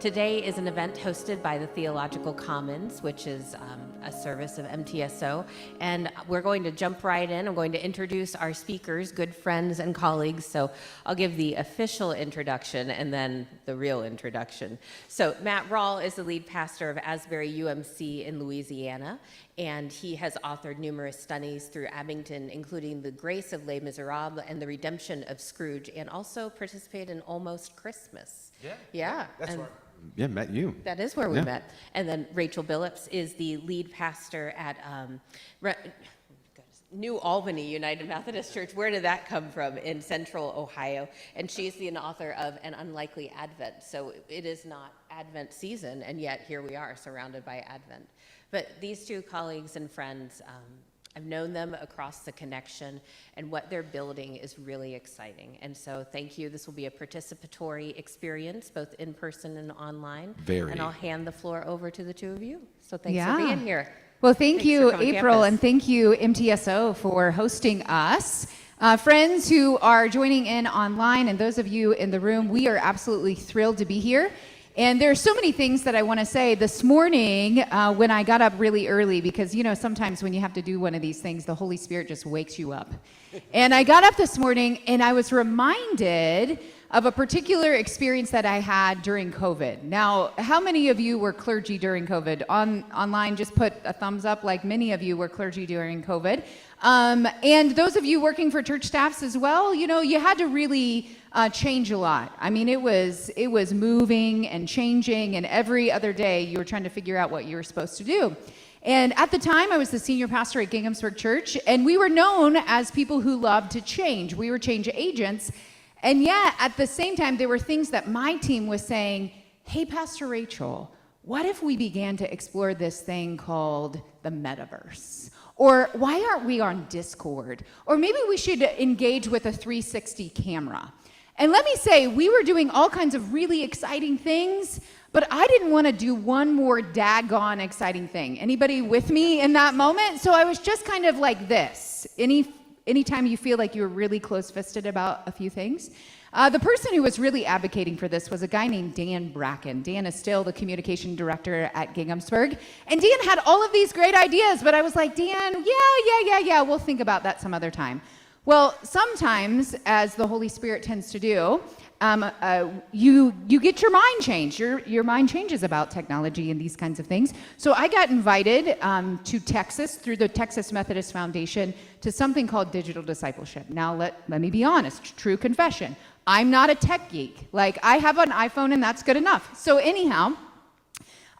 Today is an event hosted by the Theological Commons, which is a service of MTSO, and we're going to jump right in. I'm going to introduce our speakers, good friends and colleagues, so I'll give the official introduction and then the real introduction. So Matt Rawle is the lead pastor of Asbury UMC in Louisiana, and he has authored numerous studies through Abington, including The Grace of Les Miserables and The Redemption of Scrooge, and also participated in Almost Christmas. Yeah. That's and right. Yeah, met you. that is where we met. And then Rachel Billups is the lead pastor at New Albany United Methodist Church. Where did that come from? In Central Ohio. And she's the author of An Unlikely Advent. So it is not Advent season, and yet here we are surrounded by Advent. But these two colleagues and friends, I've known them across the connection, and what they're building is really exciting. And so thank you. This will be a participatory experience, both in person and online. Very. And I'll hand the floor over to the two of you. So thanks for being here. Well, thank you, Thanks for April, campus. and thank you, MTSO, for hosting us. Friends who are joining in online and those of you in the room, we are absolutely thrilled to be here. And there are so many things that I want to say. This morning, when I got up really early, because, you know, sometimes when you have to do one of these things, the Holy Spirit just wakes you up. And I got up this morning, and I was reminded of a particular experience that I had during COVID. Now, how many of you were clergy during COVID? Online, just put a thumbs up, like many of you were clergy during COVID. And those of you working for church staffs as well, you know, you had to really change a lot. I mean, it was moving and changing, and every other day you were trying to figure out what you were supposed to do. And at the time, I was the senior pastor at Ginghamsburg Church, and we were known as people who loved to change. We were change agents. And yet, at the same time, there were things that my team was saying, hey, Pastor Rachel, what if we began to explore this thing called the metaverse? Or why aren't we on Discord? Or maybe we should engage with a 360 camera. And let me say, we were doing all kinds of really exciting things, but I didn't want to do one more daggone exciting thing. Anybody with me in that moment? So I was just kind of like this. Anytime you feel like you're really close-fisted about a few things. The person who was really advocating for this was a guy named Dan Bracken. Dan is still the communication director at Ginghamsburg. And Dan had all of these great ideas, but I was like, Dan, yeah, we'll think about that some other time. Well, sometimes, as the Holy Spirit tends to do, you get your mind changed. Your mind changes about technology and these kinds of things. So I got invited to Texas through the Texas Methodist Foundation to something called digital discipleship. Now, let me be honest, true confession. I'm not a tech geek. Like, I have an iPhone and that's good enough. So anyhow,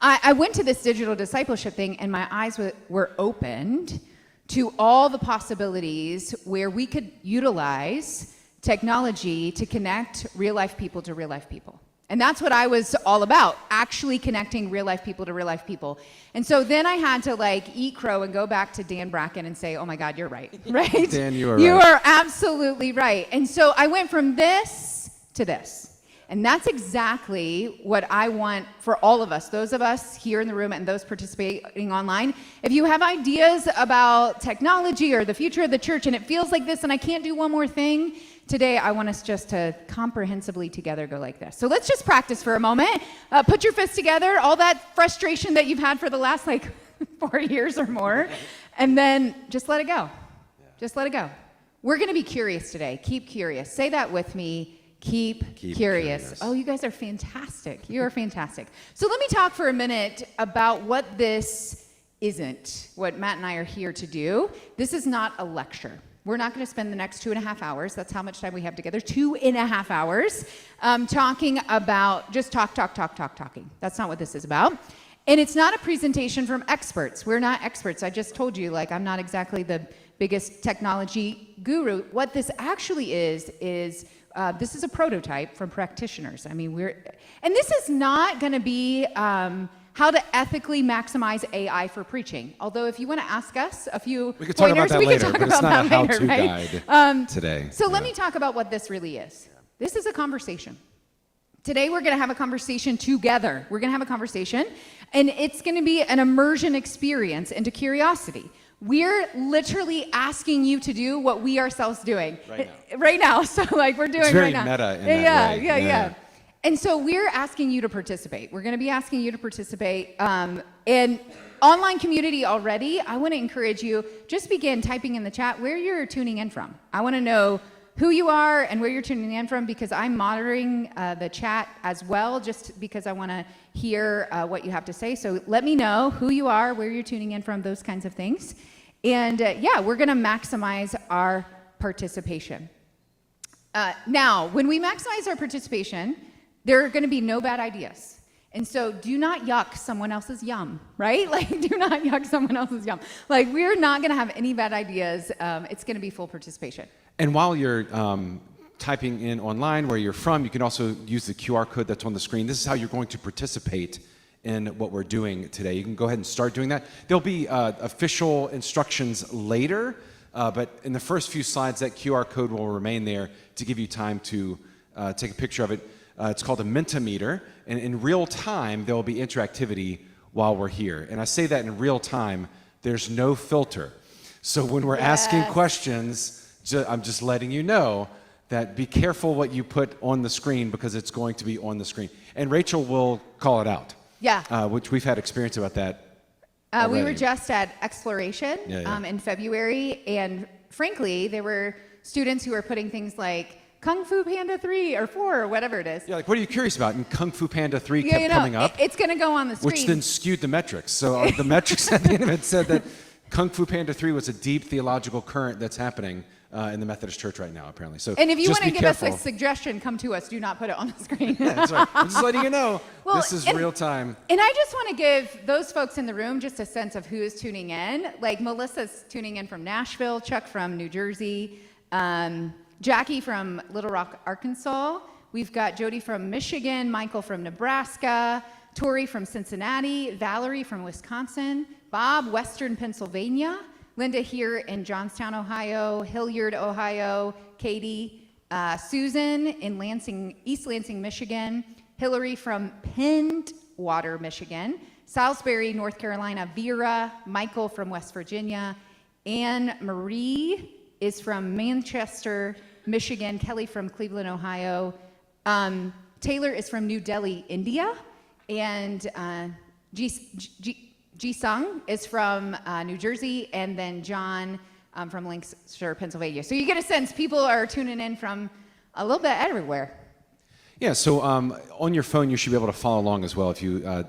I went to this digital discipleship thing and my eyes were opened to all the possibilities where we could utilize technology to connect real-life people to real-life people. And that's what I was all about, actually connecting real-life people to real-life people. And so then I had to, like, eat crow and go back to Dan Bracken and say, oh my God, you're right, right? Dan, you are right. You are absolutely right. And so I went from this to this. And that's exactly what I want for all of us, those of us here in the room and those participating online. If you have ideas about technology or the future of the church and it feels like this and I can't do one more thing, today I want us just to comprehensively together go like this. So let's just practice for a moment. Put your fists together, all that frustration that you've had for the last 4 years or more, and then just let it go. Just let it go. We're going to be curious today. Keep curious. Say that with me. Keep curious. Oh, you guys are fantastic. You are fantastic. So let me talk for a minute about what this isn't, what Matt and I are here to do. This is not a lecture. We're not going to spend the next 2.5 hours. That's how much time we have together. 2.5 hours talking about just talking. That's not what this is about. And it's not a presentation from experts. We're not experts. I just told you, I'm not exactly the biggest technology guru. What this actually is this is a prototype from practitioners. I mean, and this is not going to be how to ethically maximize AI for preaching. Although if you want to ask us a few we could talk pointers, about that we later, could talk but it's about not that a later, how-to right? guide today. So let me talk about what this really is. This is a conversation. Today we're going to have a conversation together. We're going to have a conversation, and it's going to be an immersion experience into curiosity. We're literally asking you to do what we ourselves doing right now. Right now. So we're doing it's very right now. meta in that way. Yeah. And so we're asking you to participate. We're going to be asking you to participate. And online community already, I want to encourage you, just begin typing in the chat where you're tuning in from. I want to know who you are and where you're tuning in from, because I'm monitoring the chat as well, just because I want to hear what you have to say. So let me know who you are, where you're tuning in from, those kinds of things. And yeah, we're going to maximize our participation. Now, when we maximize our participation, there are going to be no bad ideas. And so do not yuck someone else's yum, right? Like, do not yuck someone else's yum. Like, we're not going to have any bad ideas. It's going to be full participation. And while you're typing in online where you're from, you can also use the QR code that's on the screen. This is how you're going to participate in what we're doing today. You can go ahead and start doing that. There'll be official instructions later, but in the first few slides, that QR code will remain there to give you time to take a picture of it. It's called a Mentimeter, and in real time, there will be interactivity while we're here. And I say that in real time, there's no filter. So when we're asking questions, I'm just letting you know that be careful what you put on the screen, because it's going to be on the screen. And Rachel will call it out. Yeah. Which we've had experience about that. We were just at Exploration in February, and frankly, there were students who were putting things like Kung Fu Panda 3 or 4 or whatever it is. Yeah, like, what are you curious about? And Kung Fu Panda 3 kept coming up. It's going to go on the screen. Which then skewed the metrics. So the metrics at the end of it said that Kung Fu Panda 3 was a deep theological current that's happening in the Methodist Church right now, apparently. So, and if you want to give careful. us a suggestion, come to us. Do not put it on the screen. Yeah, that's right. I'm just letting you know. Well, this is real time. And I just want to give those folks in the room just a sense of who is tuning in. Like, Melissa's tuning in from Nashville, Chuck from New Jersey, Jackie from Little Rock, Arkansas. We've got Jody from Michigan, Michael from Nebraska, Tori from Cincinnati, Valerie from Wisconsin, Bob, Western Pennsylvania, Linda here in Johnstown, Ohio, Hilliard, Ohio, Katie, Susan in East Lansing, Michigan, Hillary from Pentwater, Michigan, Salisbury, North Carolina, Vera, Michael from West Virginia, Anne Marie is from Manchester, Michigan, Kelly from Cleveland, Ohio, Taylor is from New Delhi, India, and Ji-Sung is from New Jersey, and then John from Lancaster, Pennsylvania. So you get a sense people are tuning in from a little bit everywhere. Yeah, so on your phone, you should be able to follow along as well if you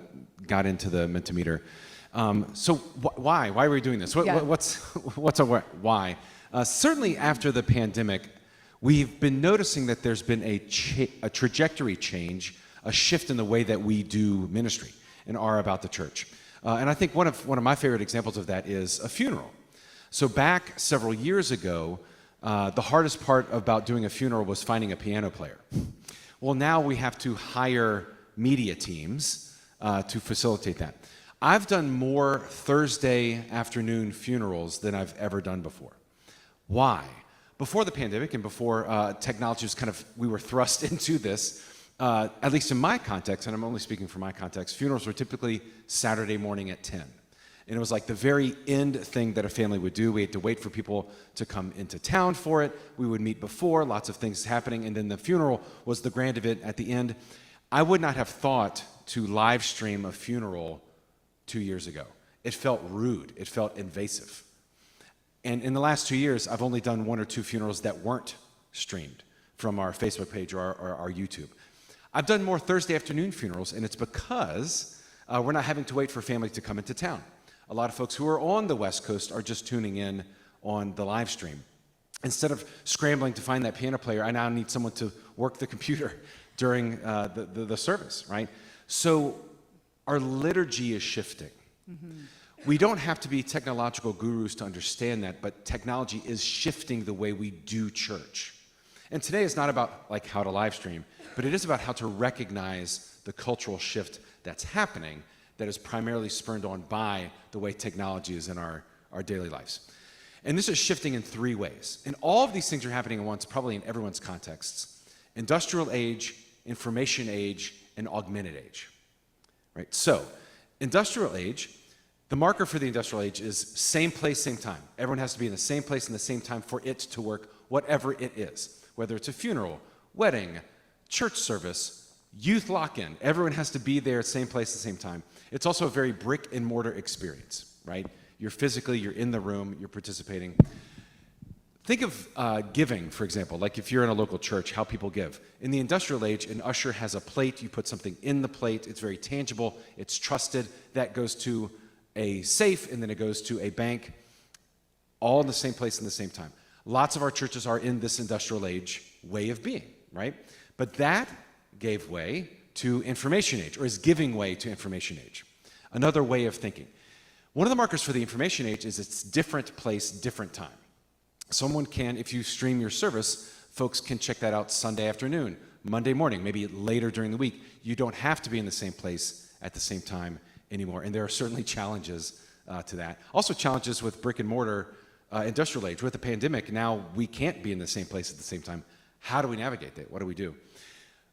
got into the Mentimeter. So why are we doing this? What's our why? Certainly after the pandemic, we've been noticing that there's been a trajectory change, a shift in the way that we do ministry and are about the church. And I think one of my favorite examples of that is a funeral. So back several years ago, the hardest part about doing a funeral was finding a piano player. Well, now we have to hire media teams to facilitate that. I've done more Thursday afternoon funerals than I've ever done before. Why? Before the pandemic and before technology was we were thrust into this, at least in my context, and I'm only speaking for my context, funerals were typically Saturday morning at 10. And it was like the very end thing that a family would do. We had to wait for people to come into town for it. We would meet before, lots of things happening, and then the funeral was the grand event at the end. I would not have thought to live stream a funeral 2 years ago. It felt rude. It felt invasive. And in the last 2 years, I've only done 1 or 2 funerals that weren't streamed from our Facebook page or our YouTube. I've done more Thursday afternoon funerals, and it's because we're not having to wait for family to come into town. A lot of folks who are on the West Coast are just tuning in on the live stream. Instead of scrambling to find that piano player, I now need someone to work the computer during the service, right? So our liturgy is shifting. Mm-hmm. We don't have to be technological gurus to understand that, but technology is shifting the way we do church. And today is not about how to live stream, but it is about how to recognize the cultural shift that's happening that is primarily spurred on by the way technology is in our daily lives. And this is shifting in 3 ways. And all of these things are happening at once, probably in everyone's contexts. Industrial age, information age, and augmented age. Right? So, industrial age, the marker for the industrial age is same place, same time. Everyone has to be in the same place and the same time for it to work, whatever it is. Whether it's a funeral, wedding, church service, Youth lock-in. Everyone has to be there, same place, at the same time. It's also a very brick and mortar experience, right? You're in the room, you're participating. Think of giving, for example, like if you're in a local church, how people give. In the industrial age, an usher has a plate, you put something in the plate, it's very tangible, it's trusted, that goes to a safe, and then it goes to a bank, all in the same place in the same time. Lots of our churches are in this industrial age way of being, right? But that gave way to information age, or is giving way to information age. Another way of thinking. One of the markers for the information age is it's different place, different time. Someone can, if you stream your service, folks can check that out Sunday afternoon, Monday morning, maybe later during the week. You don't have to be in the same place at the same time anymore. And there are certainly challenges to that. Also challenges with brick and mortar industrial age. With the pandemic, now we can't be in the same place at the same time. How do we navigate that? What do we do?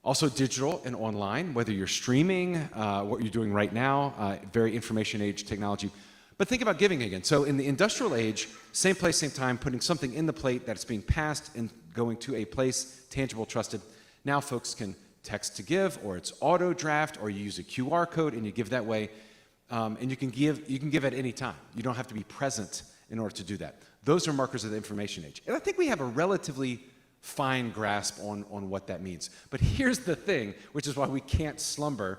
Also digital and online, whether you're streaming, what you're doing right now, very information age technology. But think about giving again. So in the industrial age, same place, same time, putting something in the plate that's being passed and going to a place, tangible, trusted. Now folks can text to give, or it's auto draft, or you use a QR code and you give that way. And you can give at any time. You don't have to be present in order to do that. Those are markers of the information age. And I think we have a relatively fine grasp on what that means. But here's the thing, which is why we can't slumber.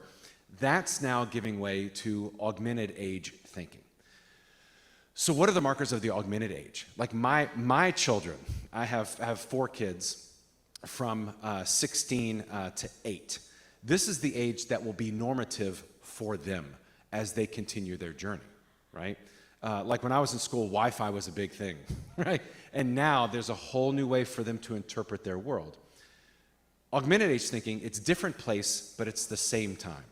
That's now giving way to augmented age thinking. So what are the markers of the augmented age? Like my children, I have 4 kids from 16 to 8. This is the age that will be normative for them as they continue their journey, right? Like when I was in school, Wi-Fi was a big thing, right? And now there's a whole new way for them to interpret their world. Augmented age thinking, it's different place, but it's the same time.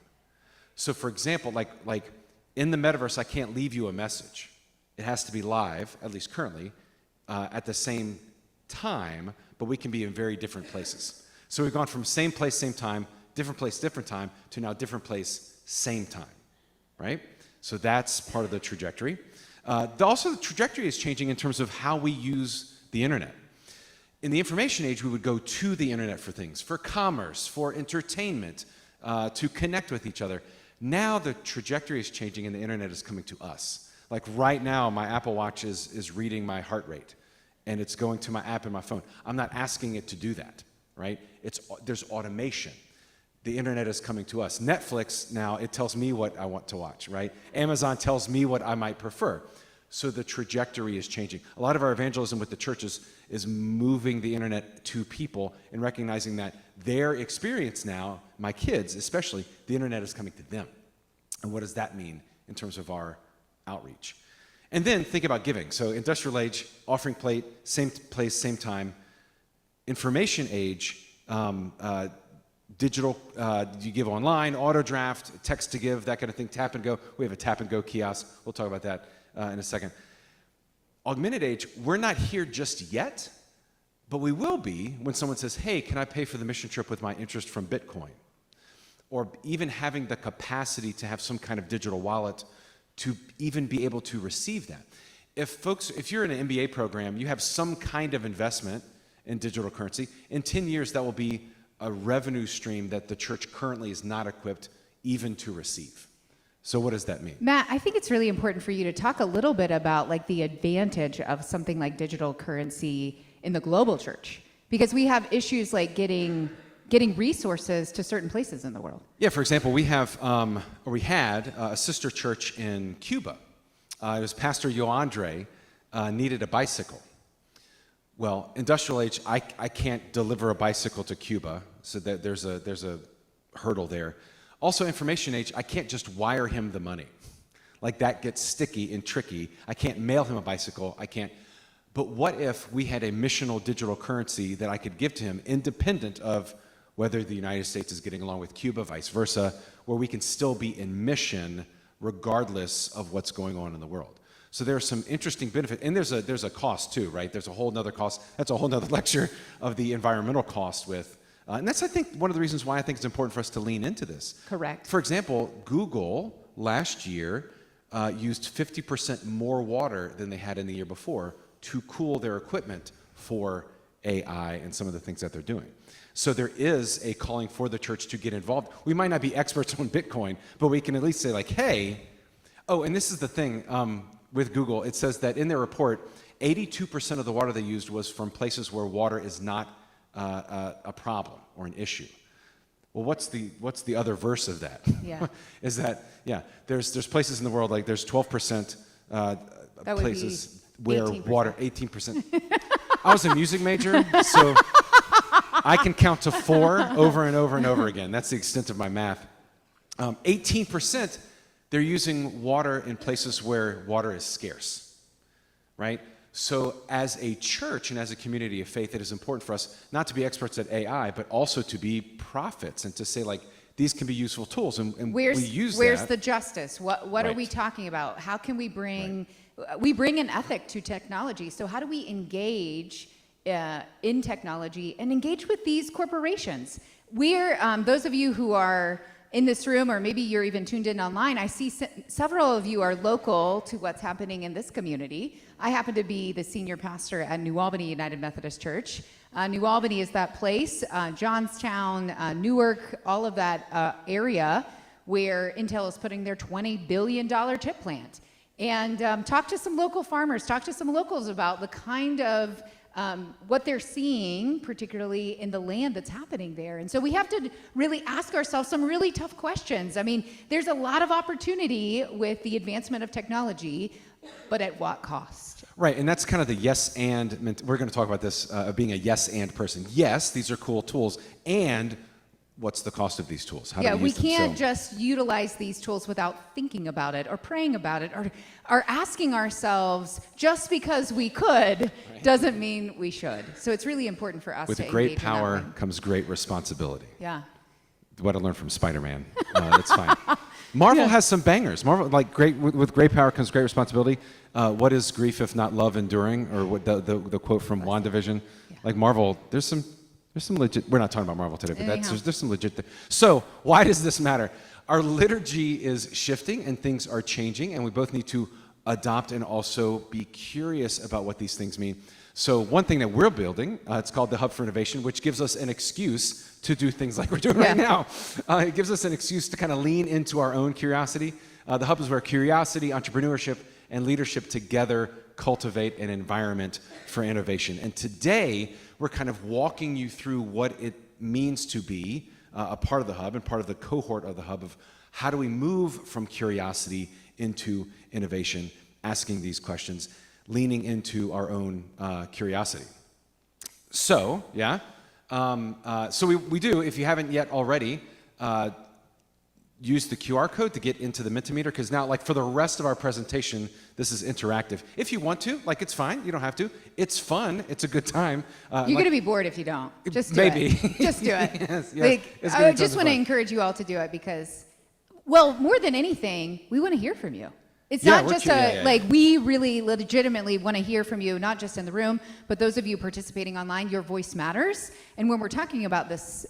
So for example, like in the metaverse, I can't leave you a message. It has to be live, at least currently, at the same time, but we can be in very different places. So we've gone from same place, same time, different place, different time, to now different place, same time, right? So that's part of the trajectory. Also, the trajectory is changing in terms of how we use the internet. In the information age, we would go to the internet for things, for commerce, for entertainment, to connect with each other. Now the trajectory is changing and the internet is coming to us. Like right now, my Apple Watch is reading my heart rate, and it's going to my app in my phone. I'm not asking it to do that, right? There's automation. The internet is coming to us. Netflix now, it tells me what I want to watch, right? Amazon tells me what I might prefer. So the trajectory is changing. A lot of our evangelism with the churches is moving the internet to people and recognizing that their experience now, my kids especially, the internet is coming to them. And what does that mean in terms of our outreach? And then think about giving. So industrial age, offering plate, same place, same time. Information age, digital, you give online, auto draft, text to give, that kind of thing, tap and go. We have a tap and go kiosk. We'll talk about that in a second. Augmented age, we're not here just yet, but we will be when someone says, hey, can I pay for the mission trip with my interest from Bitcoin? Or even having the capacity to have some kind of digital wallet to even be able to receive that. If you're in an MBA program, you have some kind of investment in digital currency. In 10 years, that will be a revenue stream that the church currently is not equipped even to receive. So what does that mean? Matt, I think it's really important for you to talk a little bit about like the advantage of something like digital currency in the global church, because we have issues like getting resources to certain places in the world. Yeah, for example, we had a sister church in Cuba. It was Pastor Yoandre needed a bicycle. Well, industrial age, I can't deliver a bicycle to Cuba, so that there's a hurdle there. Also, information age, I can't just wire him the money. Like that gets sticky and tricky. I can't mail him a bicycle. I can't. But what if we had a missional digital currency that I could give to him independent of whether the United States is getting along with Cuba, vice versa, where we can still be in mission regardless of what's going on in the world. So there's some interesting benefit, and there's a cost too, right? There's a whole nother cost. That's a whole nother lecture of the environmental cost with, and that's, I think, one of the reasons why I think it's important for us to lean into this. Correct. For example, Google last year used 50% more water than they had in the year before to cool their equipment for AI and some of the things that they're doing. So there is a calling for the church to get involved. We might not be experts on Bitcoin, but we can at least say like, hey, oh, and this is the thing with Google. It says that in their report, 82% of the water they used was from places where water is not a problem or an issue. Well, what's the other verse of that? Yeah. Is that, yeah, there's places in the world, like there's 12% places where 18%. water, 18%. I was a music major, so I can count to 4 over and over and over again. That's the extent of my math. 18%, they're using water in places where water is scarce, right? So as a church and as a community of faith, it is important for us not to be experts at AI, but also to be prophets and to say, like, these can be useful tools, and we use where's that. the justice? What Right. are we talking about? How can we bring, we bring an ethic to technology, so how do we engage in technology and engage with these corporations? We're, those of you who are in this room, or maybe you're even tuned in online, I see several of you are local to what's happening in this community. I happen to be the senior pastor at New Albany United Methodist Church. New Albany is that place, Johnstown, Newark, all of that area where Intel is putting their $20 billion chip plant. And talk to some local farmers, talk to some locals about the kind of what they're seeing, particularly in the land that's happening there. And so we have to really ask ourselves some really tough questions. I mean, there's a lot of opportunity with the advancement of technology, but at what cost? Right, and that's kind of the yes and, we're going to talk about this, of being a yes and person. Yes, these are cool tools, and what's the cost of these tools? How do we use them? Can't just utilize these tools without thinking about it or praying about it or asking ourselves, just because we could doesn't mean we should. So it's really important for us to With great engage in power that way. comes great responsibility. Yeah. What I learned from Spider-Man. It's fine. Marvel has some bangers. Marvel, like, with great power comes great responsibility. What is grief if not love enduring? Or what the quote from WandaVision. Yeah. Like, Marvel, there's some legit. We're not talking about Marvel today, but Anyhow. there's some legit. So why does this matter? Our liturgy is shifting and things are changing, and we both need to adopt and also be curious about what these things mean. So one thing that we're building, it's called the Hub for Innovation, which gives us an excuse to do things like we're doing right now. It gives us an excuse to kind of lean into our own curiosity. The Hub is where curiosity, entrepreneurship, and leadership together cultivate an environment for innovation. And today, we're kind of walking you through what it means to be a part of the Hub and part of the cohort of the Hub of how do we move from curiosity into innovation, asking these questions, leaning into our own curiosity. So, yeah, so we do, if you haven't yet already, use the QR code to get into the Mentimeter, because now, like, for the rest of our presentation, this is interactive. If you want to, like, it's fine. You don't have to. It's fun. It's a good time. You're going to be bored if you don't. Just do maybe. it. Just do it. Yes. I just want to encourage you all to do it because, well, more than anything, we want to hear from you. It's not just like, we really legitimately want to hear from you, not just in the room, but those of you participating online. Your voice matters. And when we're talking about this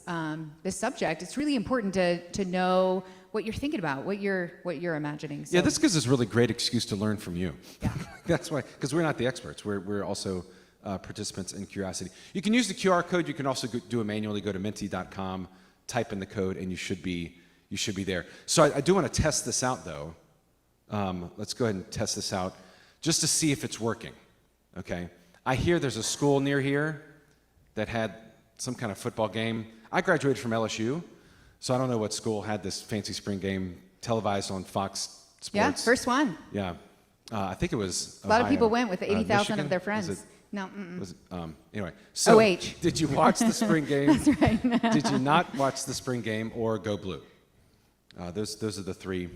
this subject, it's really important to know what you're thinking about, what you're imagining. So. Yeah, this gives us a really great excuse to learn from you. Yeah. That's why, because we're not the experts. We're also participants in curiosity. You can use the QR code. You can also do it manually. Go to menti.com, type in the code, and you should be there. So I do want to test this out, though. Let's go ahead and test this out just to see if it's working, okay? I hear there's a school near here that had some kind of football game. I graduated from LSU, so I don't know what school had this fancy spring game televised on Fox Sports. Yeah, first one. Yeah. I think it was A lot of Ohio. people went with 80,000 Michigan? of their friends. Was it, No. was it, anyway, so OH. did you watch the spring game? That's right. Did you not watch the spring game or go blue? Those are the three.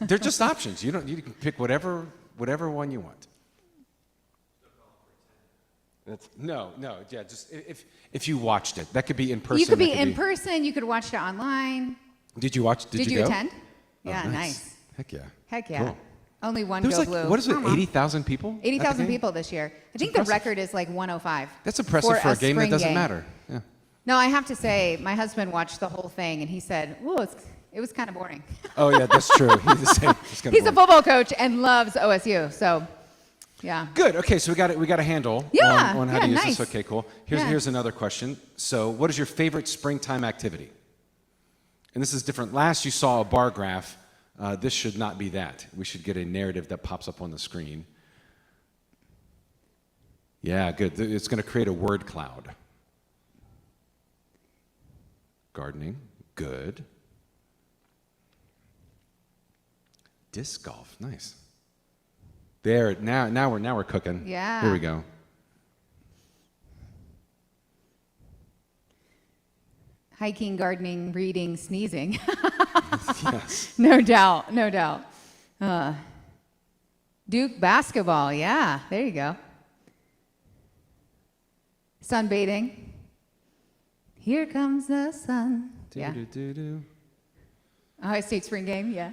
They're just options. You can pick whatever one you want. Yeah, just if you watched it. That could be in person. You could be in person, you could watch it online. Did you watch? Did you go? Attend? Oh, Yeah, nice. Heck yeah. Heck yeah. Cool. Only one There was go like, blue. what is it, Come on. 80,000 people? at the 80,000 game? people this year. I think impressive. the record is like 105. That's impressive for a game that spring doesn't matter. Yeah. No, I have to say, my husband watched the whole thing and he said, "Ooh, it was kind of boring." Oh yeah, that's true. He's the same. He's a football coach and loves OSU, so Yeah. Good. Okay, so we got a handle on how to use this. Okay, cool. Here's another question. So, what is your favorite springtime activity? And this is different. Last you saw a bar graph. This should not be that. We should get a narrative that pops up on the screen. Yeah, good. It's going to create a word cloud. Gardening. Good. Disc golf. Nice. There. Now we're cooking. Yeah. Here we go. Hiking, gardening, reading, sneezing. Yes. No doubt. Duke basketball. Yeah, there you go. Sunbathing. Here comes the sun. Yeah. Ohio State spring game. Yeah.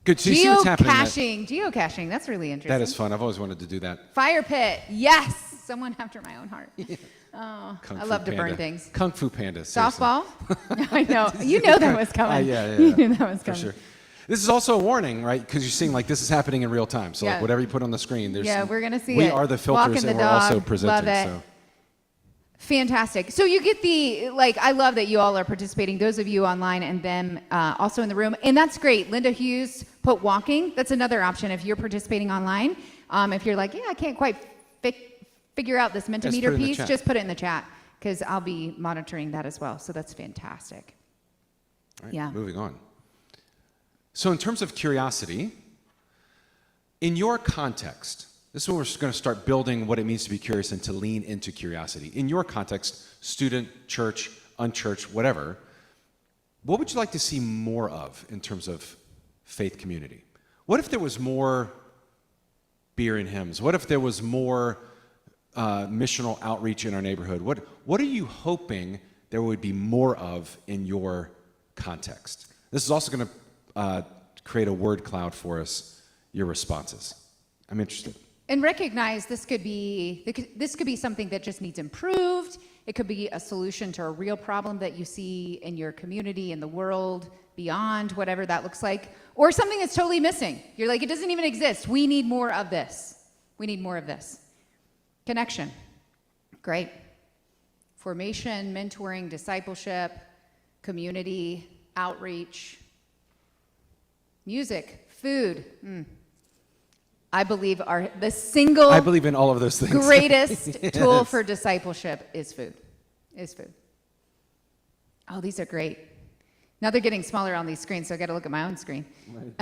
Good. So you see what's happening. Geocaching. That's really interesting. That is fun. I've always wanted to do that. Fire pit. Yes. Someone after my own heart. Oh, I love to burn things. Kung Fu Panda. Seriously. Softball. I know. You know that was coming. Yeah. You knew that was coming. For sure. This is also a warning, right? Because you're seeing like this is happening in real time. So like Yeah. whatever you put on the screen, there's we're gonna see we it. are the Walking filters, the and we're also dog. presenting. Love it. So Fantastic. So you get I love that you all are participating, those of you online and them also in the room. And that's great. Linda Hughes put walking. That's another option if you're participating online. If you're like, I can't quite figure out this Mentimeter piece, just put it in the chat because I'll be monitoring that as well. So that's fantastic. all right, Yeah. moving on. So in terms of curiosity, in your context, this is where we're going to start building what it means to be curious and to lean into curiosity. In your context, student, church, unchurched, whatever, what would you like to see more of in terms of faith community? What if there was more beer and hymns? What if there was more missional outreach in our neighborhood? What are you hoping there would be more of in your context? This is also going to create a word cloud for us, your responses. I'm interested. And recognize this could be something that just needs improved. It could be a solution to a real problem that you see in your community, in the world, beyond, whatever that looks like. Or something that's totally missing. You're like, it doesn't even exist. We need more of this. We need more of this. Connection. Great. Formation, mentoring, discipleship, community, outreach. Music, food. I believe the single I believe in all of those things. greatest Yes. tool for discipleship is food. Oh, these are great. Now they're getting smaller on these screens, so I got to look at my own screen. Right.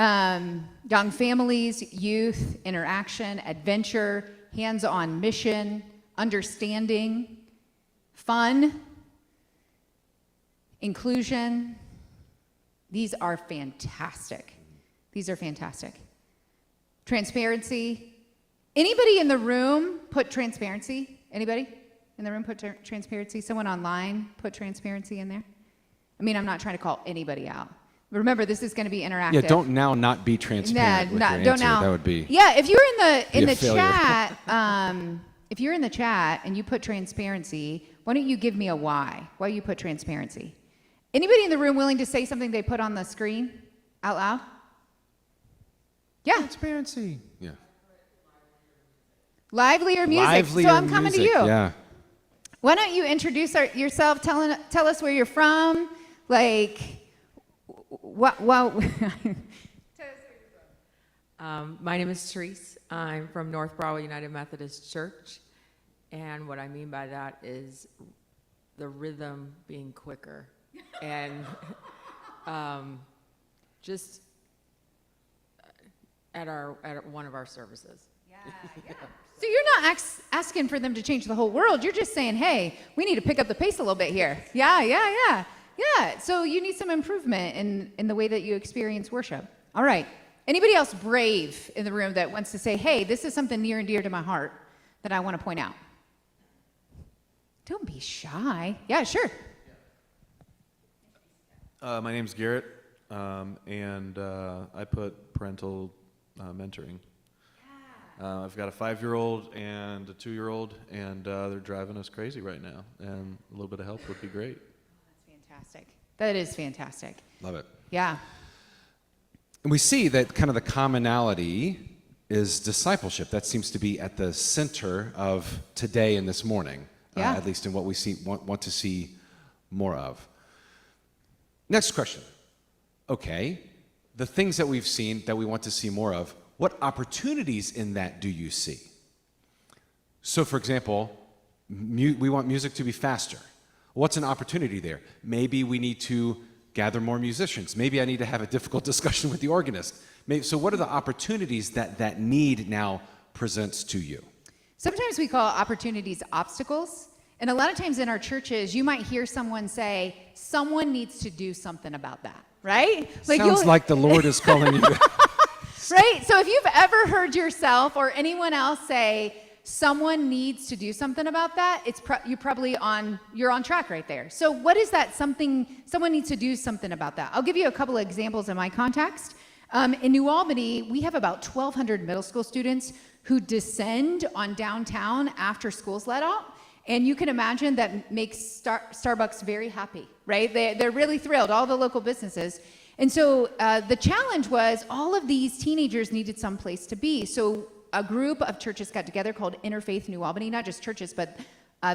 Young families, youth, interaction, adventure, hands-on mission, understanding, fun, inclusion. These are fantastic. Transparency. Anybody in the room put transparency? Anybody in the room put transparency? Someone online put transparency in there? I mean, I'm not trying to call anybody out. Remember, this is going to be interactive. Yeah, don't now not be transparent with your answer. That would be. Yeah, if you're in the failure. chat, if you're in the chat and you put transparency, why don't you give me a why? Why you put transparency? Anybody in the room willing to say something they put on the screen out loud? Yeah. Transparency. Yeah. Livelier music. Livelier so I'm coming music, to you. Yeah. Why don't you introduce yourself? Tell us where you're from. Like, what? My name is Therese. I'm from North Broadway United Methodist Church. And what I mean by that is the rhythm being quicker. And just at one of our services. Yeah. So you're not asking for them to change the whole world. You're just saying, hey, we need to pick up the pace a little bit here. Yeah. So you need some improvement in the way that you experience worship. All right. Anybody else brave in the room that wants to say, hey, this is something near and dear to my heart that I want to point out? Don't be shy. Yeah, sure. My name's Garrett, and I put parental mentoring. I've got a 5-year-old and a 2-year-old, and they're driving us crazy right now, and a little bit of help would be great. That's fantastic. That is fantastic. Love it. Yeah. And we see that kind of the commonality is discipleship. That seems to be at the center of today and this morning, Yeah. at least in what we want to see more of. Next question. Okay, the things that we've seen that we want to see more of, what opportunities in that do you see? So, for example, we want music to be faster. What's an opportunity there? Maybe we need to gather more musicians. Maybe I need to have a difficult discussion with the organist. So what are the opportunities that need now presents to you? Sometimes we call opportunities obstacles. And a lot of times in our churches, you might hear someone say, someone needs to do something about that, right? Sounds like the Lord is calling you. Right? So if you've ever heard yourself or anyone else say, someone needs to do something about that, you're on track right there. So what is that something, someone needs to do something about that? I'll give you a couple of examples in my context. In New Albany, we have about 1,200 middle school students who descend on downtown after school's let out. And you can imagine that makes Starbucks very happy, right? They're really thrilled, all the local businesses. And so the challenge was all of these teenagers needed some place to be. So a group of churches got together called Interfaith New Albany, not just churches, but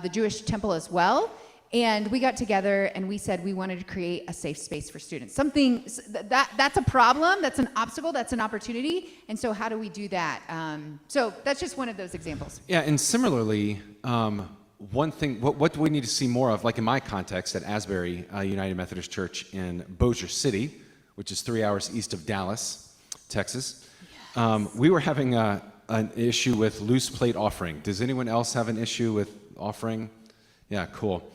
the Jewish temple as well. And we got together and we said we wanted to create a safe space for students. Something that's a problem, that's an obstacle, that's an opportunity. And so how do we do that? So that's just one of those examples. Yeah, and similarly, one thing, what do we need to see more of, like in my context at Asbury United Methodist Church in Bossier City, which is 3 hours east of Dallas, Texas. Yes. We were having an issue with loose plate offering. Does anyone else have an issue with offering? Yeah, cool.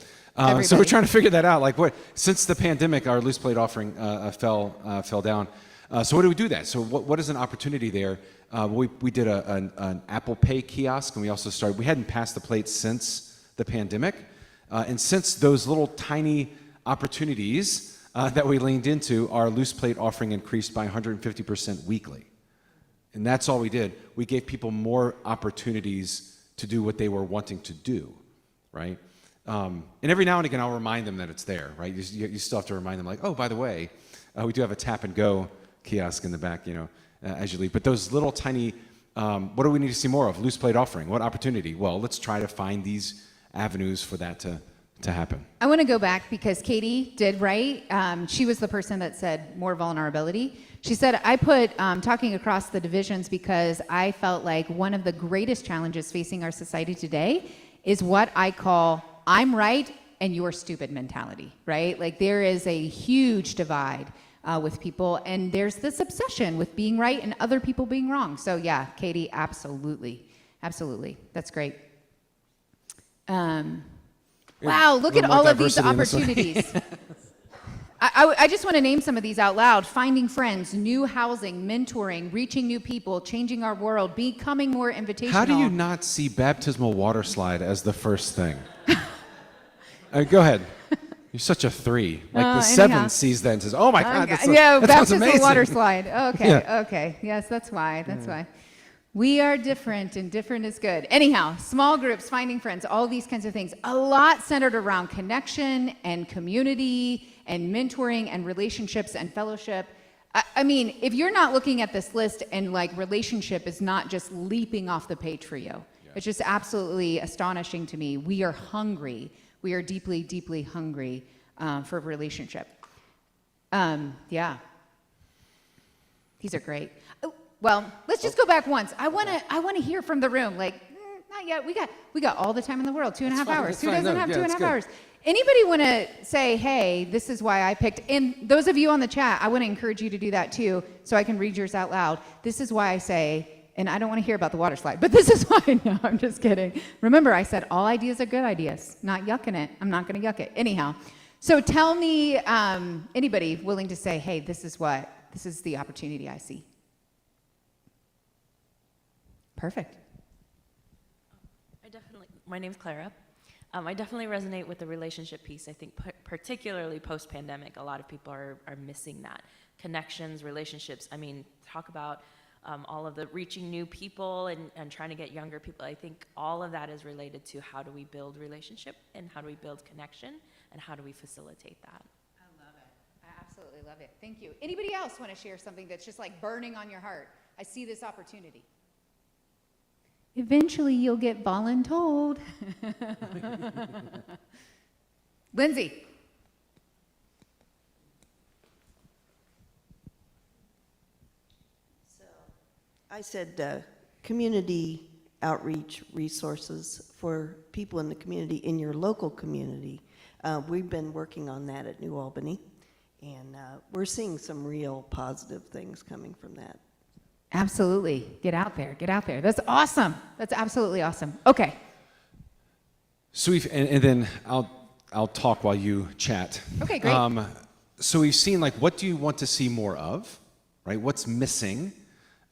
So we're trying to figure that out. Like, since the pandemic, our loose plate offering fell down. So what do we do that? So what is an opportunity there? We did an Apple Pay kiosk, and we also started. We hadn't passed the plate since the pandemic, and since those little tiny opportunities that we leaned into, our loose plate offering increased by 150% weekly. And that's all we did. We gave people more opportunities to do what they were wanting to do, right? And every now and again, I'll remind them that it's there, right? You still have to remind them, like, oh, by the way, we do have a tap and go kiosk in the back, as you leave. But those little tiny, what do we need to see more of? Loose plate offering. What opportunity? Well, let's try to find these avenues for that to happen. I want to go back because Katie did right. She was the person that said more vulnerability. She said, I put talking across the divisions because I felt like one of the greatest challenges facing our society today is what I call I'm right and you're stupid mentality, right? Like there is a huge divide with people, and there's this obsession with being right and other people being wrong. So yeah, Katie, absolutely. Absolutely. That's great. Wow, look at all of these opportunities. I just want to name some of these out loud. Finding friends, new housing, mentoring, reaching new people, changing our world, becoming more invitational. How do you not see baptismal water slide as the first thing? Go ahead. You're such a 3. Like the 7 sees that and says, oh my God, that sounds amazing. Water slide. Okay, Yeah. Okay. Yes, that's why. We are different, and different is good. Anyhow, small groups, finding friends, all these kinds of things. A lot centered around connection and community and mentoring and relationships and fellowship. I mean, if you're not looking at this list and like relationship is not just leaping off the page for you, it's just absolutely astonishing to me. We are hungry. We are deeply, deeply hungry for relationship. Yeah. These are great. Well, let's just go back once. I want to hear from the room. Like, not yet. We got all the time in the world. 2.5 hours. Who doesn't have 2.5 hours? Anybody want to say, hey, this is why I picked? And those of you on the chat, I want to encourage you to do that too, so I can read yours out loud. This is why I say, and I don't want to hear about the water slide, but this is why. No, I'm just kidding. Remember, I said all ideas are good ideas. Not yucking it. I'm not going to yuck it. Anyhow, so tell me, anybody willing to say, hey, this is the opportunity I see. Perfect. My name's Clara. I definitely resonate with the relationship piece. I think particularly post-pandemic, a lot of people are missing that. Connections, relationships. I mean, talk about all of the reaching new people and trying to get younger people. I think all of that is related to how do we build relationship and how do we build connection and how do we facilitate that. I love it. I absolutely love it. Thank you. Anybody else want to share something that's just like burning on your heart? I see this opportunity. Eventually, you'll get voluntold. Lindsay. I said community outreach resources for people in the community, in your local community. We've been working on that at New Albany, and we're seeing some real positive things coming from that. Absolutely. Get out there. Get out there. That's awesome. That's absolutely awesome. Okay. So and then I'll talk while you chat. Okay, great. So we've seen, like, what do you want to see more of, right? What's missing?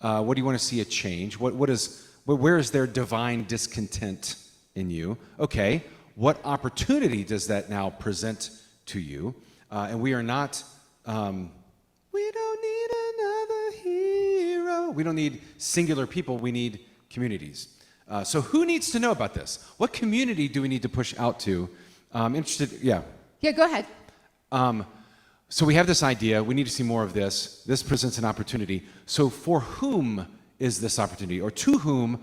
What do you want to see a change? Where is there divine discontent in you? Okay, what opportunity does that now present to you? And we are not, we don't need another hero. We don't need singular people, we need communities. So who needs to know about this? What community do we need to push out to? Interested, yeah. Yeah, go ahead. So we have this idea, we need to see more of this. This presents an opportunity. So for whom is this opportunity? Or to whom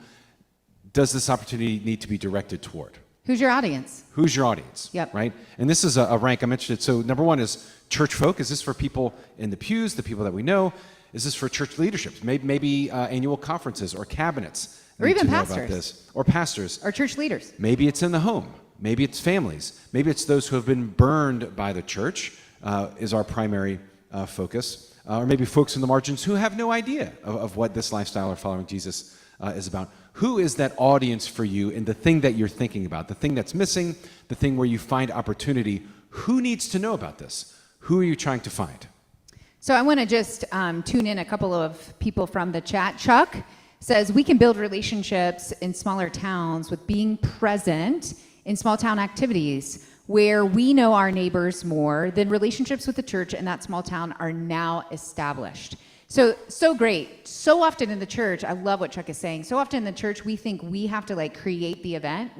does this opportunity need to be directed toward? Who's your audience? Who's your audience? Yep. Right? And this is a rank I'm interested. So number one is church folk. Is this for people in the pews, the people that we know? Is this for church leadership? Maybe annual conferences or cabinets. Or even need to know pastors. about this. Or pastors. Or church leaders. Maybe it's in the home. Maybe it's families. Maybe it's those who have been burned by the church is our primary focus. Or maybe folks in the margins who have no idea of what this lifestyle or following Jesus is about. Who is that audience for you in the thing that you're thinking about, the thing that's missing, the thing where you find opportunity? Who needs to know about this? Who are you trying to find? So I want to just tune in a couple of people from the chat. Chuck says, we can build relationships in smaller towns with being present in small town activities where we know our neighbors more than relationships with the church in that small town are now established. So great. So often in the church, I love what Chuck is saying. So often in the church, we think we have to like create the event.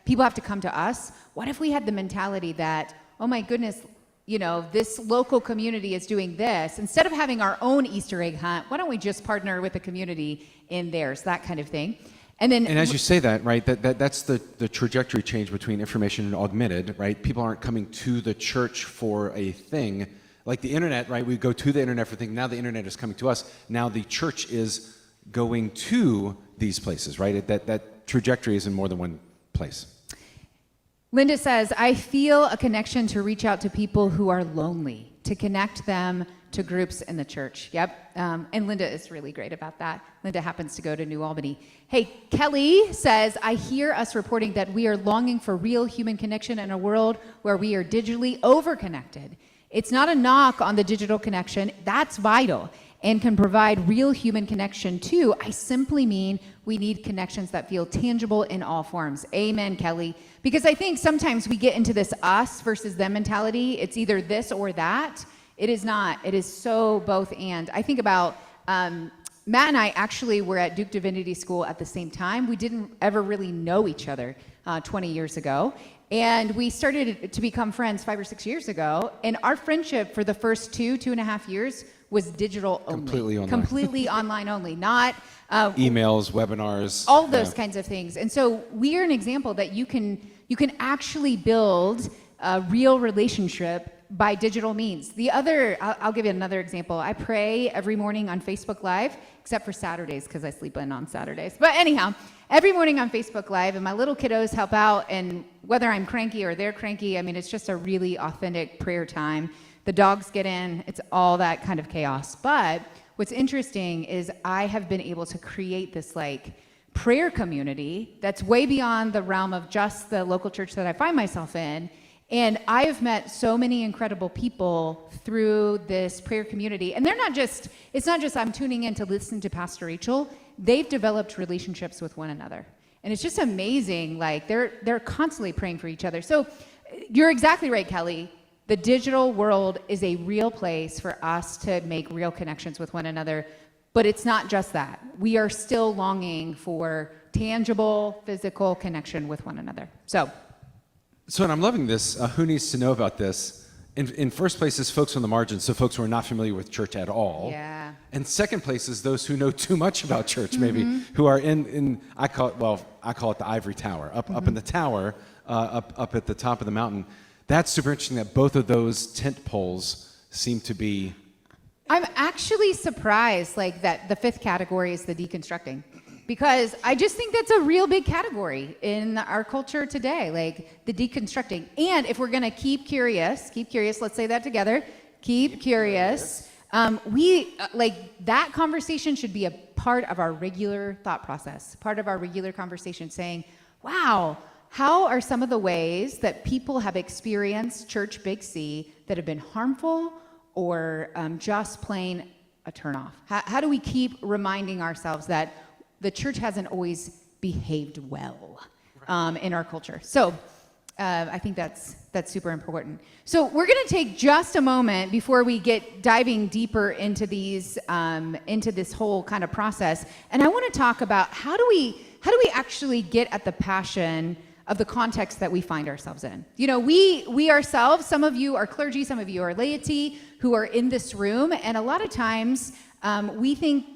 People have to come to us. What if we had the mentality that, oh my goodness, you know, this local community is doing this. Instead of having our own Easter egg hunt, why don't we just partner with the community in theirs, that kind of thing. And as you say that, right, that's the trajectory change between information and augmented, right? People aren't coming to the church for a thing. Like the internet, right? We go to the internet for things. Now the internet is coming to us. Now the church is going to these places, right? That trajectory is in more than one place. Linda says, I feel a connection to reach out to people who are lonely, to connect them to groups in the church. Yep. And Linda is really great about that. Linda happens to go to New Albany. Hey, Kelly says, I hear us reporting that we are longing for real human connection in a world where we are digitally over-connected. It's not a knock on the digital connection. That's vital and can provide real human connection too. I simply mean we need connections that feel tangible in all forms. Amen, Kelly. Because I think sometimes we get into this us versus them mentality. It's either this or that. It is not. It is so both and. I think about Matt and I actually were at Duke Divinity School at the same time. We didn't ever really know each other 20 years ago. And we started to become friends 5 or 6 years ago. And our friendship for the first 2.5 years was digital only. Completely online. Completely online only. Not emails, webinars. all those kinds of things. And so we are an example that you can actually build a real relationship by digital means. I'll give you another example. I pray every morning on Facebook Live, except for Saturdays because I sleep in on Saturdays. But anyhow, every morning on Facebook Live, and my little kiddos help out, and whether I'm cranky or they're cranky, I mean, it's just a really authentic prayer time. The dogs get in, it's all that kind of chaos. But what's interesting is I have been able to create this like prayer community that's way beyond the realm of just the local church that I find myself in. And I have met so many incredible people through this prayer community. And it's not just I'm tuning in to listen to Pastor Rachel. They've developed relationships with one another. And it's just amazing. Like they're constantly praying for each other. So you're exactly right, Kelly. The digital world is a real place for us to make real connections with one another. But it's not just that. We are still longing for tangible, physical connection with one another. So, and I'm loving this. Who needs to know about this? in first place is folks on the margins, so folks who are not familiar with church at all. Yeah. And second place is those who know too much about church, maybe, who are in I call it the ivory tower, up in the tower, up at the top of the mountain. That's super interesting that both of those tent poles seem to be. I'm actually surprised, like, that the fifth category is the deconstructing, because I just think that's a real big category in our culture today, like the deconstructing. And if we're going to keep curious, let's say that together, keep curious. Like, that conversation should be a part of our regular thought process, part of our regular conversation, saying, wow, how are some of the ways that people have experienced church big C that have been harmful or just plain a turnoff? How do we keep reminding ourselves that the church hasn't always behaved well in our culture? So I think that's super important. So we're going to take just a moment before we get diving deeper into these into this whole kind of process, and I want to talk about how do we actually get at the passion of the context that we find ourselves in. You know, we ourselves, some of you are clergy, some of you are laity who are in this room, and a lot of times we think,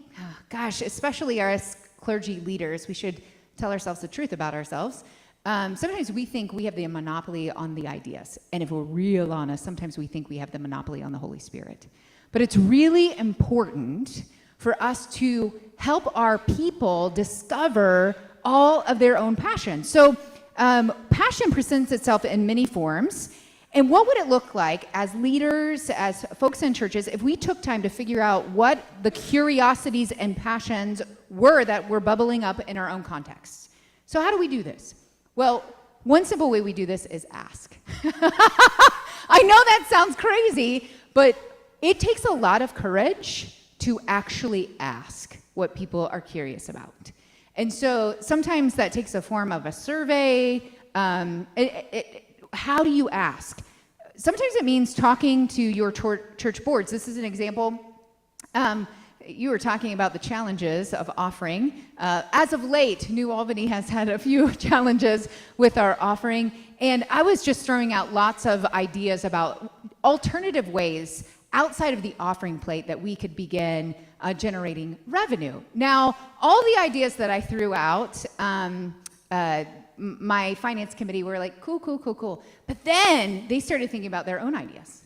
gosh, especially as clergy leaders, we should tell ourselves the truth about ourselves. Sometimes we think we have the monopoly on the ideas, and if we're real honest, sometimes we think we have the monopoly on the Holy Spirit. But it's really important for us to help our people discover all of their own passion. So passion presents itself in many forms. And what would it look like as leaders, as folks in churches, if we took time to figure out what the curiosities and passions were that were bubbling up in our own contexts? So how do we do this? Well, one simple way we do this is ask. I know that sounds crazy, but it takes a lot of courage to actually ask what people are curious about. And so sometimes that takes a form of a survey. How do you ask? Sometimes it means talking to your church boards. This is an example. You were talking about the challenges of offering. As of late, New Albany has had a few challenges with our offering. And I was just throwing out lots of ideas about alternative ways outside of the offering plate that we could begin generating revenue. Now, all the ideas that I threw out, my finance committee were like, cool. But then they started thinking about their own ideas.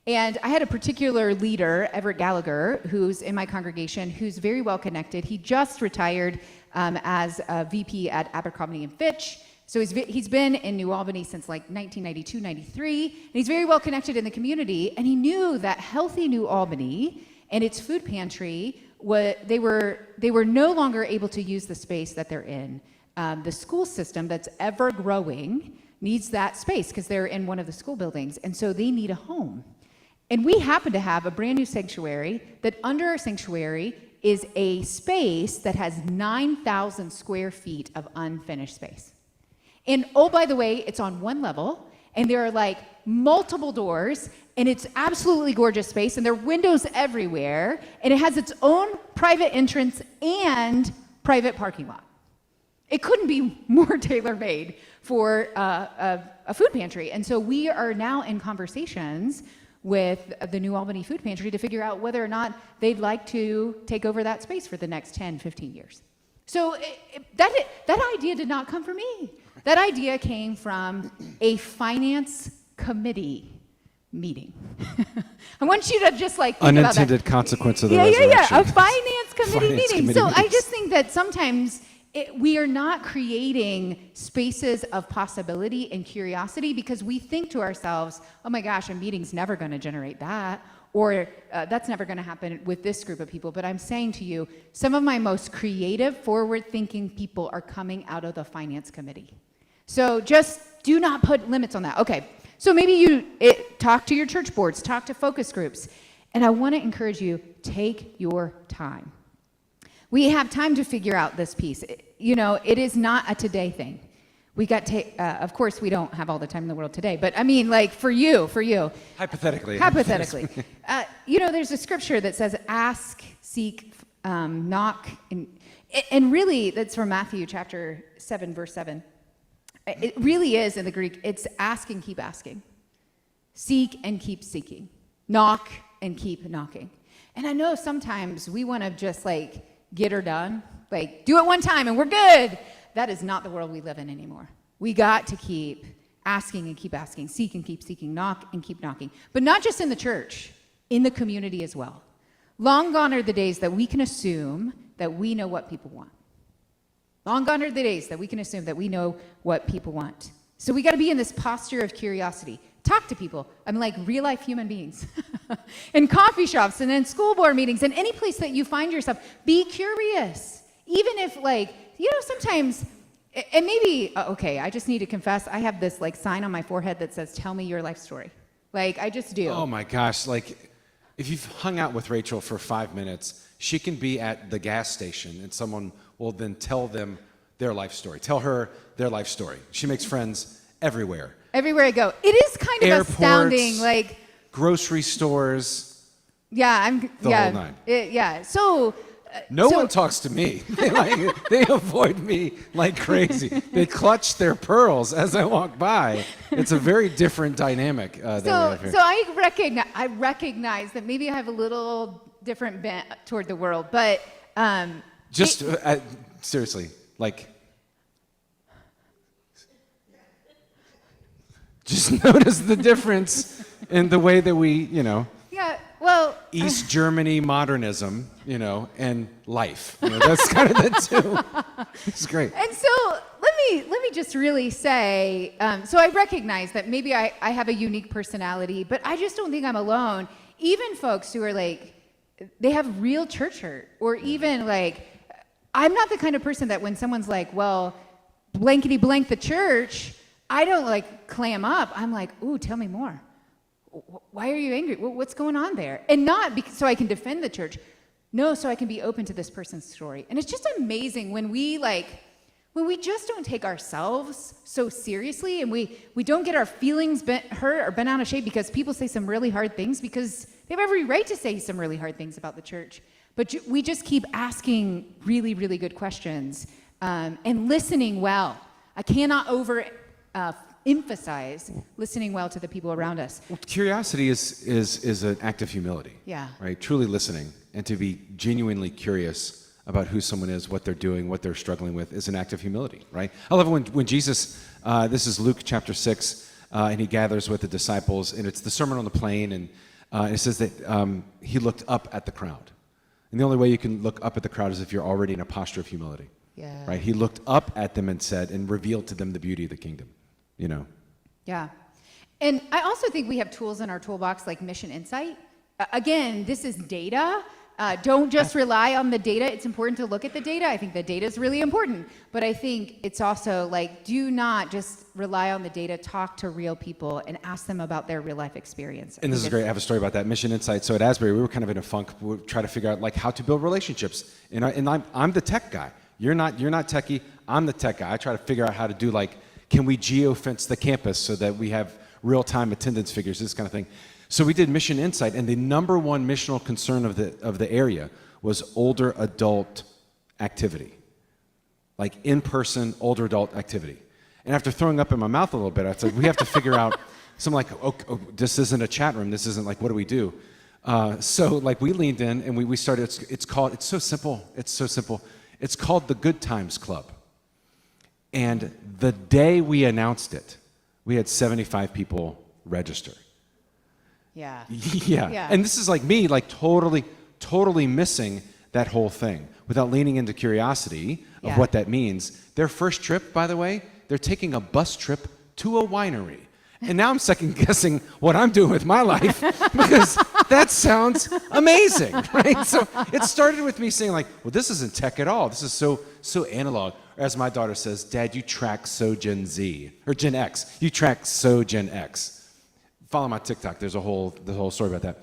And I had a particular leader, Everett Gallagher, who's in my congregation, who's very well connected. He just retired as a VP at Abercrombie & Fitch. So he's been in New Albany since like 1992, 93, and he's very well connected in the community. And he knew that Healthy New Albany and its food pantry, they were no longer able to use the space that they're in. The school system that's ever growing needs that space because they're in one of the school buildings, and so they need a home. And we happen to have a brand new sanctuary that under our sanctuary is a space that has 9,000 square feet of unfinished space. And oh, by the way, it's on one level, and there are like multiple doors, and it's absolutely gorgeous space, and there are windows everywhere, and it has its own private entrance and private parking lot. It couldn't be more tailor-made for a food pantry. And so we are now in conversations with the New Albany Food Pantry to figure out whether or not they'd like to take over that space for the next 10, 15 years. So that idea did not come from me. That idea came from a finance committee meeting. I want you to just like think unintended about that. Consequence of the resurrection. A finance committee meeting. So meetings. I just think that sometimes we are not creating spaces of possibility and curiosity because we think to ourselves, oh my gosh, a meeting's never going to generate that, or that's never going to happen with this group of people. But I'm saying to you, some of my most creative, forward-thinking people are coming out of the finance committee. So just do not put limits on that. Okay, so maybe you talk to your church boards, talk to focus groups, and I want to encourage you, take your time. We have time to figure out this piece. It is not a today thing. Of course, we don't have all the time in the world today, but I mean, like for you. Hypothetically. There's a scripture that says, ask, seek, knock, and really that's from Matthew chapter 7, verse 7. It really is in the Greek, it's ask and keep asking. Seek and keep seeking. Knock and keep knocking. And I know sometimes we want to just like get her done, like do it one time and we're good. That is not the world we live in anymore. We got to keep asking and keep asking, seek and keep seeking, knock and keep knocking. But not just in the church, in the community as well. Long gone are the days that we can assume that we know what people want. Long gone are the days that we can assume that we know what people want. So we got to be in this posture of curiosity. Talk to people. I'm like real life human beings. In coffee shops and in school board meetings and any place that you find yourself, be curious. Even if like, sometimes, and maybe, okay, I just need to confess, I have this like sign on my forehead that says, tell me your life story. Like, I just do. Oh my gosh, like if you've hung out with Rachel for 5 minutes, she can be at the gas station and someone will then tell them their life story. Tell her their life story. She makes friends everywhere. Everywhere I go. It is kind of Airports, astounding, like grocery stores. Yeah, the whole nine. So no one talks to me. They avoid me like crazy. They clutch their pearls as I walk by. It's a very different dynamic that we have here. So I recognize that maybe I have a little different bent toward the world, but seriously, like. Just notice the difference in the way that we, Yeah, well. East Germany modernism, and life. That's kind of the two. It's great. And so let me just really say, so I recognize that maybe I have a unique personality, but I just don't think I'm alone. Even folks who are like, they have real church hurt, or even like, I'm not the kind of person that when someone's like, well, blankety blank the church, I don't like clam up. I'm like, ooh, tell me more. Why are you angry? What's going on there? And not because, so I can defend the church. No, so I can be open to this person's story. And it's just amazing when we just don't take ourselves so seriously and we don't get our feelings hurt or bent out of shape because people say some really hard things, because they have every right to say some really hard things about the church. But we just keep asking really, really good questions and listening well. I cannot emphasize listening well to the people around us. Well, curiosity is an act of humility. Yeah. Right? Truly listening and to be genuinely curious about who someone is, what they're doing, what they're struggling with is an act of humility, right? I love it when Jesus, this is Luke chapter 6, and he gathers with the disciples, and it's the Sermon on the Plain, and it says that he looked up at the crowd. And the only way you can look up at the crowd is if you're already in a posture of humility. Yeah. Right? He looked up at them and said, and revealed to them the beauty of the kingdom. Yeah. And I also think we have tools in our toolbox like Mission Insight. Again, this is data. Don't just rely on the data. It's important to look at the data. I think the data is really important. But I think it's also like, do not just rely on the data. Talk to real people and ask them about their real life experience. And this is great. I have a story about that. Mission Insight. So at Asbury, we were kind of in a funk. We were trying to figure out like how to build relationships. And I'm the tech guy. You're not techie. I'm the tech guy. I try to figure out how to do like, can we geofence the campus so that we have real-time attendance figures, this kind of thing. So we did Mission Insight, and the number one missional concern of the area was older adult activity, like in-person older adult activity. And after throwing up in my mouth a little bit, I said, we have to figure out. So I'm like, oh, this isn't a chat room. This isn't like, what do we do? So like we leaned in and we started. It's so simple. It's called the Good Times Club. And the day we announced it, we had 75 people register. Yeah. Yeah. And this is like me, like totally missing that whole thing without leaning into curiosity of what that means. Their first trip, by the way, they're taking a bus trip to a winery. And now I'm second guessing what I'm doing with my life because that sounds amazing, right? So it started with me saying like, well, this isn't tech at all. This is so analog. Or as my daughter says, Dad, you track so Gen Z, or Gen X. You track so Gen X. Follow my TikTok. There's the whole story about that.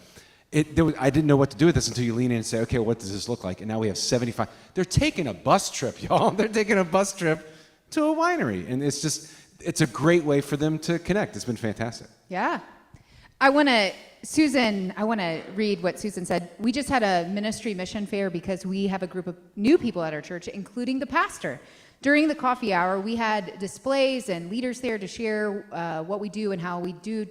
I didn't know what to do with this until you lean in and say, okay, what does this look like? And now we have 75. They're taking a bus trip, y'all. They're taking a bus trip to a winery. And it's a great way for them to connect. It's been fantastic. Yeah. I want to read what Susan said. We just had a ministry mission fair because we have a group of new people at our church, including the pastor. During the coffee hour, we had displays and leaders there to share what we do and how we do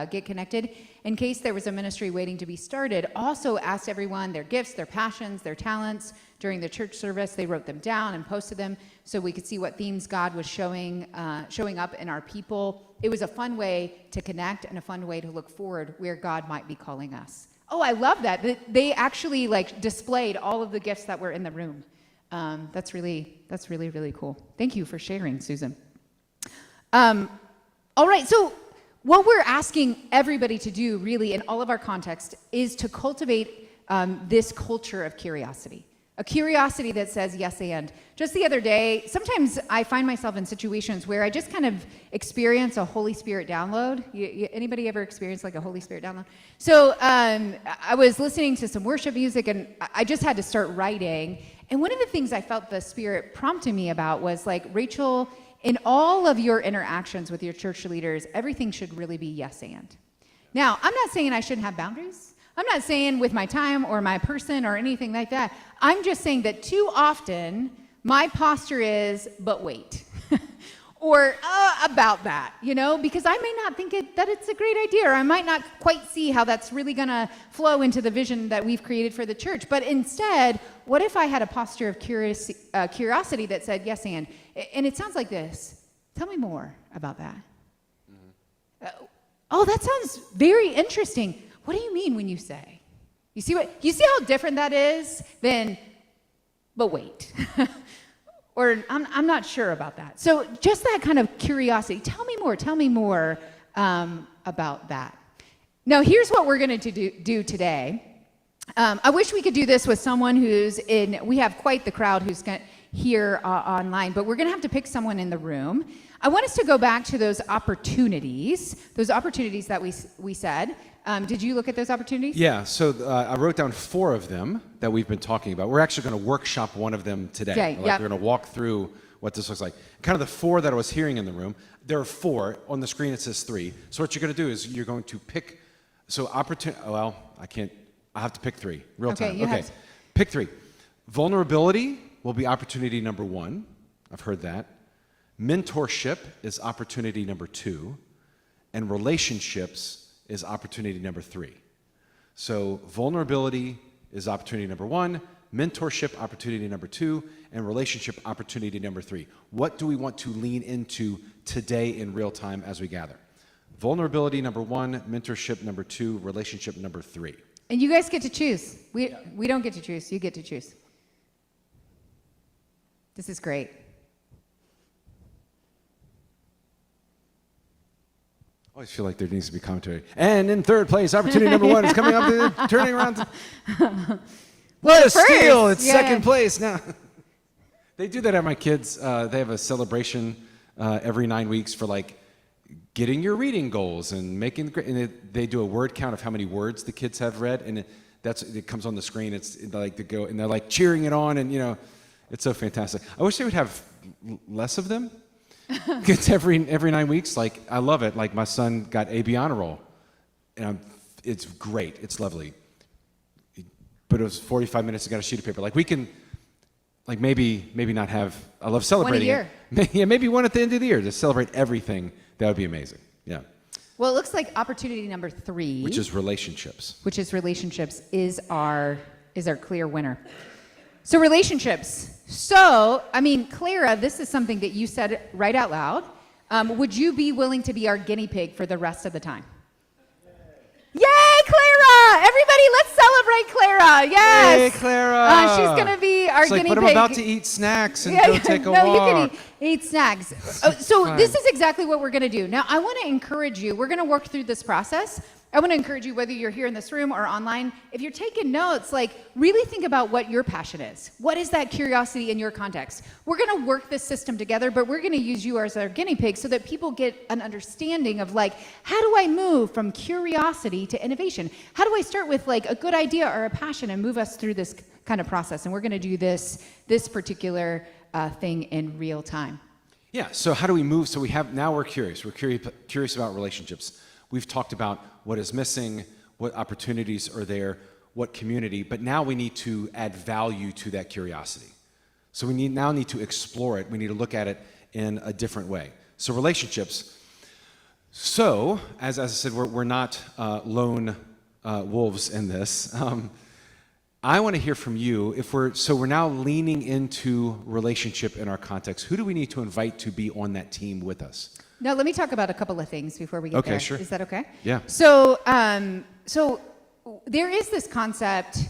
get connected. In case there was a ministry waiting to be started, also asked everyone their gifts, their passions, their talents during the church service. They wrote them down and posted them so we could see what themes God was showing up in our people. It was a fun way to connect and a fun way to look forward where God might be calling us. Oh, I love that. They actually displayed all of the gifts that were in the room. That's really, really cool. Thank you for sharing, Susan. All right, so what we're asking everybody to do really in all of our context is to cultivate this culture of curiosity. A curiosity that says yes and. Just the other day, sometimes I find myself in situations where I just kind of experience a Holy Spirit download. Anybody ever experienced a Holy Spirit download? So I was listening to some worship music and I just had to start writing. And one of the things I felt the Spirit prompting me about was Rachel, in all of your interactions with your church leaders, everything should really be yes and. Now, I'm not saying I shouldn't have boundaries. I'm not saying with my time or my person or anything like that. I'm just saying that too often my posture is, but wait, or about that, because I may not think that it's a great idea, or I might not quite see how that's really going to flow into the vision that we've created for the church. But instead, what if I had a posture of curiosity that said yes and it sounds like this. Tell me more about that. Mm-hmm. Oh, that sounds very interesting. What do you mean when you say? You see how different that is than, but wait. Or I'm not sure about that. So just that kind of curiosity. Tell me more about that. Now, here's what we're going to do today. I wish we could do this with someone we have quite the crowd who's here online, but we're going to have to pick someone in the room. I want us to go back to those opportunities that we said. Did you look at those opportunities? Yeah, so I wrote down 4 of them that we've been talking about. We're actually going to workshop one of them today. Okay, yep. We're going to walk through what this looks like. Kind of the 4 that I was hearing in the room. There are 4. On the screen it says 3. So what you're going to do is you're going to pick, I have to pick 3. Real time. Okay, pick 3. Vulnerability will be opportunity number 1. I've heard that. Mentorship is opportunity number 2. And relationships is opportunity number 3. So vulnerability is opportunity number 1, mentorship opportunity number 2, and relationship opportunity number 3. What do we want to lean into today in real time as we gather? Vulnerability number 1, mentorship number 2, relationship number 3. And you guys get to choose. We don't get to choose. You get to choose. This is great. I always feel like there needs to be commentary. And in third place, opportunity number 1 is coming up, turning around. What a steal! It's second place now. They do that at my kids. They have a celebration every 9 weeks for getting your reading goals and making. And they do a word count of how many words the kids have read, and it comes on the screen. It's they go and they're cheering it on, and it's so fantastic. I wish they would have less of them. It's every 9 weeks. I love it. My son got AB honor roll, and it's great. It's lovely. But it was 45 minutes. I got a sheet of paper. We can, maybe not have. I love celebrating. One a year. Yeah, maybe one at the end of the year to celebrate everything. That would be amazing. Yeah. Well, it looks like opportunity number 3, which is relationships. Is our clear winner. So relationships. So, Clara, this is something that you said right out loud. Would you be willing to be our guinea pig for the rest of the time? Yay, Clara! Everybody, let's celebrate Clara. Yes. Yay, Clara! She's going to be our guinea pig. But I'm about to eat snacks and go take a walk. No, you can eat snacks. So this is exactly what we're going to do. Now, I want to encourage you. We're going to work through this process. I want to encourage you, whether you're here in this room or online, if you're taking notes, really think about what your passion is. What is that curiosity in your context? We're going to work this system together, but we're going to use you as our guinea pig so that people get an understanding of how do I move from curiosity to innovation? How do I start with a good idea or a passion and move us through this kind of process? And we're going to do this particular thing in real time. Yeah, so how do we move? So we're curious. We're curious about relationships. We've talked about what is missing, what opportunities are there, what community, but now we need to add value to that curiosity. So we need to explore it. We need to look at it in a different way. So relationships, So, as I said, we're not lone wolves in this. I want to hear from you. We're now leaning into relationship in our context. Who do we need to invite to be on that team with us? Now, let me talk about a couple of things before we get there. Okay, sure. Is that okay? Yeah. So there is this concept.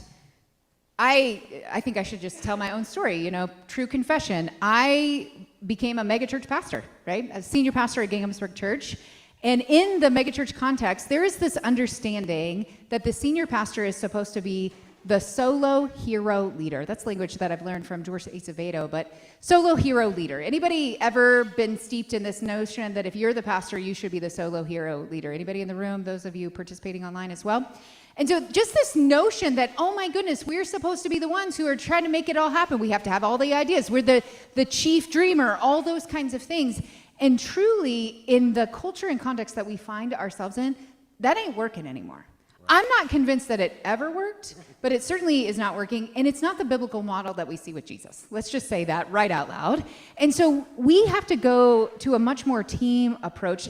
I think I should just tell my own story. True confession. I became a megachurch pastor, right? A senior pastor at Ginghamsburg Church. And in the megachurch context, there is this understanding that the senior pastor is supposed to be the solo hero leader. That's language that I've learned from George Acevedo, but solo hero leader. Anybody ever been steeped in this notion that if you're the pastor, you should be the solo hero leader? Anybody in the room? Those of you participating online as well? And so just this notion that, oh my goodness, we're supposed to be the ones who are trying to make it all happen. We have to have all the ideas. We're the chief dreamer, all those kinds of things. And truly, in the culture and context that we find ourselves in, that ain't working anymore. I'm not convinced that it ever worked, but it certainly is not working, and it's not the biblical model that we see with Jesus. Let's just say that right out loud. And so we have to go to a much more team approach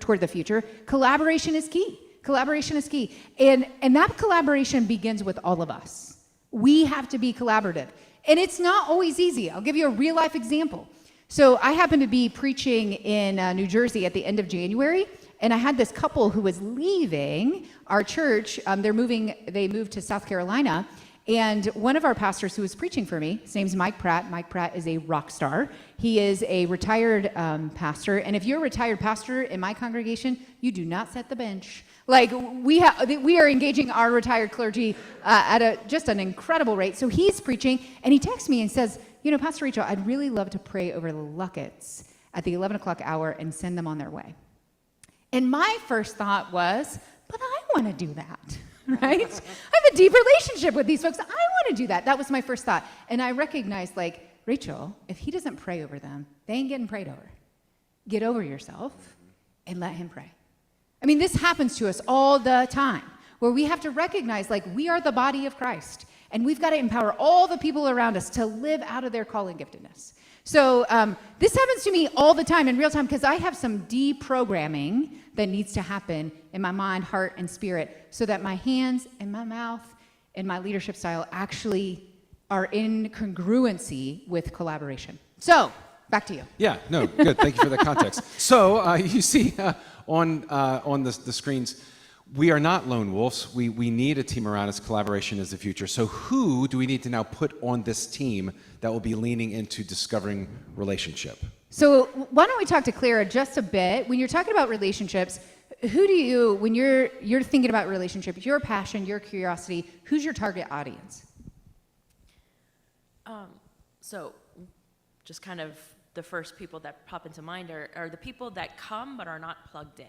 toward the future. Collaboration is key. Collaboration is key. And that collaboration begins with all of us. We have to be collaborative. And it's not always easy. I'll give you a real-life example. So I happened to be preaching in New Jersey at the end of January, and I had this couple who was leaving our church. They moved to South Carolina, and one of our pastors who was preaching for me, his name's Mike Pratt. Mike Pratt is a rock star. He is a retired pastor, and if you're a retired pastor in my congregation, you do not set the bench. Like, we are engaging our retired clergy at just an incredible rate. So he's preaching, and he texts me and says, Pastor Rachel, I'd really love to pray over the Lucketts at the 11 o'clock hour and send them on their way. And my first thought was, but I want to do that, right? I have a deep relationship with these folks. I want to do that. That was my first thought. And I recognized, Rachel, if he doesn't pray over them, they ain't getting prayed over. Get over yourself and let him pray. I mean, this happens to us all the time, where we have to recognize, we are the body of Christ, and we've got to empower all the people around us to live out of their call and giftedness. So this happens to me all the time in real time, because I have some deprogramming that needs to happen in my mind, heart, and spirit, so that my hands and my mouth and my leadership style actually are in congruency with collaboration. So, back to you. Yeah, no, good. Thank you for the context. So you see on the screens, we are not lone wolves. We need a team around us. Collaboration is the future. So who do we need to now put on this team that will be leaning into discovering relationship? So why don't we talk to Clara just a bit? When you're talking about relationships, who do you, when you're thinking about relationships, your passion, your curiosity, who's your target audience? So just kind of the first people that pop into mind are the people that come but are not plugged in.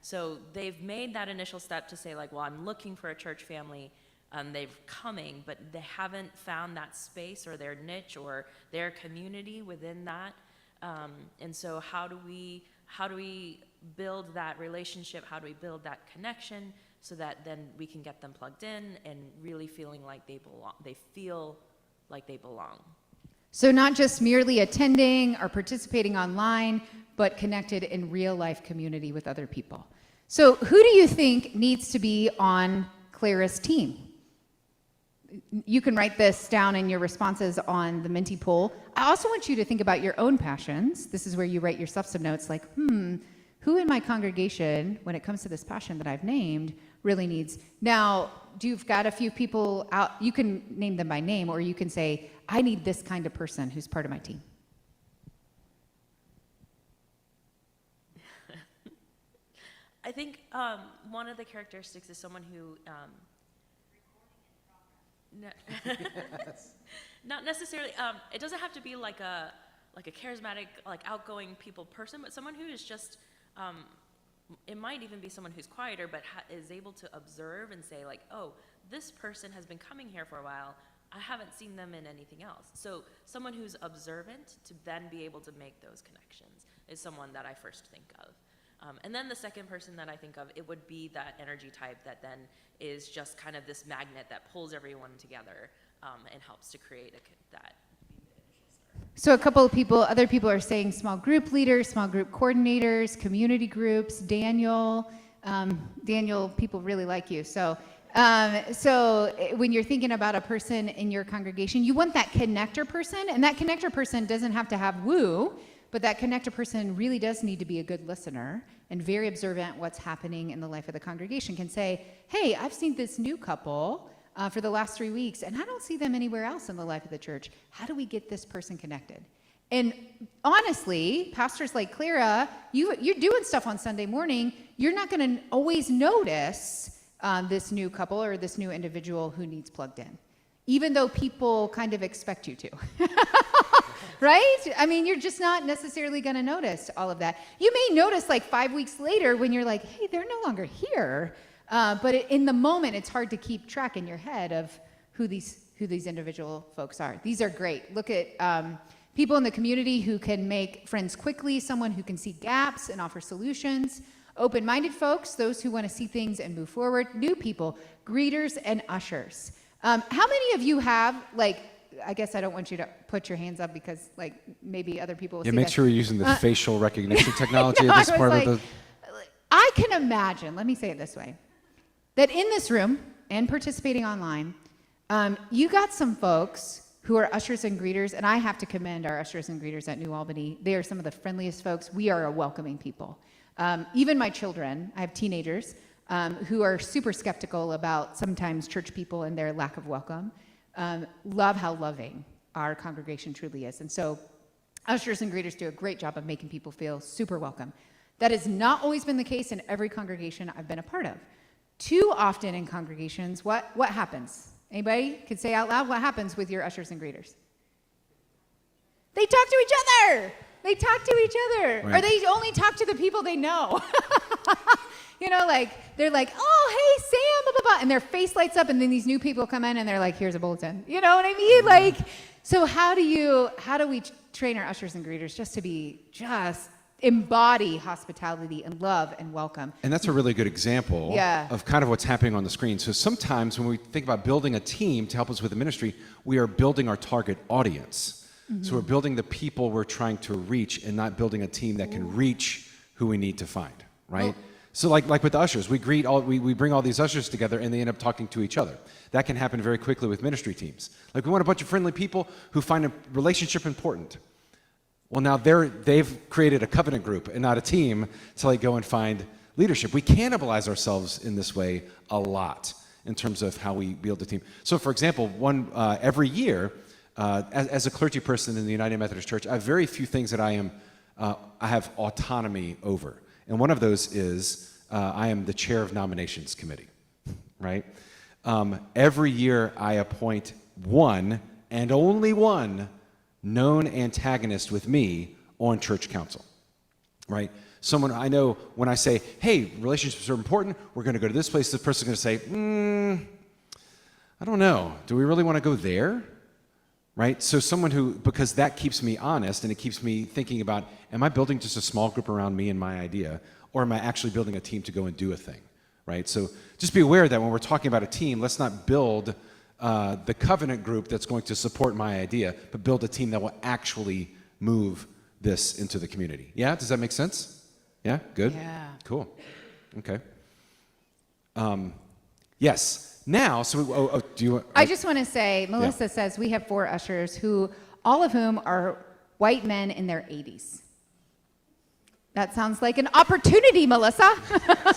So they've made that initial step to say, well, I'm looking for a church family. They've coming, but they haven't found that space or their niche or their community within that. And so how do we build that relationship? How do we build that connection so that then we can get them plugged in and really feeling like they belong? They feel like they belong. So not just merely attending or participating online, but connected in real life community with other people. So who do you think needs to be on Clara's team? You can write this down in your responses on the Menti poll. I also want you to think about your own passions. This is where you write yourself some notes who in my congregation, when it comes to this passion that I've named, really needs. Now, you've got a few people out, you can name them by name, or you can say, I need this kind of person who's part of my team. I think one of the characteristics is someone who, not necessarily, it doesn't have to be like a charismatic, outgoing people person, but someone who is just, it might even be someone who's quieter, but is able to observe and say oh, this person has been coming here for a while. I haven't seen them in anything else. So someone who's observant to then be able to make those connections is someone that I first think of. And then the second person that I think of, it would be that energy type that then is just kind of this magnet that pulls everyone together and helps to create that. So other people are saying small group leaders, small group coordinators, community groups, Daniel, people really like you. So when you're thinking about a person in your congregation, you want that connector person, and that connector person doesn't have to have woo, but that connector person really does need to be a good listener and very observant what's happening in the life of the congregation. Can say, hey, I've seen this new couple for the last 3 weeks, and I don't see them anywhere else in the life of the church. How do we get this person connected? And honestly, pastors like Clara, you're doing stuff on Sunday morning. You're not going to always notice this new couple or this new individual who needs plugged in, even though people kind of expect you to. Right? I mean, you're just not necessarily going to notice all of that. You may notice like 5 weeks later when you're like, hey, they're no longer here. But in the moment, it's hard to keep track in your head of who these individual folks are. These are great. Look at people in the community who can make friends quickly, someone who can see gaps and offer solutions, open-minded folks, those who want to see things and move forward, new people, greeters and ushers. How many of you have, like, I guess I don't want you to put your hands up because, like, maybe other people will see make that. sure you're using the facial recognition technology at this part of the... I can imagine, let me say it this way, that in this room and participating online, you got some folks who are ushers and greeters, and I have to commend our ushers and greeters at New Albany. They are some of the friendliest folks. We are a welcoming people. Even my children, I have teenagers who are super skeptical about sometimes church people and their lack of welcome. Love how loving our congregation truly is. And so ushers and greeters do a great job of making people feel super welcome. That has not always been the case in every congregation I've been a part of. Too often in congregations, what happens? Anybody could say out loud, what happens with your ushers and greeters? They talk to each other. Right. Or they only talk to the people they know. You know, like, they're like, oh, hey, Sam, blah, blah, blah. And their face lights up, and then these new people come in, and they're like, here's a bulletin. You know what I mean? Like, so how do we train our ushers and greeters just to embody hospitality and love and welcome? And that's a really good example of kind of what's happening on the screen. So sometimes when we think about building a team to help us with the ministry, we are building our target audience. Mm-hmm. So we're building the people we're trying to reach and not building a team that can reach who we need to find, right? Well, so like with the ushers, we bring all these ushers together and they end up talking to each other. That can happen very quickly with ministry teams. Like we want a bunch of friendly people who find a relationship important. Well, now they've created a covenant group and not a team to like go and find leadership. We cannibalize ourselves in this way a lot in terms of how we build a team. So for example, every year, as a clergy person in the United Methodist Church, I have very few things that I have autonomy over. And one of those is I am the chair of nominations committee, right? Every year I appoint one and only one known antagonist with me on church council, right? Someone I know when I say, hey, relationships are important, we're going to go to this place, the person's going to say, I don't know, do we really want to go there? Right? So someone who, because that keeps me honest and it keeps me thinking about, am I building just a small group around me and my idea, or am I actually building a team to go and do a thing, right? So just be aware that when we're talking about a team, let's not build the covenant group that's going to support my idea, but build a team that will actually move this into the community. Yeah? Does that make sense? Yeah? Good? Yeah. Cool. Okay. Yes. Now, so do you? I just want to say, Melissa says we have 4 ushers who, all of whom are white men in their 80s. That sounds like an opportunity, Melissa. That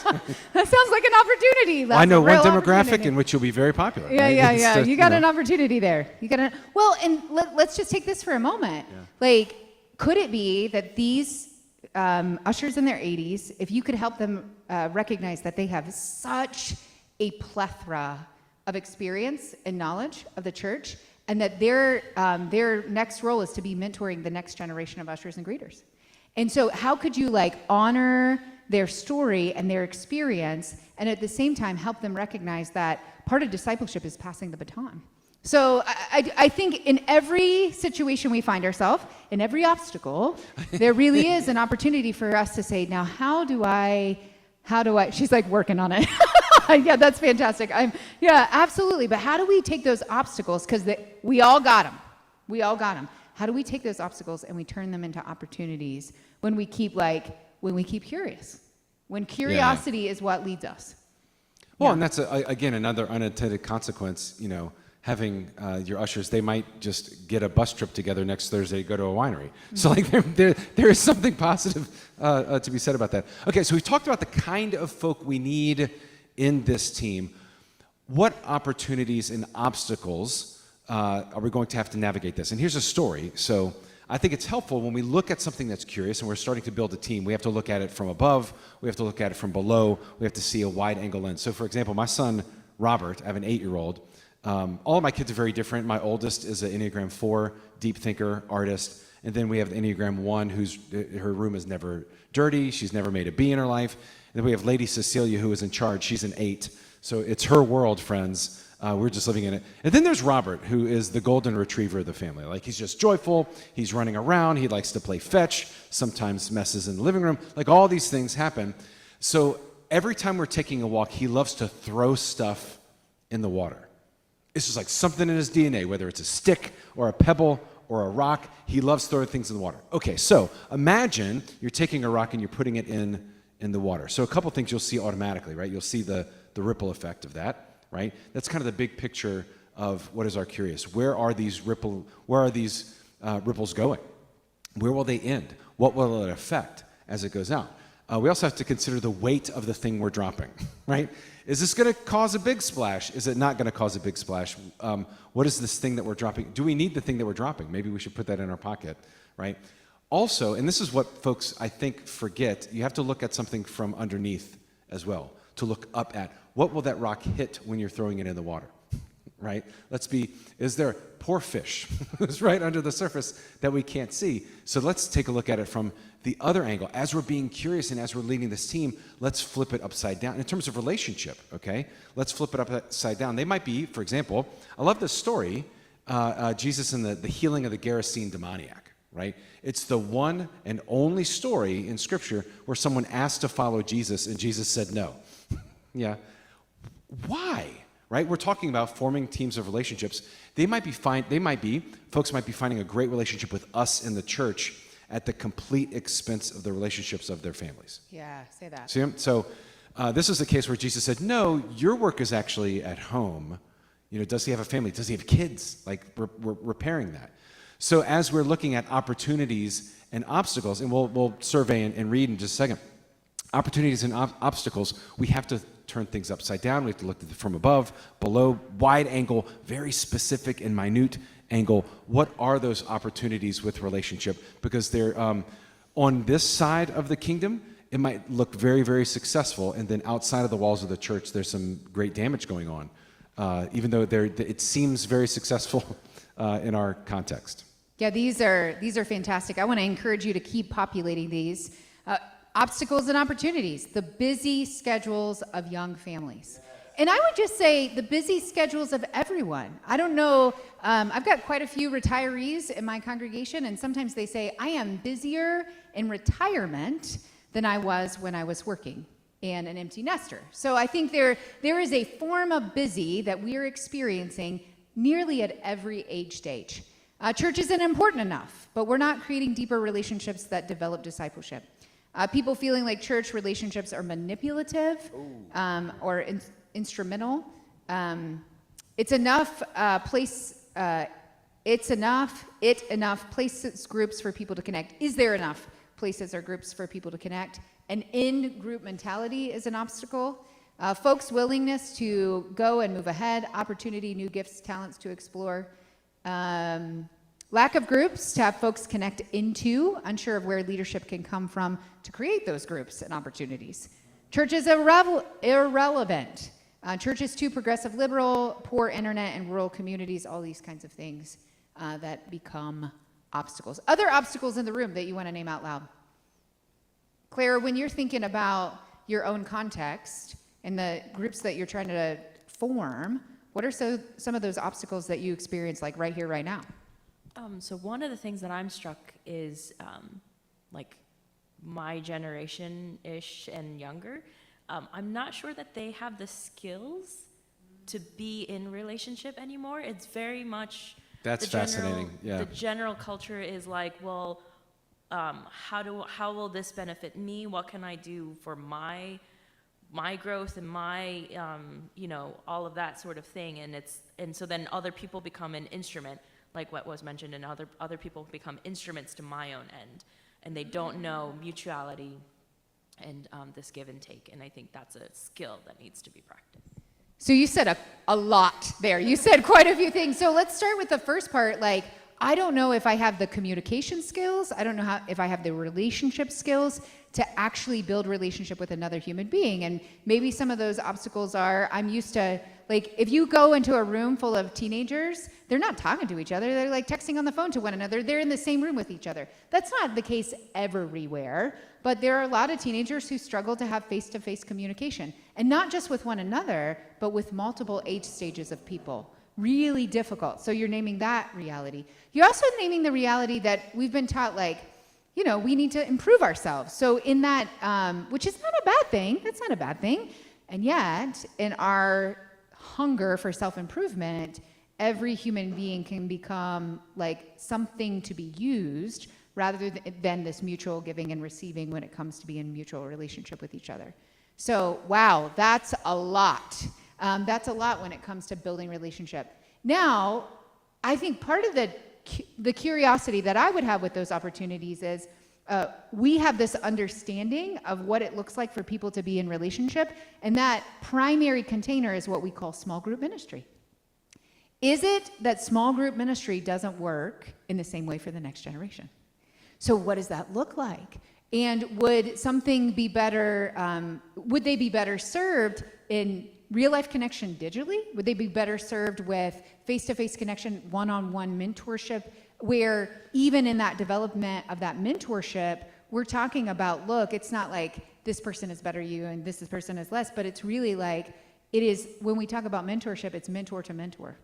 sounds like an opportunity. Well, I know one demographic in which you'll be very popular. Yeah, right? yeah. You got an opportunity there. Well, and let's just take this for a moment. Yeah. Like, could it be that these ushers in their 80s, if you could help them recognize that they have such a plethora of experience and knowledge of the church, and that their next role is to be mentoring the next generation of ushers and greeters. And so how could you honor their story and their experience, and at the same time help them recognize that part of discipleship is passing the baton? So I think in every situation we find ourselves, in every obstacle, there really is an opportunity for us to say, now how do I, she's like working on it. Yeah, that's fantastic. Yeah, absolutely. But how do we take those obstacles? Because we all got them. How do we take those obstacles and we turn them into opportunities when we keep curious? When curiosity is what leads us. Well, and that's, again, another unintended consequence, having your ushers, they might just get a bus trip together next Thursday to go to a winery. So like there is something positive to be said about that. Okay, so we've talked about the kind of folk we need in this team. What opportunities and obstacles are we going to have to navigate this? And here's a story. So I think it's helpful when we look at something that's curious and we're starting to build a team, we have to look at it from above, we have to look at it from below, we have to see a wide angle lens. So for example, my son, Robert, I have an 8-year-old, all of my kids are very different. My oldest is an Enneagram 4, deep thinker, artist. And then we have the Enneagram 1, her room is never dirty. She's never made a B in her life. And then we have Lady Cecilia, who is in charge. She's an 8. So it's her world, friends. We're just living in it. And then there's Robert, who is the golden retriever of the family. Like, he's just joyful. He's running around. He likes to play fetch, sometimes messes in the living room. Like, all these things happen. So every time we're taking a walk, he loves to throw stuff in the water. It's just like something in his DNA, whether it's a stick or a pebble or a rock. He loves throwing things in the water. Okay, so imagine you're taking a rock and you're putting it in the water. So a couple things you'll see automatically, right? You'll see the ripple effect of that, right? That's kind of the big picture of what is our curious. Where are these ripples going? Where will they end? What will it affect as it goes out? We also have to consider the weight of the thing we're dropping, right? Is this going to cause a big splash? Is it not going to cause a big splash? What is this thing that we're dropping? Do we need the thing that we're dropping? Maybe we should put that in our pocket, right? Also, and this is what folks, I think, forget, you have to look at something from underneath as well, to look up at. What will that rock hit when you're throwing it in the water, right? Is there poor fish who's right under the surface that we can't see? So let's take a look at it from the other angle. As we're being curious and as we're leading this team, let's flip it upside down. In terms of relationship, okay? Let's flip it upside down. They might be, for example, I love this story, Jesus and the healing of the Gerasene demoniac, right? It's the one and only story in Scripture where someone asked to follow Jesus and Jesus said no. Yeah. Why? Right? We're talking about forming teams of relationships. Folks might be finding a great relationship with us in the church at the complete expense of the relationships of their families. Yeah, say that. See? So this is the case where Jesus said, no, your work is actually at home. Does he have a family? Does he have kids? Like, we're repairing that. So as we're looking at opportunities and obstacles, and we'll survey and read in just a second, opportunities and obstacles, we have to turn things upside down. We have to look at it from above, below, wide angle, very specific and minute angle. What are those opportunities with relationship? Because they're on this side of the kingdom, it might look very, very successful, and then outside of the walls of the church, there's some great damage going on, even though it seems very successful in our context. Yeah, these are fantastic. I want to encourage you to keep populating these. Obstacles and opportunities, the busy schedules of young families. And I would just say the busy schedules of everyone. I don't know, I've got quite a few retirees in my congregation, and sometimes they say, I am busier in retirement than I was when I was working and an empty nester. So I think there is a form of busy that we are experiencing nearly at every age stage. Church isn't important enough, but we're not creating deeper relationships that develop discipleship. People feeling like church relationships are manipulative or instrumental. It's enough places, groups for people to connect. Is there enough places or groups for people to connect? An in-group mentality is an obstacle. Folks' willingness to go and move ahead, opportunity, new gifts, talents to explore. Lack of groups to have folks connect into, unsure of where leadership can come from to create those groups and opportunities. Church is irrelevant. Church is too progressive liberal, poor internet and rural communities, all these kinds of things that become obstacles. Other obstacles in the room that you want to name out loud. Claire, when you're thinking about your own context and the groups that you're trying to form, what are some of those obstacles that you experience like right here, right now? So one of the things that I'm struck is like my generation-ish and younger, I'm not sure that they have the skills to be in relationship anymore. It's very much That's fascinating. Yeah. The general culture is like, well, how will this benefit me? What can I do for my growth and my, all of that sort of thing. And so then other people become an instrument, like what was mentioned, and other people become instruments to my own end, and they don't know mutuality and this give and take. And I think that's a skill that needs to be practiced. So you said a lot there. You said quite a few things. So let's start with the first part. Like, I don't know if I have the communication skills. I don't know if I have the relationship skills to actually build relationship with another human being. And maybe some of those obstacles are, I'm used to, like, if you go into a room full of teenagers, they're not talking to each other. They're like texting on the phone to one another. They're in the same room with each other. That's not the case everywhere, but there are a lot of teenagers who struggle to have face-to-face communication. And not just with one another, but with multiple age stages of people. Really difficult. So you're naming that reality. You're also naming the reality that we've been taught, like, we need to improve ourselves. So in that, which is not a bad thing. That's not a bad thing. And yet, in our hunger for self-improvement, every human being can become like something to be used rather than this mutual giving and receiving when it comes to be in mutual relationship with each other. So, wow, that's a lot. That's a lot when it comes to building relationship. Now, I think part of the curiosity that I would have with those opportunities is we have this understanding of what it looks like for people to be in relationship, and that primary container is what we call small group ministry. Is it that small group ministry doesn't work in the same way for the next generation? So what does that look like? And would something be better, would they be better served in real life connection digitally? Would they be better served with face-to-face connection, one-on-one mentorship, where even in that development of that mentorship, we're talking about, look, it's not like this person is better you and this person is less, but it's really like, it is, when we talk about mentorship, it's mentor to mentor,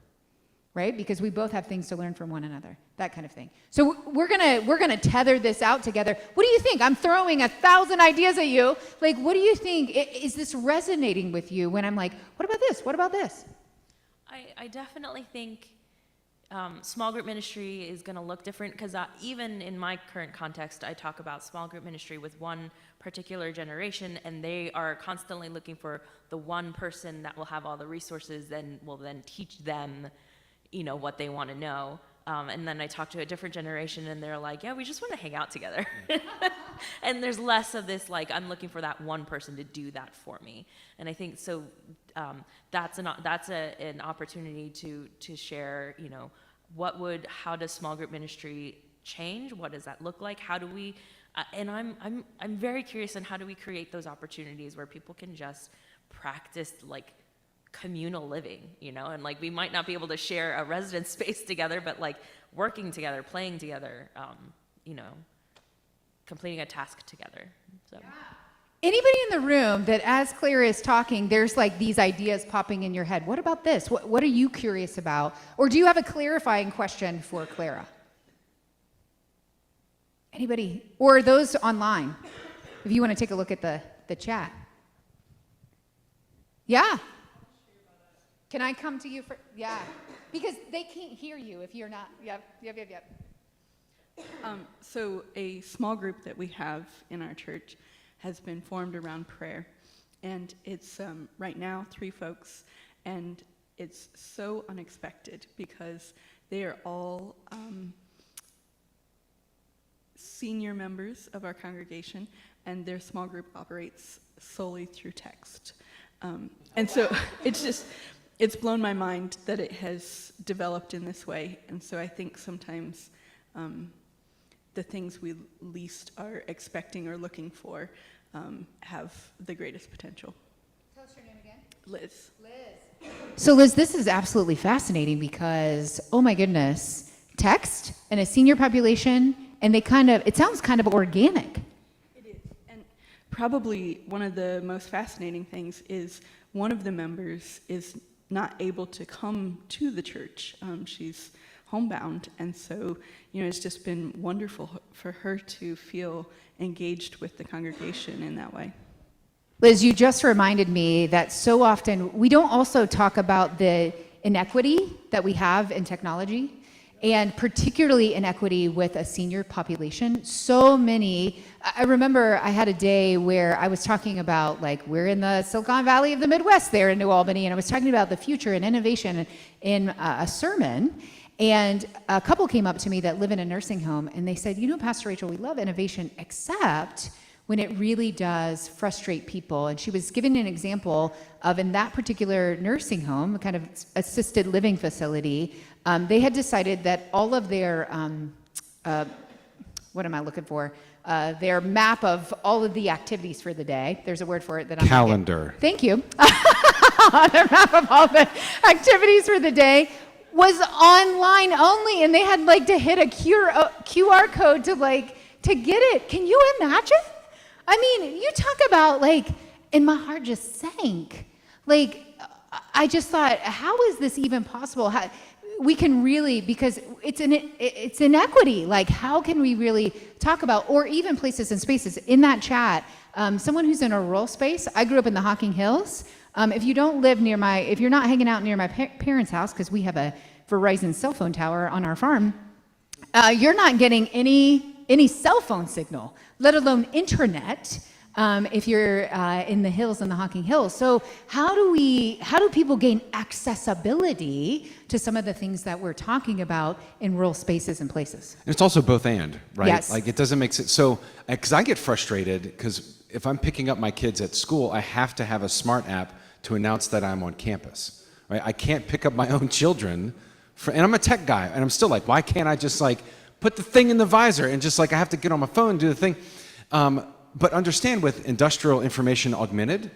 right? Because we both have things to learn from one another, that kind of thing. So we're gonna tether this out together. What do you think? I'm throwing 1,000 ideas at you. Like, what do you think? Is this resonating with you when I'm like, what about this? What about this? I definitely think small group ministry is going to look different, because even in my current context, I talk about small group ministry with one particular generation, and they are constantly looking for the one person that will have all the resources and will then teach them, what they want to know. And then I talk to a different generation, and they're like, yeah, we just want to hang out together. And there's less of this, like, I'm looking for that one person to do that for me. And I think so that's an opportunity to share, how does small group ministry change? What does that look like? How do we, and I'm very curious on how do we create those opportunities where people can just practice, like, communal living, and like we might not be able to share a residence space together, but like working together, playing together, completing a task together. So. Yeah. Anybody in the room that as Clara is talking, there's like these ideas popping in your head. What about this? What are you curious about? Or do you have a clarifying question for Clara? Anybody? Or those online, if you want to take a look at the chat. Yeah. Can I come to you for, yeah, because they can't hear you if you're not, yep. So a small group that we have in our church has been formed around prayer, and it's right now 3 folks, and it's so unexpected because they are all senior members of our congregation, and their small group operates solely through text. And so it's blown my mind that it has developed in this way. And so I think sometimes the things we least are expecting or looking for have the greatest potential. Tell us your name again. Liz. So Liz, this is absolutely fascinating because, oh my goodness, text and a senior population, and it sounds kind of organic. It is. And probably one of the most fascinating things is one of the members is not able to come to the church. She's homebound, and so it's just been wonderful for her to feel engaged with the congregation in that way. Liz, you just reminded me that so often we don't also talk about the inequity that we have in technology. and particularly inequity with a senior population. So many, I remember I had a day where I was talking about, like, we're in the Silicon Valley of the Midwest there in New Albany, and I was talking about the future and innovation in a sermon, and a couple came up to me that live in a nursing home, and they said, you know, Pastor Rachel, we love innovation, except when it really does frustrate people. And she was giving an example of, in that particular nursing home, a kind of assisted living facility, they had decided that all of their, what am I looking for? Their map of all of the activities for the day. There's a word for it that I'm Calendar. Thank you. Their map of all the activities for the day was online only, and they had like to hit a QR code to get it. Can you imagine? I mean, you talk about, like, and my heart just sank. Like, I just thought, how is this even possible? How, we can really, because it's inequity. Like, how can we really talk about, or even places and spaces in that chat? Someone who's in a rural space. I grew up in the Hocking Hills. If you don't live near if you're not hanging out near my parents' house, because we have a Verizon cell phone tower on our farm, you're not getting any cell phone signal, let alone internet, if you're in the hills, in the Hocking Hills. So how do people gain accessibility to some of the things that we're talking about in rural spaces and places? And it's also both and, right? Yes. Like, it doesn't make sense. So, because I get frustrated, because if I'm picking up my kids at school, I have to have a smart app to announce that I'm on campus, right? I can't pick up my own children, and I'm a tech guy, and I'm still like, why can't I just, like, put the thing in the visor and just, like, I have to get on my phone and do the thing. But understand, with industrial information augmented,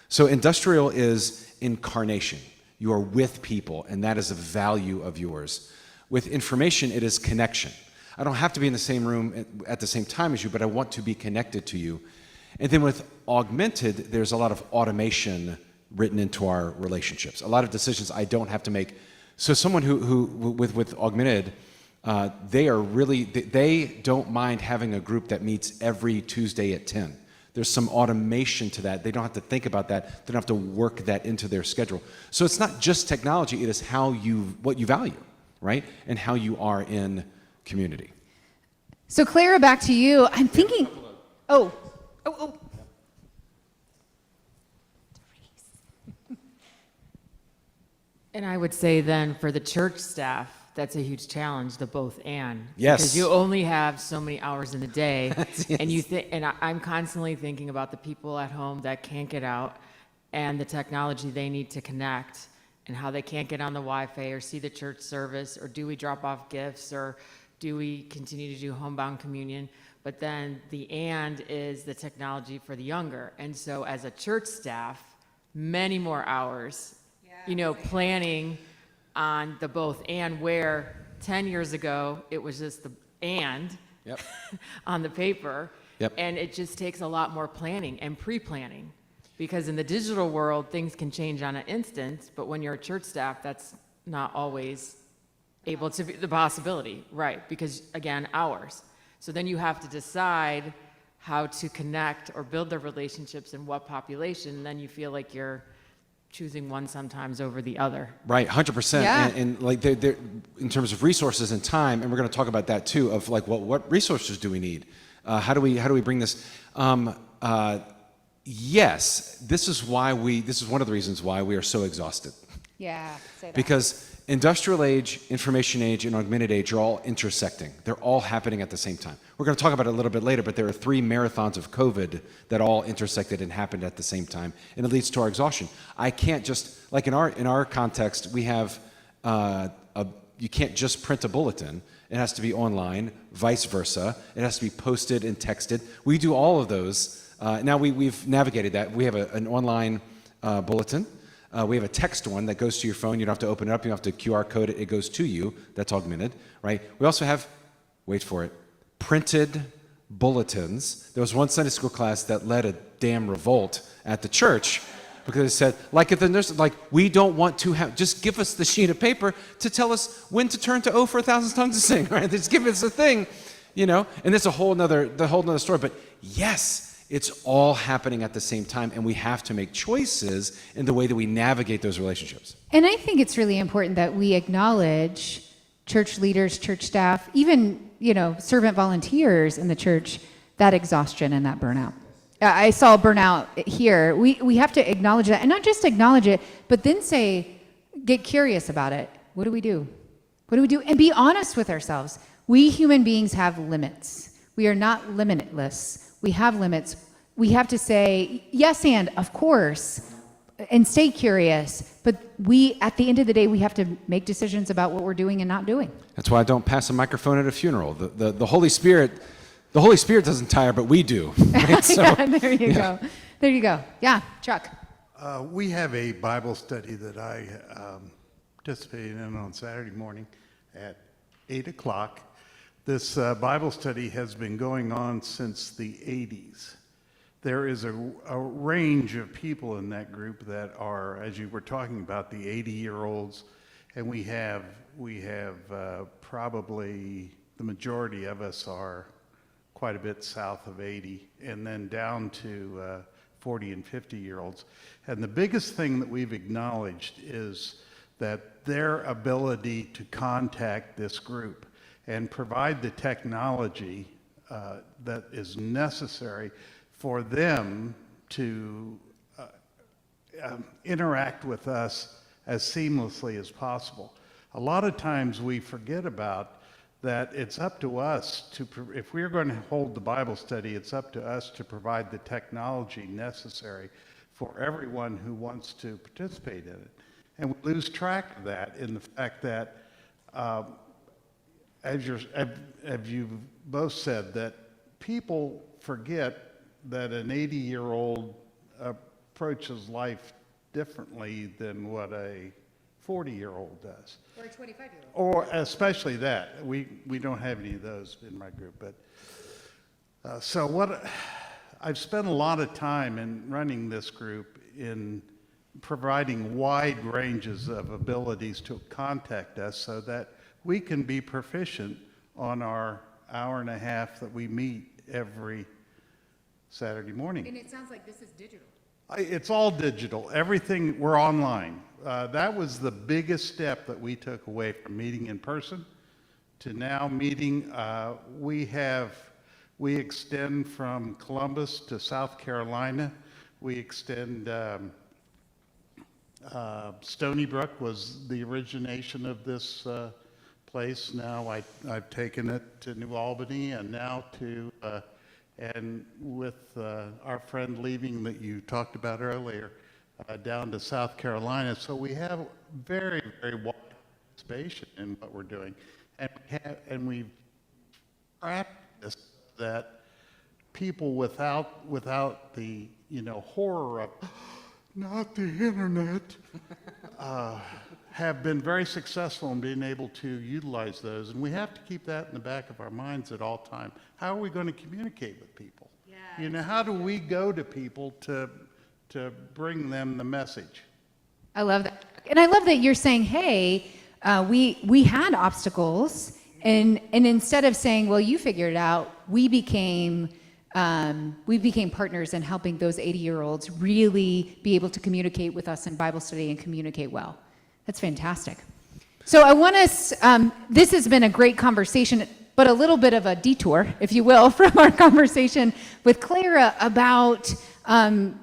so industrial is incarnation. You are with people, and that is a value of yours. With information, it is connection. I don't have to be in the same room at the same time as you, but I want to be connected to you. And then with augmented, there's a lot of automation written into our relationships. A lot of decisions I don't have to make. So someone who with augmented, they don't mind having a group that meets every Tuesday at 10. There's some automation to that. They don't have to think about that. They don't have to work that into their schedule. So it's not just technology, it is what you value, right? And how you are in community. So Clara, back to you. I'm thinking, oh. And I would say then for the church staff, that's a huge challenge, the both and. Yes. Because you only have so many hours in the day. Yes. And I'm constantly thinking about the people at home that can't get out and the technology they need to connect and how they can't get on the Wi-Fi or see the church service, or do we drop off gifts, or do we continue to do homebound communion? But then the and is the technology for the younger. And so as a church staff, many more hours, planning on the both and, where 10 years ago it was just the and Yep. on the paper. Yep. And it just takes a lot more planning and pre-planning, because in the digital world things can change on an instant, but when you're a church staff, that's not always able to be the possibility, right? Because again, hours. So then you have to decide how to connect or build the relationships in what population, and then you feel like you're choosing one sometimes over the other. Right, 100%. Yeah. And like they're, in terms of resources and time, and we're going to talk about that too, of like what resources do we need? How do we bring this? Yes, this is one of the reasons why we are so exhausted. Yeah, say that. Because industrial age, information age, and augmented age are all intersecting. They're all happening at the same time. We're going to talk about it a little bit later, but there are 3 marathons of COVID that all intersected and happened at the same time, and it leads to our exhaustion. I can't just, like in our context, we have you can't just print a bulletin. It has to be online, vice versa. It has to be posted and texted. We do all of those. Now we've navigated that. We have an online bulletin. We have a text one that goes to your phone. You don't have to open it up. You don't have to QR code it. It goes to you. That's augmented, right? We also have, wait for it, printed bulletins. There was one Sunday school class that led a damn revolt at the church because it said, like at the nurse, like, we don't want to have, just give us the sheet of paper to tell us when to turn to "Oh, for 1,000 tongues to sing," right? Just give us a thing, and that's the whole nother story. But yes, it's all happening at the same time, and we have to make choices in the way that we navigate those relationships. And I think it's really important that we acknowledge church leaders, church staff, even, servant volunteers in the church, that exhaustion and that burnout. I saw burnout here. We have to acknowledge that, and not just acknowledge it, but then get curious about it. What do we do? What do we do? And be honest with ourselves. We human beings have limits. We are not limitless. We have limits. We have to say, yes, and of course, and stay curious. But at the end of the day, we have to make decisions about what we're doing and not doing. That's why I don't pass a microphone at a funeral. The Holy Spirit doesn't tire, but we do. Right? So, yeah, there you go. There you go. Yeah, Chuck. We have a Bible study that I participated in on Saturday morning at 8 o'clock. This Bible study has been going on since the 80s. There is a range of people in that group that are, as you were talking about, the 80-year-olds, and we have probably the majority of us are quite a bit south of 80, and then down to 40 and 50-year-olds. And the biggest thing that we've acknowledged is that their ability to contact this group and provide the technology that is necessary for them to interact with us as seamlessly as possible. A lot of times we forget about that it's up to us if we're going to hold the Bible study, it's up to us to provide the technology necessary for everyone who wants to participate in it. And we lose track of that in the fact that, as you've both said, that people forget that an 80-year-old approaches life differently than what a 40-year-old does. Or a 25-year-old. Or especially that. We don't have any of those in my group. But so I've spent a lot of time in running this group in providing wide ranges of abilities to contact us so that we can be proficient on our hour and a half that we meet every Saturday morning. And it sounds like this is digital. It's all digital. Everything, we're online. That was the biggest step that we took away from meeting in person to now meeting. We extend from Columbus to South Carolina. We extend, Stony Brook was the origination of this place. Now I've taken it to New Albany and now to and with our friend leaving that you talked about earlier, down to South Carolina. So we have very, very wide participation in what we're doing. And we've practiced that people without the horror of not the internet have been very successful in being able to utilize those. And we have to keep that in the back of our minds at all time. How are we going to communicate with people? Yeah. How do we go to people to bring them the message? I love that. And I love that you're saying, hey, we had obstacles, and instead of saying, well, you figured it out, we became partners in helping those 80-year-olds really be able to communicate with us in Bible study and communicate well. That's fantastic. So I want us, this has been a great conversation, but a little bit of a detour, if you will, from our conversation with Clara about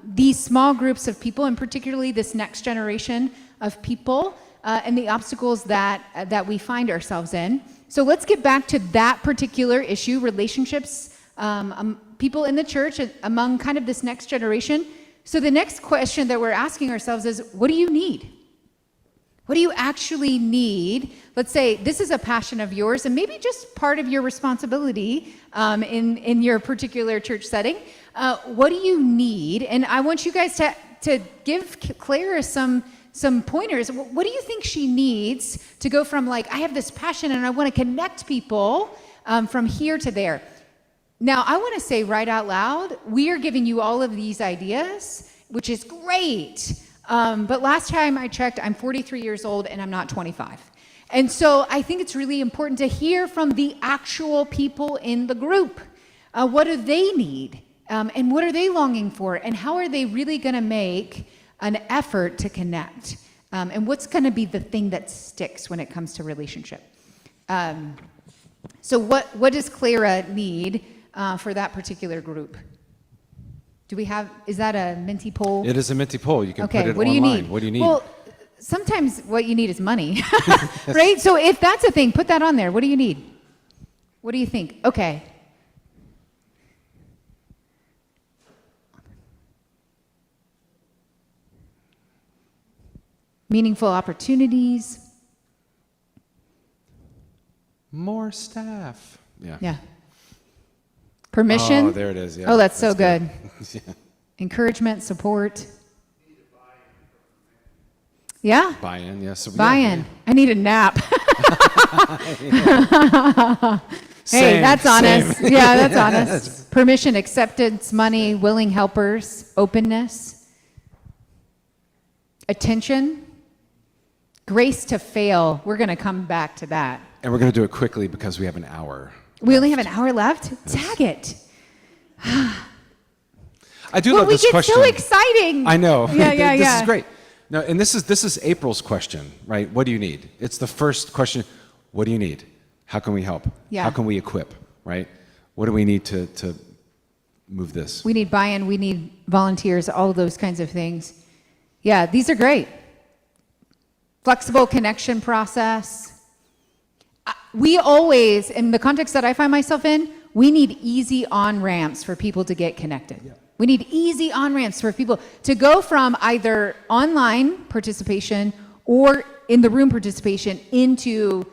these small groups of people, and particularly this next generation of people, and the obstacles that we find ourselves in. So let's get back to that particular issue, relationships, people in the church among kind of this next generation. So the next question that we're asking ourselves is, what do you need? What do you actually need? Let's say this is a passion of yours and maybe just part of your responsibility in your particular church setting. What do you need? And I want you guys to give Clara some pointers. What do you think she needs to go from like, I have this passion and I want to connect people from here to there? Now, I want to say right out loud, we are giving you all of these ideas, which is great. But last time I checked, I'm 43 years old and I'm not 25. And so I think it's really important to hear from the actual people in the group. What do they need? And what are they longing for? And how are they really going to make an effort to connect? And what's going to be the thing that sticks when it comes to relationship? So what does Clara need for that particular group? Do we have, is that a Minty poll? It is a Minty poll. You can Okay, put it what do you online. need? What do you need? Well, sometimes what you need is money, right? So if that's a thing, put that on there. What do you need? What do you think? Okay. Meaningful opportunities. More staff. Yeah. Yeah. Permission. Oh, there it is. Yeah. Oh, that's so good. Yeah. Encouragement, support. Yeah. Buy-in. Yes. Yeah, Buy-in. I need a nap. Hey, Same, that's honest. same. Yeah, that's honest. Permission, acceptance, money, willing helpers, openness, attention, grace to fail. We're going to come back to that. And we're going to do it quickly because we have an hour. We only have an hour left? Tag it. I do Well, love we this get question. so exciting. I know. Yeah, yeah, This yeah. is great. No, and this is April's question, right? What do you need? It's the first question. What do you need? How can we help? Yeah. How can we equip, right? What do we need to move this? We need buy-in. We need volunteers, all of those kinds of things. Yeah, these are great. Flexible connection process. We always, in the context that I find myself in, we need easy on-ramps for people to get connected. Yeah. We need easy on-ramps for people to go from either online participation or in the room participation into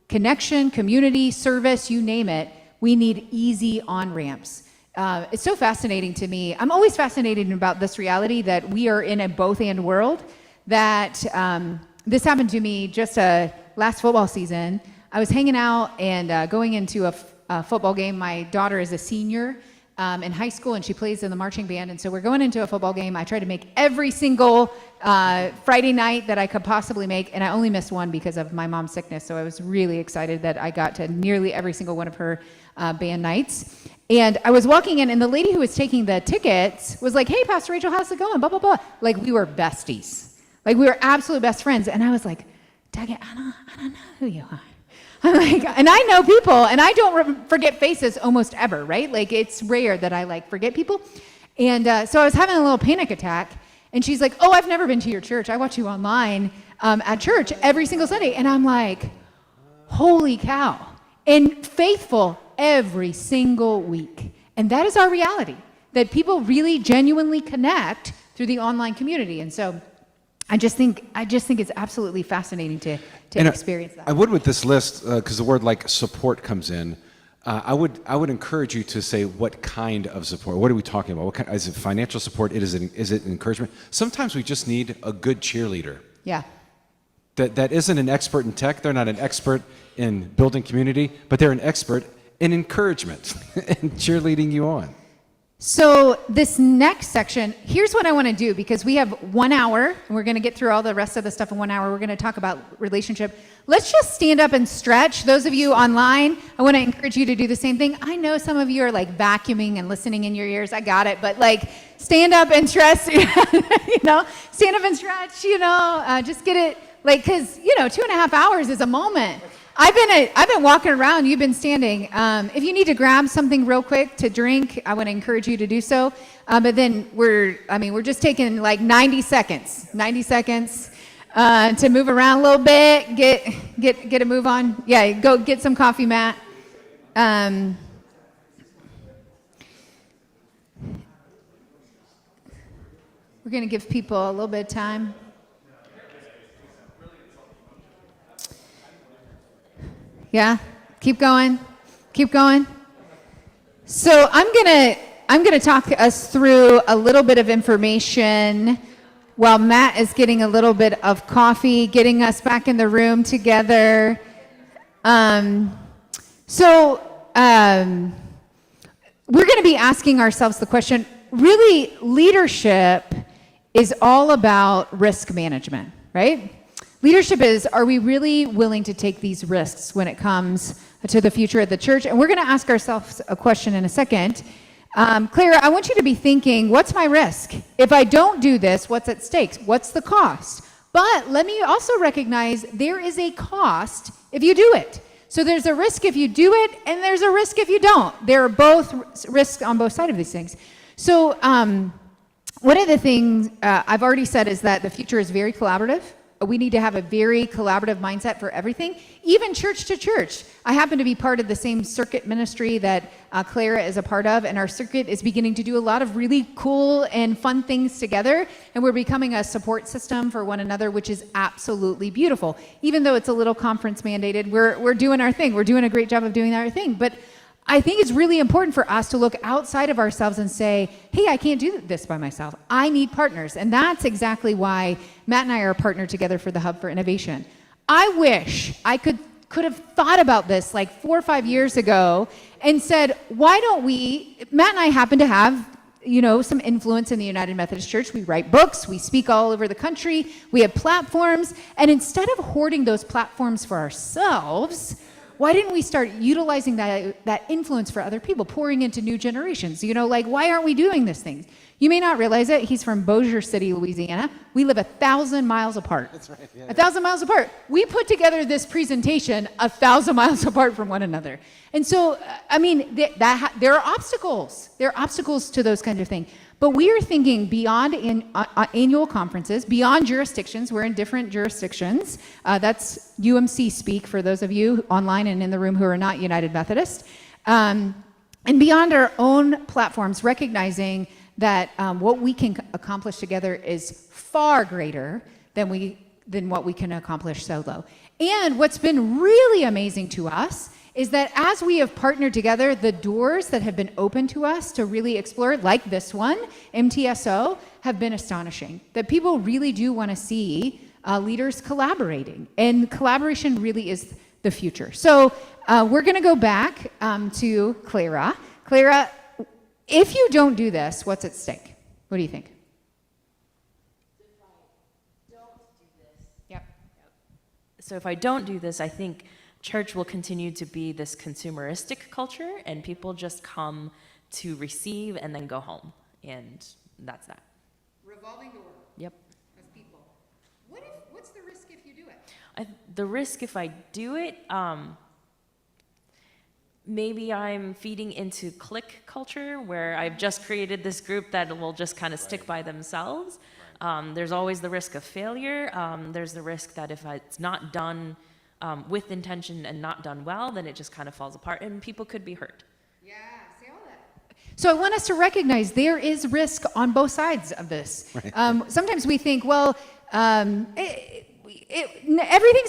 connection, community, service, you name it. We need easy on-ramps. It's so fascinating to me. I'm always fascinated about this reality that we are in a both-and world, that this happened to me just last football season. I was hanging out and going into a football game. My daughter is a senior in high school, and she plays in the marching band. And so we're going into a football game. I tried to make every single Friday night that I could possibly make, and I only missed one because of my mom's sickness. So I was really excited that I got to nearly every single one of her band nights. And I was walking in, and the lady who was taking the tickets was like, "Hey, Pastor Rachel, how's it going? Blah, blah, blah." Like, we were besties. Like, we were absolute best friends. And I was like, "Dang it, I don't know who you are." I'm like, and I know people, and I don't forget faces almost ever, right? Like, it's rare that I forget people. And so I was having a little panic attack, and she's like, "Oh, I've never been to your church. I watch you online at church every single Sunday." And I'm like, holy cow. And faithful every single week. And that is our reality, that people really genuinely connect through the online community. And so I just think it's absolutely fascinating to experience that. I would with this list, because the word support comes in. I would encourage you to say what kind of support. What are we talking about? What kind, is it financial support? Is it encouragement? Sometimes we just need a good cheerleader. Yeah. That isn't an expert in tech. They're not an expert in building community, but they're an expert in encouragement and cheerleading you on. So this next section, here's what I want to do, because we have 1 hour, and we're going to get through all the rest of the stuff in 1 hour. We're going to talk about relationship. Let's just stand up and stretch. Those of you online, I want to encourage you to do the same thing. I know some of you are vacuuming and listening in your ears. I got it. But stand up and stretch, stand up and stretch, just get it, because, 2.5 hours is a moment. I've been walking around. You've been standing. If you need to grab something real quick to drink, I want to encourage you to do so. But then we're just taking 90 seconds. 90 seconds to move around a little bit. Get a move on. Yeah, go get some coffee, Matt. We're going to give people a little bit of time. Yeah, keep going. So I'm gonna talk us through a little bit of information while Matt is getting a little bit of coffee, getting us back in the room together. We're gonna be asking ourselves the question, really, leadership is all about risk management, right? Leadership is, are we really willing to take these risks when it comes to the future of the church? And we're going to ask ourselves a question in a second. Clara, I want you to be thinking, what's my risk? If I don't do this, what's at stake? What's the cost? But let me also recognize there is a cost if you do it. So there's a risk if you do it, and there's a risk if you don't. There are both risks on both sides of these things. So one of the things I've already said is that the future is very collaborative. We need to have a very collaborative mindset for everything, even church to church. I happen to be part of the same circuit ministry that Clara is a part of, and our circuit is beginning to do a lot of really cool and fun things together, and we're becoming a support system for one another, which is absolutely beautiful. Even though it's a little conference mandated, we're doing our thing. We're doing a great job of doing our thing, but I think it's really important for us to look outside of ourselves and say, hey, I can't do this by myself. I need partners. And that's exactly why Matt and I are partnered together for the Hub for Innovation. I wish I could have thought about this like 4 or 5 years ago and said, why don't we, Matt and I happen to have, some influence in the United Methodist Church. We write books, we speak all over the country, we have platforms, and instead of hoarding those platforms for ourselves, why didn't we start utilizing that influence for other people, pouring into new generations? Why aren't we doing this thing? You may not realize it. He's from Bossier City, Louisiana. We live 1,000 miles apart. That's right. Yeah, 1,000 miles apart. We put together this presentation 1,000 miles apart from one another. And so, there are obstacles. There are obstacles to those kinds of things. But we are thinking beyond annual conferences, beyond jurisdictions. We're in different jurisdictions. That's UMC speak for those of you online and in the room who are not United Methodist. And beyond our own platforms, recognizing that what we can accomplish together is far greater than what we can accomplish solo. And what's been really amazing to us is that as we have partnered together, the doors that have been open to us to really explore, like this one, MTSO, have been astonishing. That people really do want to see leaders collaborating, and collaboration really is the future. So we're going to go back to Clara. Clara, if you don't do this, what's at stake? What do you think? Yep. So if I don't do this, I think church will continue to be this consumeristic culture, and people just come to receive and then go home, and that's that. Revolving door. Yep. As people. What's the risk if you do it? The risk if I do it, maybe I'm feeding into clique culture, where I've just created this group that will just kind of stick by themselves. There's always the risk of failure. There's the risk that if it's not done with intention and not done well, then it just kind of falls apart, and people could be hurt. Yeah, say all that. So I want us to recognize there is risk on both sides of this. Right. Sometimes we think, well, everything's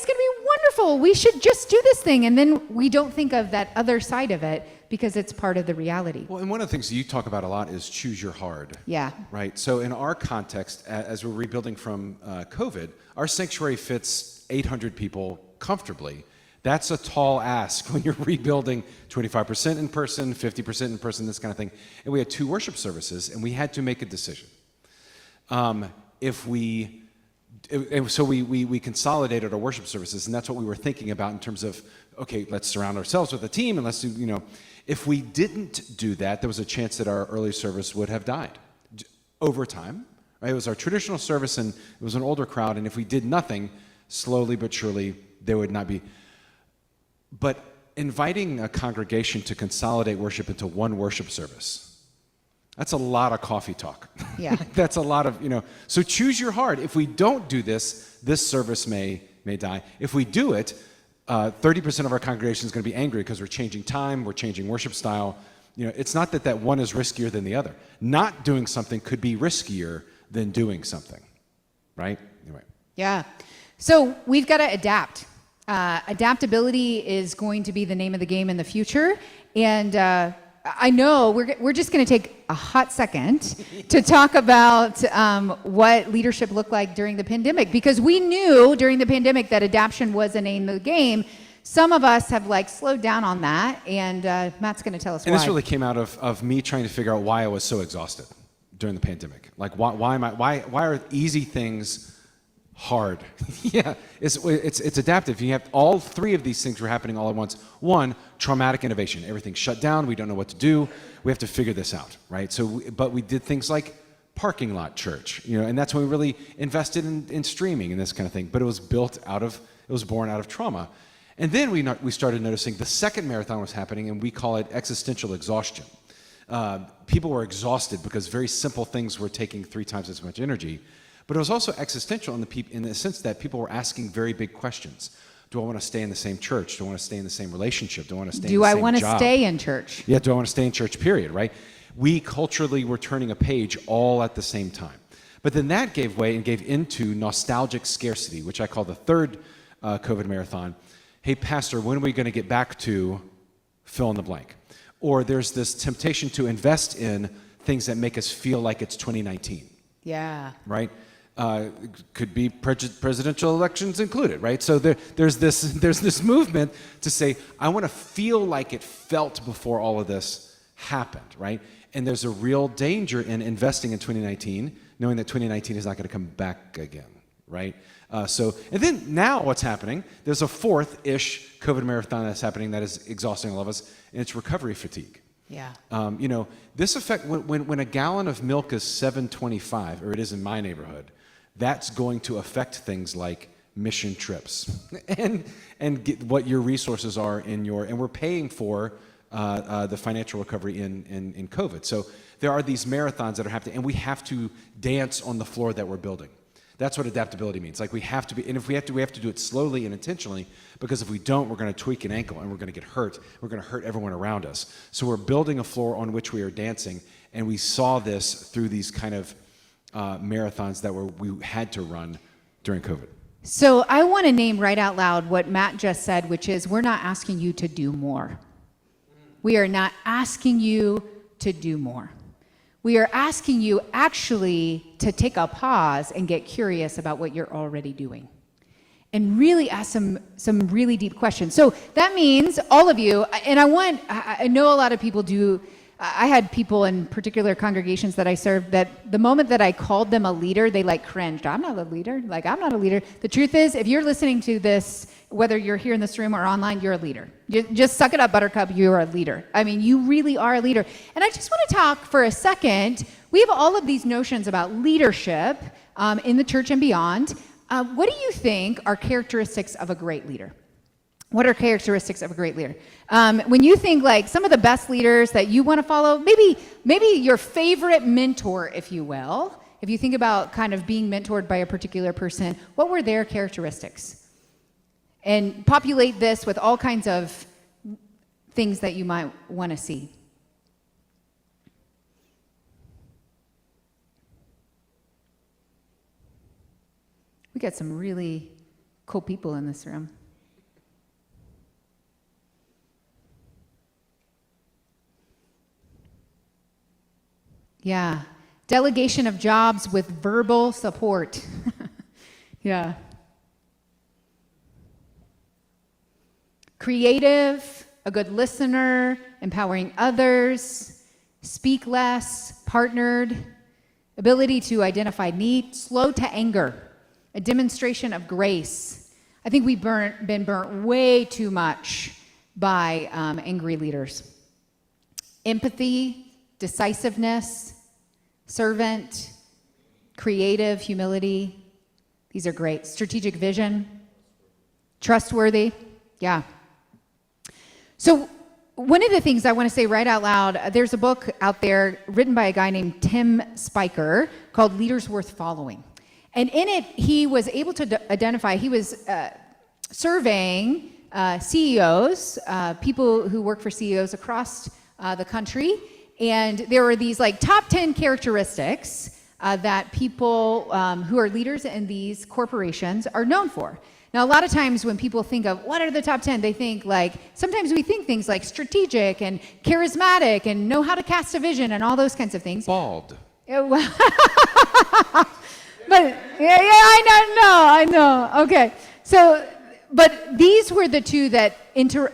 going to be wonderful. We should just do this thing. And then we don't think of that other side of it because it's part of the reality. Well, and one of the things you talk about a lot is choose your hard. Yeah. Right? So in our context, as we're rebuilding from COVID, our sanctuary fits 800 people comfortably. That's a tall ask when you're rebuilding 25% in person, 50% in person, this kind of thing. And we had 2 worship services, and we had to make a decision. So we consolidated our worship services, and that's what we were thinking about in terms of, okay, let's surround ourselves with a team, and let's do, if we didn't do that, there was a chance that our early service would have died over time. Right? It was our traditional service, and it was an older crowd, and if we did nothing, slowly but surely, there would not be. But inviting a congregation to consolidate worship into one worship service, that's a lot of coffee talk. Yeah. That's a lot of, so choose your heart. If we don't do this, this service may die. If we do it, 30% of our congregation is going to be angry because we're changing time, we're changing worship style. It's not that one is riskier than the other. Not doing something could be riskier than doing something, right? Anyway. Yeah. So we've got to adapt. Adaptability is going to be the name of the game in the future. And I know we're just going to take a hot second to talk about what leadership looked like during the pandemic, because we knew during the pandemic that adaptation was the name of the game. Some of us have slowed down on that, and Matt's going to tell us why. And this really came out of me trying to figure out why I was so exhausted during the pandemic. Why are easy things hard? Yeah, it's adaptive. You have all 3 of these things were happening all at once. 1, traumatic innovation. Everything's shut down. We don't know what to do. We have to figure this out, right? But we did things like parking lot church, and that's when we really invested in streaming and this kind of thing. But it was born out of trauma. And then we started noticing the second marathon was happening, and we call it existential exhaustion. People were exhausted because very simple things were taking 3 times as much energy. But it was also existential in the sense that people were asking very big questions. Do I want to stay in the same church? Do I want to stay in the same relationship? Do I want to stay in the same job? Do I want to stay in church? Yeah, do I want to stay in church, period, right? We culturally were turning a page all at the same time. But then that gave way and gave into nostalgic scarcity, which I call the third COVID marathon. Hey, pastor, when are we going to get back to fill in the blank? Or there's this temptation to invest in things that make us feel like it's 2019. Yeah. Right? Could be presidential elections included, right? So there's this movement to say, I want to feel like it felt before all of this happened, right? And there's a real danger in investing in 2019, knowing that 2019 is not going to come back again, right? And then now what's happening, there's a fourth-ish COVID marathon that's happening that is exhausting all of us, and it's recovery fatigue. Yeah. This effect, when a gallon of milk is $7.25, or it is in my neighborhood, that's going to affect things like mission trips and get what your resources are and we're paying for the financial recovery in COVID. So there are these marathons that are happening, and we have to dance on the floor that we're building. That's what adaptability means. Like we have to be, and if we have to do it slowly and intentionally, because if we don't, we're going to tweak an ankle and we're going to get hurt. We're going to hurt everyone around us. So we're building a floor on which we are dancing, and we saw this through these kind of marathons that we had to run during COVID. So I want to name right out loud what Matt just said, which is we're not asking you to do more. We are not asking you to do more. We are asking you actually to take a pause and get curious about what you're already doing and really ask some really deep questions. So that means all of you, and I know a lot of people do. I had people in particular congregations that I served that the moment that I called them a leader, they cringed. I'm not a leader. I'm not a leader. The truth is, if you're listening to this, whether you're here in this room or online, you're a leader. Just suck it up, Buttercup. You're a leader. I mean, you really are a leader. And I just want to talk for a second. We have all of these notions about leadership in the church and beyond. What do you think are characteristics of a great leader? What are characteristics of a great leader? When you think some of the best leaders that you want to follow, maybe your favorite mentor, if you will, if you think about kind of being mentored by a particular person, what were their characteristics? And populate this with all kinds of things that you might want to see. We got some really cool people in this room. Yeah. Delegation of jobs with verbal support. Yeah. Creative, a good listener, empowering others, speak less, partnered, ability to identify need, slow to anger, a demonstration of grace. I think we've been burnt way too much by angry leaders. Empathy, decisiveness, servant, creative, humility. These are great. Strategic vision, trustworthy. Yeah. So one of the things I want to say right out loud, there's a book out there written by a guy named Tim Spiker called Leaders Worth Following. And in it, he was able to identify, he was surveying CEOs, people who work for CEOs across the country. And there were these top 10 characteristics that people who are leaders in these corporations are known for. Now, a lot of times when people think of what are the top 10, they think sometimes we think things like strategic and charismatic and know how to cast a vision and all those kinds of things. Bald. But I know. Okay. So, but these were the two that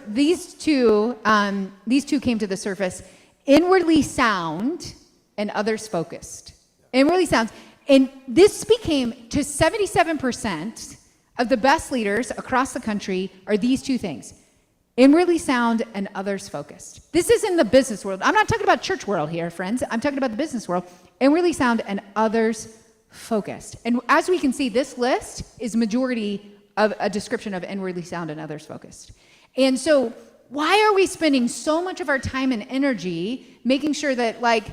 these two came to the surface. Inwardly sound and others focused. Inwardly sound. And this became to 77% of the best leaders across the country are these two things. Inwardly sound and others focused. This is in the business world. I'm not talking about church world here, friends. I'm talking about the business world. Inwardly sound and others focused. And as we can see, this list is majority a description of inwardly sound and others focused. And so why are we spending so much of our time and energy making sure that like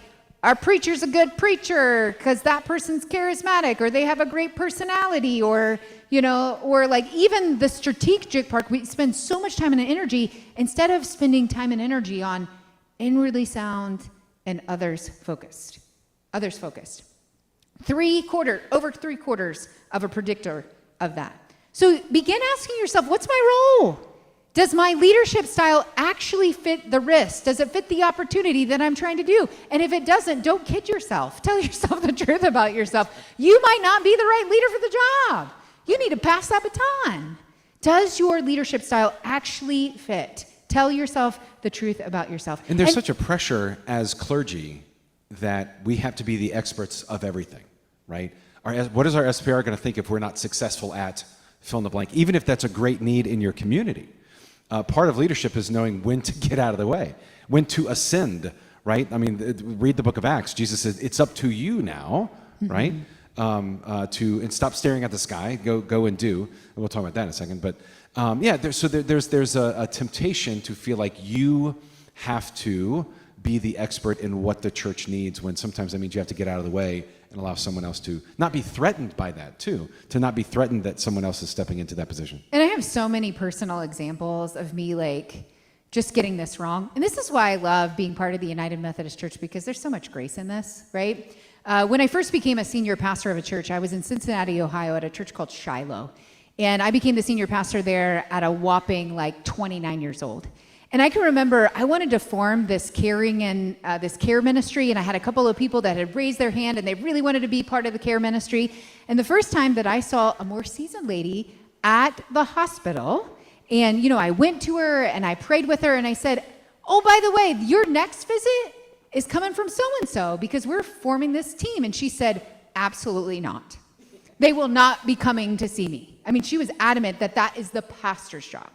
our preacher's a good preacher because that person's charismatic or they have a great personality, or, you know, or like even the strategic part, we spend so much time and energy instead of spending time and energy on inwardly sound and others focused. Others focused. Over 3/4 of a predictor of that. So begin asking yourself, what's my role? Does my leadership style actually fit the risk? Does it fit the opportunity that I'm trying to do? And if it doesn't, don't kid yourself. Tell yourself the truth about yourself. You might not be the right leader for the job. You need to pass that baton. Does your leadership style actually fit? Tell yourself the truth about yourself. And there's such a pressure as clergy that we have to be the experts of everything, right? What is our SPR going to think if we're not successful at fill in the blank, even if that's a great need in your community? Part of leadership is knowing when to get out of the way, when to ascend, right? I mean, read the book of Acts. Jesus says, it's up to you now, right? And stop staring at the sky, go and do. And we'll talk about that in a second. But there's a temptation to feel like you have to be the expert in what the church needs, when sometimes that means you have to get out of the way and allow someone else to not be threatened by that too, to not be threatened that someone else is stepping into that position. And I have so many personal examples of me like just getting this wrong. And this is why I love being part of the United Methodist Church, because there's so much grace in this, right? When I first became a senior pastor of a church, I was in Cincinnati, Ohio at a church called Shiloh. And I became the senior pastor there at a whopping like 29 years old. And I can remember I wanted to form this caring and this care ministry, and I had a couple of people that had raised their hand and they really wanted to be part of the care ministry. And the first time that I saw a more seasoned lady at the hospital, and you know, I went to her and I prayed with her and I said, "Oh, by the way, your next visit is coming from so-and-so because we're forming this team." And she said, "Absolutely not. They will not be coming to see me." I mean, she was adamant that that is the pastor's job.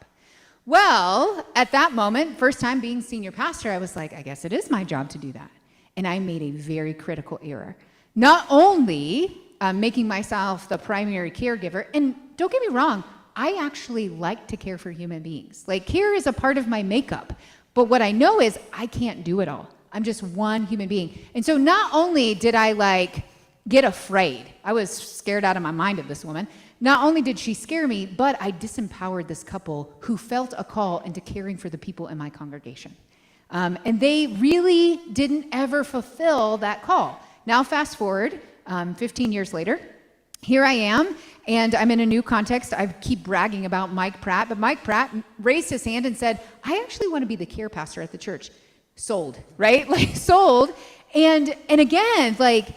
Well, at that moment, first time being senior pastor, I was like, I guess it is my job to do that. And I made a very critical error. Not only making myself the primary caregiver, and don't get me wrong, I actually like to care for human beings. Like, care is a part of my makeup. But what I know is I can't do it all. I'm just one human being. And so not only did I like get afraid, I was scared out of my mind of this woman. Not only did she scare me, but I disempowered this couple who felt a call into caring for the people in my congregation. And they really didn't ever fulfill that call. Now fast forward 15 years later, here I am, and I'm in a new context. I keep bragging about Mike Pratt, but Mike Pratt raised his hand and said, "I actually want to be the care pastor at the church." Sold, right? Like sold. And again, like,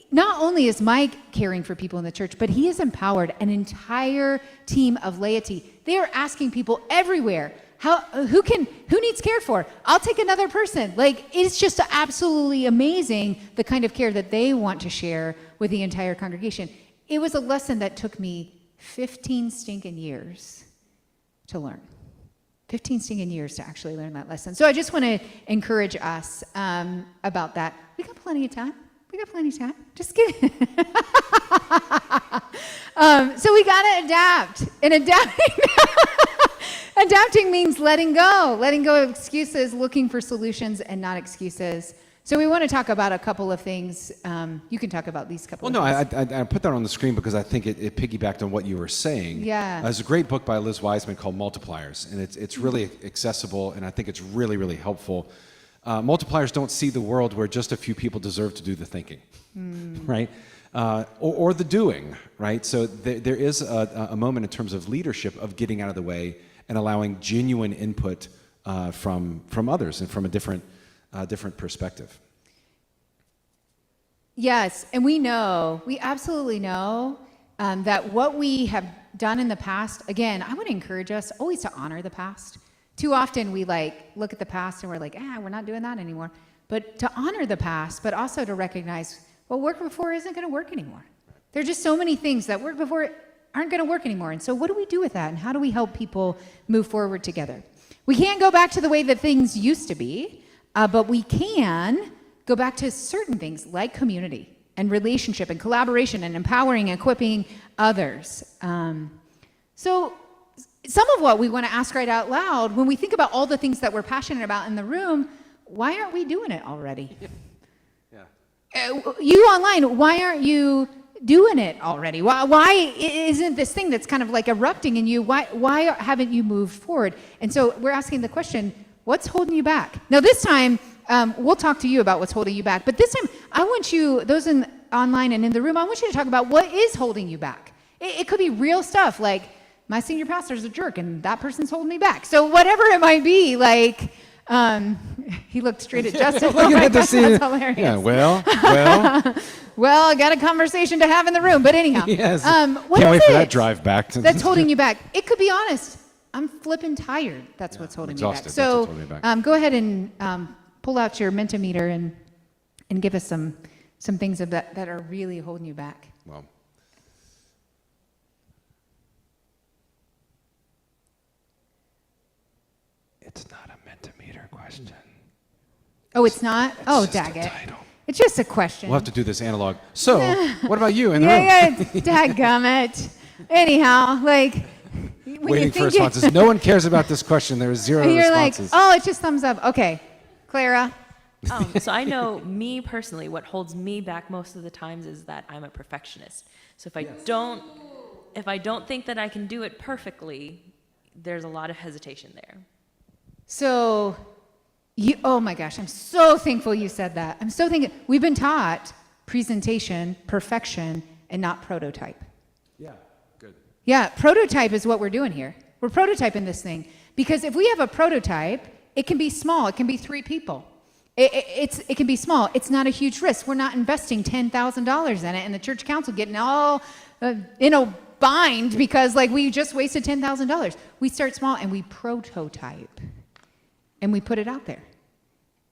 not only is Mike caring for people in the church, but he has empowered an entire team of laity. They are asking people everywhere, who needs cared for? I'll take another person. Like, it's just absolutely amazing the kind of care that they want to share with the entire congregation. It was a lesson that took me 15 stinking years to learn. 15 stinking years to actually learn that lesson. So I just want to encourage us about that. We got plenty of time. Just kidding. So we got to adapt. And adapting means letting go of excuses, looking for solutions and not excuses. So we want to talk about a couple of things. You can talk about these couple of things. I put that on the screen because I think it piggybacked on what you were saying. Yeah. There's a great book by Liz Wiseman called Multipliers, and it's really accessible, and I think it's really, really helpful. Multipliers don't see the world where just a few people deserve to do the thinking, right? Or the doing, right? So there is a moment in terms of leadership of getting out of the way and allowing genuine input from others and from a different perspective. Yes, and we absolutely know that what we have done in the past, again, I would encourage us always to honor the past. Too often we look at the past and we're like, we're not doing that anymore. But to honor the past, but also to recognize what worked before isn't going to work anymore. There are just so many things that worked before aren't going to work anymore. And so what do we do with that? And how do we help people move forward together? We can't go back to the way that things used to be, but we can go back to certain things like community and relationship and collaboration and empowering and equipping others. So some of what we want to ask right out loud, when we think about all the things that we're passionate about in the room, why aren't we doing it already? You online, why aren't you doing it already? Why isn't this thing that's kind of like erupting in you, why haven't you moved forward? And so we're asking the question, what's holding you back? Now this time, we'll talk to you about what's holding you back, but this time I want you, those online and in the room, I want you to talk about what is holding you back. It could be real stuff like, my senior pastor's a jerk and that person's holding me back. So whatever it might be, like, he looked straight at Justin. That's hilarious. Yeah, well. Well, I got a conversation to have in the room, but anyhow. Yes. What Can't is wait for that it drive back. that's holding you back? It could be honest. I'm flipping tired. That's what's holding me back. exhausted. So That's what's holding me back. go ahead and pull out your Mentimeter and give us some things of that are really holding you back. Well, it's not a Mentimeter question. Oh, it's not? Oh, just a dag it. title. It's just a question. We'll have to do this analog. So, what about you in the room? Yeah, dadgummit. Anyhow, like, when Waiting you for think responses. No one cares about this question. There is zero you're responses. like, oh, it's just thumbs up. Okay, Clara. So I know me personally, what holds me back most of the times is that I'm a perfectionist. So if I don't think that I can do it perfectly, there's a lot of hesitation there. So, oh my gosh, I'm so thankful you said that. I'm so thankful. We've been taught presentation, perfection, and not prototype. Yeah, good. Yeah, prototype is what we're doing here. We're prototyping this thing. Because if we have a prototype, it can be small. It can be 3 people. It can be small. It's not a huge risk. We're not investing $10,000 in it, and the church council getting all in a bind because like we just wasted $10,000. We start small and we prototype, and we put it out there,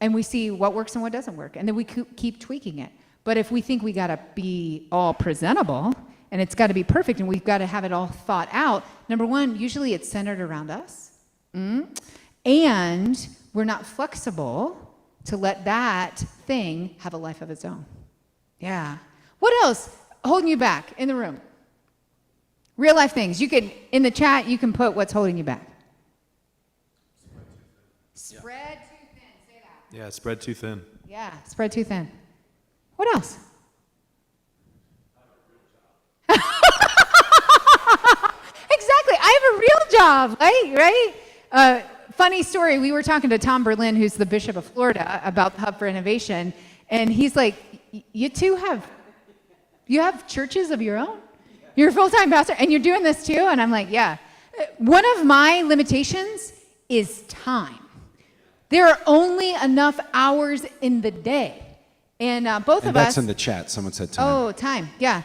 and we see what works and what doesn't work, and then we keep tweaking it. But if we think we got to be all presentable and it's got to be perfect and we've got to have it all thought out, number one, usually it's centered around us, and we're not flexible to let that thing have a life of its own. Yeah. What else holding you back in the room? Real life things. You can, in the chat, you can put what's holding you back. Spread too thin. Say that. Yeah, spread too thin. Yeah, spread too thin. What else? Exactly. I have a real job, right? Funny story. We were talking to Tom Berlin, who's the Bishop of Florida, about the Hub for Innovation, and he's like, "You two have churches of your own? You're a full-time pastor, and you're doing this too?" And I'm like, "Yeah." One of my limitations is time. There are only enough hours in the day, and both of us. That's in the chat. Someone said time. Oh, time. Yeah.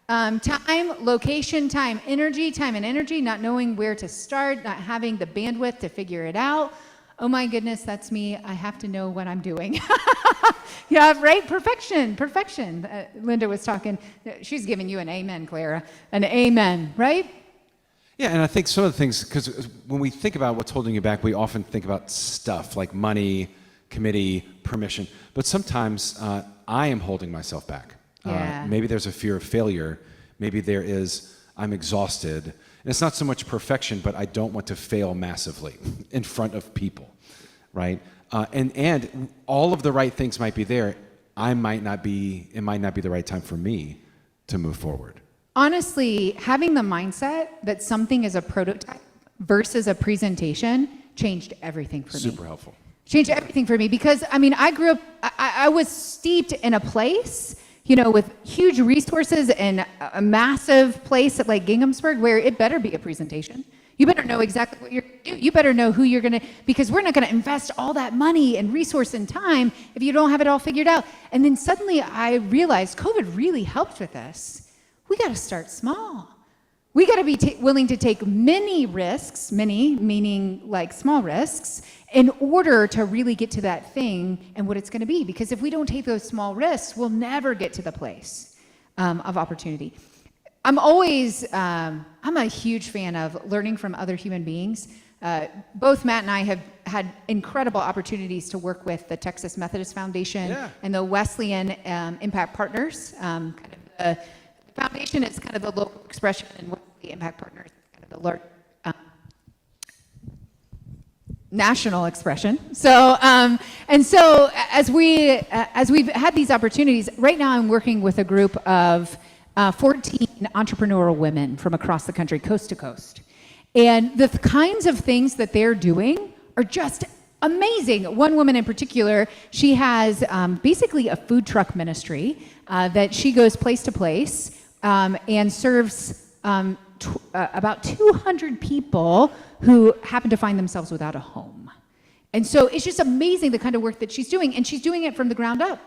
Time, location, time, and energy, not knowing where to start, not having the bandwidth to figure it out. Oh my goodness, that's me. I have to know what I'm doing. Yeah, right? Perfection. Linda was talking. She's giving you an amen, Clara. An amen, right? Yeah, and I think some of the things, because when we think about what's holding you back, we often think about stuff like money, committee, permission. But sometimes I am holding myself back. Yeah. Maybe there's a fear of failure. Maybe there is, I'm exhausted. And it's not so much perfection, but I don't want to fail massively in front of people, right? And all of the right things might be there. It might not be the right time for me to move forward. Honestly, having the mindset that something is a prototype versus a presentation changed everything for me. Super helpful. Changed everything for me because, I mean, I grew up, I was steeped in a place, with huge resources and a massive place at like Ginghamsburg where it better be a presentation. You better know exactly what you're going to do. You better know who you're going to, because we're not going to invest all that money and resource and time if you don't have it all figured out. And then suddenly I realized COVID really helped with this. We got to start small. We got to be willing to take many risks, many meaning like small risks, in order to really get to that thing and what it's going to be. Because if we don't take those small risks, we'll never get to the place of opportunity. I'm a huge fan of learning from other human beings. Both Matt and I have had incredible opportunities to work with the Texas Methodist Foundation and the Wesleyan Impact Partners. The foundation is kind of the local expression, and what the Impact Partners is kind the large national expression. So, as we've had these opportunities, right now I'm working with a group of 14 entrepreneurial women from across the country, coast to coast. And the kinds of things that they're doing are just amazing. One woman in particular, she has basically a food truck ministry that she goes place to place and serves about 200 people who happen to find themselves without a home. And so it's just amazing the kind of work that she's doing, and she's doing it from the ground up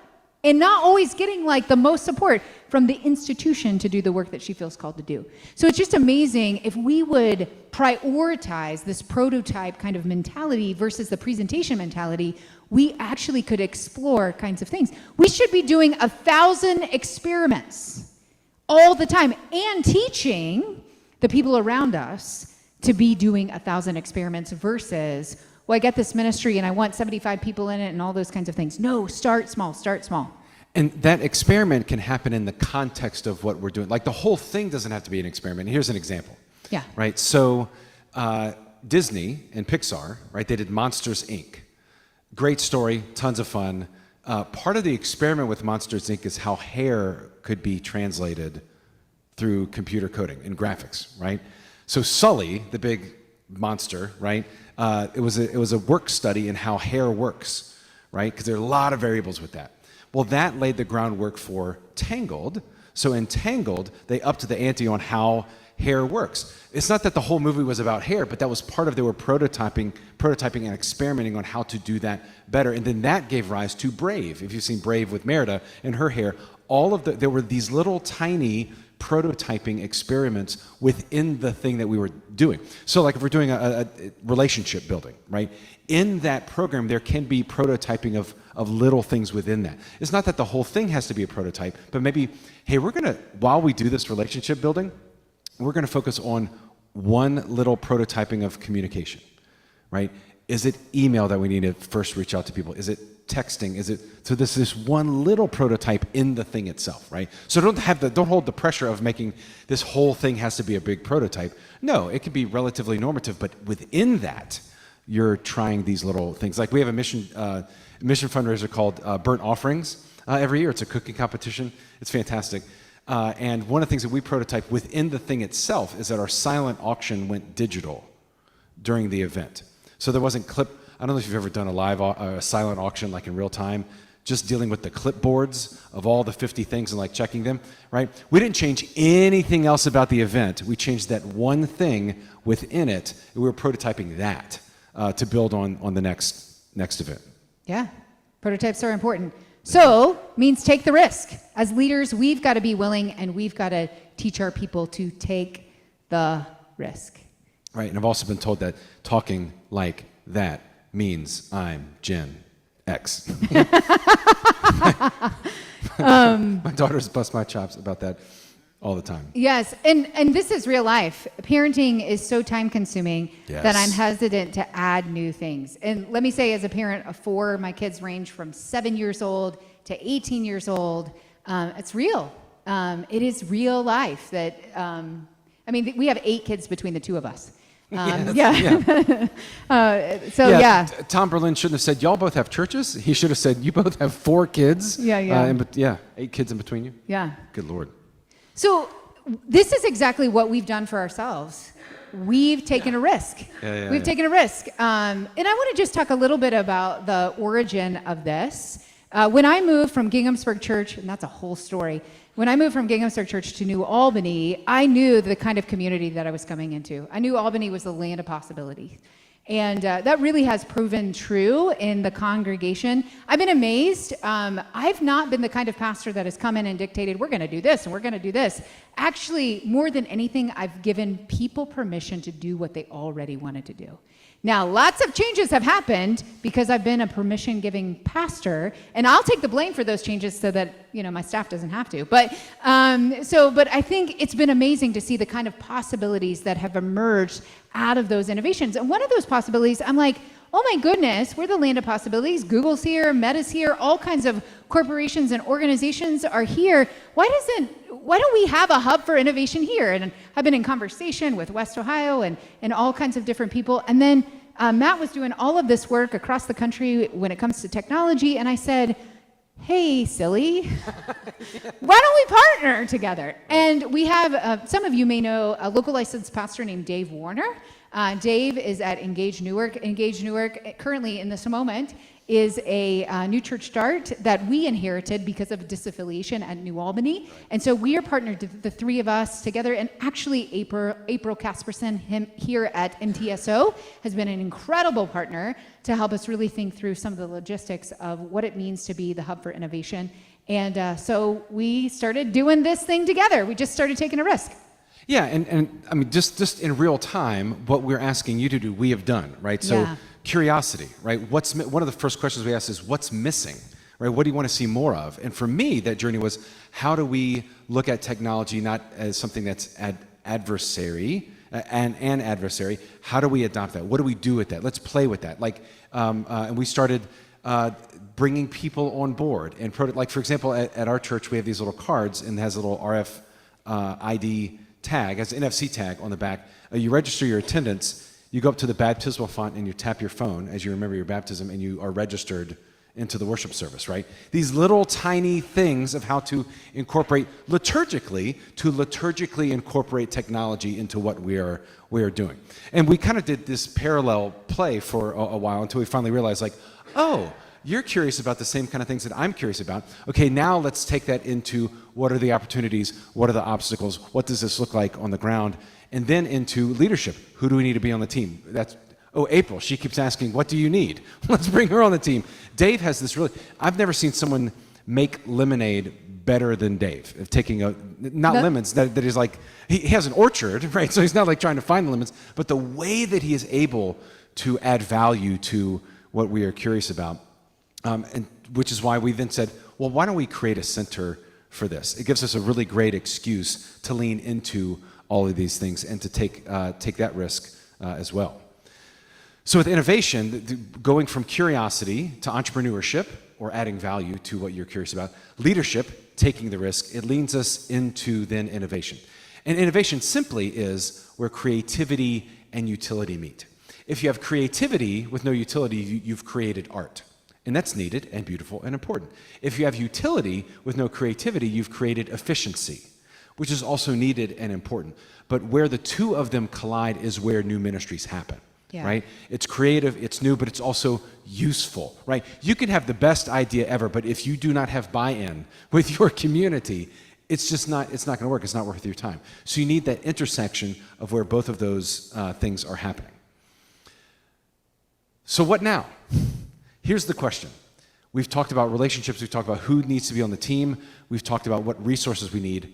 and not always getting like the most support from the institution to do the work that she feels called to do. So it's just amazing if we would prioritize this prototype kind of mentality versus the presentation mentality, we actually could explore kinds of things. We should be doing 1,000 experiments all the time and teaching the people around us to be doing 1,000 experiments versus, well, I get this ministry and I want 75 people in it and all those kinds of things. No, start small, start small. And that experiment can happen in the context of what we're doing. Like the whole thing doesn't have to be an experiment. Here's an example. Yeah. Right? So Disney and Pixar, right, they did Monsters, Inc. Great story, tons of fun. Part of the experiment with Monsters, Inc. is how hair could be translated through computer coding and graphics, right? So Sully, the big monster, right? It was a work study in how hair works, right? Because there are a lot of variables with that. Well, that laid the groundwork for Tangled. So in Tangled, they upped the ante on how hair works. It's not that the whole movie was about hair, but that was part of, they were prototyping and experimenting on how to do that better. And then that gave rise to Brave. If you've seen Brave with Merida and her hair, there were these little tiny prototyping experiments within the thing that we were doing. So like if we're doing a relationship building, right? In that program, there can be prototyping of little things within that. It's not that the whole thing has to be a prototype, but maybe, hey, while we do this relationship building, we're gonna focus on one little prototyping of communication, right? Is it email that we need to first reach out to people? Is it texting? So there's this one little prototype in the thing itself, right? So don't hold the pressure of making this whole thing has to be a big prototype. No, it can be relatively normative, but within that, you're trying these little things. Like we have a mission fundraiser called Burnt Offerings every year. It's a cooking competition. It's fantastic. And one of the things that we prototype within the thing itself is that our silent auction went digital during the event. So there wasn't I don't know if you've ever done a silent auction like in real time, just dealing with the clipboards of all the 50 things and like checking them, right? We didn't change anything else about the event. We changed that one thing within it, and we were prototyping that to build on the next event. Yeah, prototypes are important. So, means take the risk. As leaders, we've got to be willing and we've got to teach our people to take the risk. Right, and I've also been told that talking like that means I'm Gen X. My daughters bust my chops about that all the time. Yes, and this is real life. Parenting is so time consuming Yes. that I'm hesitant to add new things. And let me say, as a parent of 4, my kids range from 7 years old to 18 years old. It's real. It is real life that, we have 8 kids between the two of us. Tom Berlin shouldn't have said, y'all both have churches. He should have said, you both have 4 kids. 8 kids in between you. Yeah. Good Lord. So this is exactly what we've done for ourselves. We've taken a risk. We've taken a risk. And I want to just talk a little bit about the origin of this. When I moved from Ginghamsburg Church, and that's a whole story, when I moved from Ginghamsburg Church to New Albany, I knew the kind of community that I was coming into. I knew Albany was the land of possibility. And that really has proven true in the congregation. I've been amazed. I've not been the kind of pastor that has come in and dictated, we're going to do this and we're going to do this. Actually, more than anything, I've given people permission to do what they already wanted to do. Now, lots of changes have happened because I've been a permission-giving pastor, and I'll take the blame for those changes so that, my staff doesn't have to. But I think it's been amazing to see the kind of possibilities that have emerged out of those innovations. And one of those possibilities, I'm like, oh my goodness, we're the land of possibilities. Google's here, Meta's here, all kinds of corporations and organizations are here. Why don't we have a hub for innovation here? And I've been in conversation with West Ohio and all kinds of different people. And then Matt was doing all of this work across the country when it comes to technology. And I said, hey, silly, why don't we partner together? And we have, some of you may know, a local licensed pastor named Dave Warner. Dave is at Engage Newark. Engage Newark, currently in this moment, is a new church start that we inherited because of disaffiliation at New Albany. And so we are partnered, the three of us together. And actually, April Casperson, him here at MTSO, has been an incredible partner to help us really think through some of the logistics of what it means to be the hub for innovation. And so we started doing this thing together. We just started taking a risk. Yeah, and I mean, just in real time, what we're asking you to do, we have done, right? So curiosity, right? One of the first questions we asked is, what's missing, right? What do you want to see more of? And for me, that journey was, how do we look at technology not as something that's adversary, an adversary? How do we adopt that? What do we do with that? Let's play with that. And we started bringing people on board. And like, for example, at our church, we have these little cards, and it has a little RF ID tag, has an NFC tag on the back. You register your attendance, you go up to the baptismal font and you tap your phone as you remember your baptism, and you are registered into the worship service, right? These little tiny things of how to incorporate liturgically incorporate technology into what we are doing. And we kind of did this parallel play for a while until we finally realized, like, oh, you're curious about the same kind of things that I'm curious about. Okay, now let's take that into what are the opportunities, what are the obstacles, what does this look like on the ground, and then into leadership. Who do we need to be on the team? April, she keeps asking, what do you need? Let's bring her on the team. Dave has this I've never seen someone make lemonade better than Dave, of taking lemons, that is like, he has an orchard, right? So he's not like trying to find the lemons, but the way that he is able to add value to what we are curious about. And which is why we then said, well, why don't we create a center for this? It gives us a really great excuse to lean into all of these things and to take that risk as well. So with innovation, going from curiosity to entrepreneurship, or adding value to what you're curious about, leadership, taking the risk, it leads us into then innovation. And innovation simply is where creativity and utility meet. If you have creativity with no utility, you've created art. And that's needed and beautiful and important. If you have utility with no creativity, you've created efficiency, which is also needed and important. But where the two of them collide is where new ministries happen, right? It's creative, it's new, but it's also useful, right? You can have the best idea ever, but if you do not have buy-in with your community, it's not going to work. It's not worth your time. So you need that intersection of where both of those things are happening. So what now? Here's the question. We've talked about relationships. We've talked about who needs to be on the team. We've talked about what resources we need.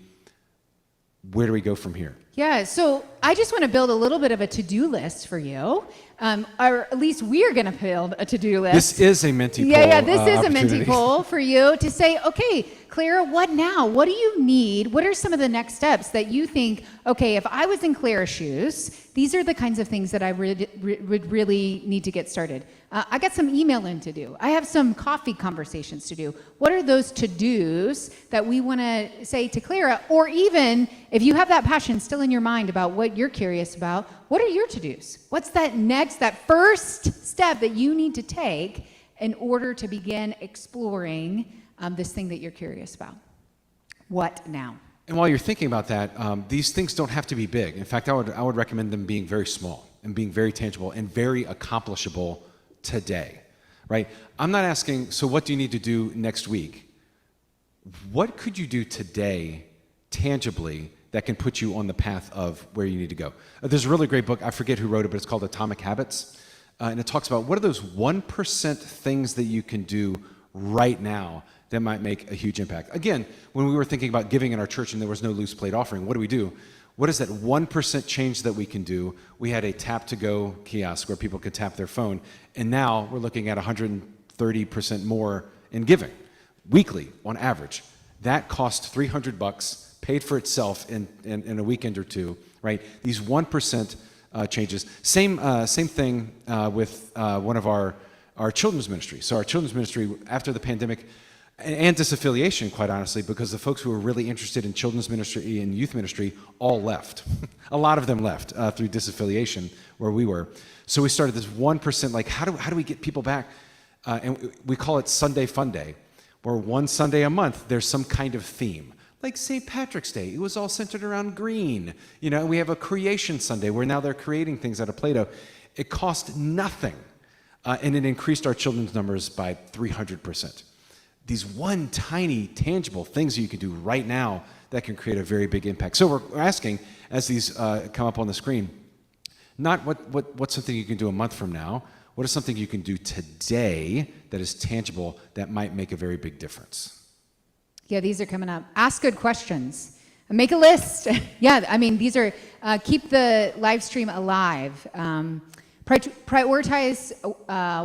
Where do we go from here? Yeah, so I just want to build a little bit of a to-do list for you. Or at least we're going to build a to-do list. This is a Menti poll. Yeah, this is a Menti poll for you to say, okay, Clara, what now? What do you need? What are some of the next steps that you think, okay, if I was in Clara's shoes, these are the kinds of things that I would really need to get started. I got some emailing to do. I have some coffee conversations to do. What are those to-dos that we want to say to Clara? Or even if you have that passion still in your mind about what you're curious about, what are your to-dos? What's that first step that you need to take in order to begin exploring this thing that you're curious about? What now? And while you're thinking about that, these things don't have to be big. In fact, I would recommend them being very small and being very tangible and very accomplishable today, right? I'm not asking, so what do you need to do next week? What could you do today tangibly that can put you on the path of where you need to go? There's a really great book, I forget who wrote it, but it's called Atomic Habits. And it talks about what are those 1% things that you can do right now that might make a huge impact. Again, when we were thinking about giving in our church and there was no loose plate offering, what do we do? What is that 1% change that we can do? We had a tap-to-go kiosk where people could tap their phone, and now we're looking at 130% more in giving, weekly on average. That cost $300, paid for itself in a weekend or two, right? These 1% changes. Same thing with one of our children's ministry. So our children's ministry, after the pandemic, and disaffiliation, quite honestly, because the folks who were really interested in children's ministry and youth ministry all left. A lot of them left through disaffiliation where we were. So we started this 1%, like how do we get people back? And we call it Sunday Fun Day, where one Sunday a month there's some kind of theme. Like St. Patrick's Day, it was all centered around green. You know, we have a Creation Sunday where now they're creating things out of Play-Doh. It cost nothing, and it increased our children's numbers by 300%. These one tiny tangible things you can do right now that can create a very big impact. So we're asking, as these come up on the screen, not what's something you can do a month from now, what is something you can do today that is tangible that might make a very big difference? Yeah, these are coming up. Ask good questions. Make a list. Yeah, I mean, these are, keep the live stream alive. Prioritize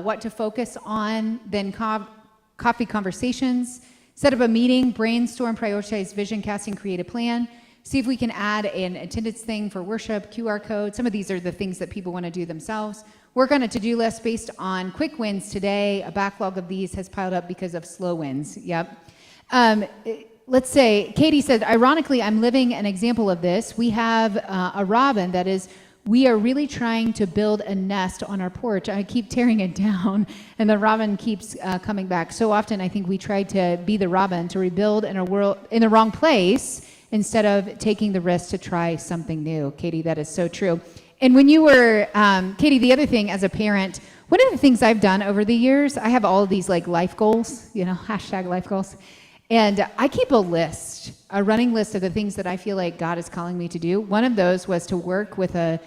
what to focus on, then coffee conversations, set up a meeting, brainstorm, prioritize vision casting, create a plan, see if we can add an attendance thing for worship, QR code. Some of these are the things that people want to do themselves. Work on a to-do list based on quick wins today. A backlog of these has piled up because of slow wins. Yep. Let's say, Katie said, ironically, I'm living an example of this. We have a robin that is, we are really trying to build a nest on our porch. I keep tearing it down, and the robin keeps coming back. So often, I think we try to be the robin, to rebuild in a world in the wrong place instead of taking the risk to try something new. Katie, that is so true. And when you were, Katie, the other thing as a parent, one of the things I've done over the years, I have all of these like life goals, you know, hashtag life goals. And I keep a list, a running list of the things that I feel like God is calling me to do. One of those was to work with a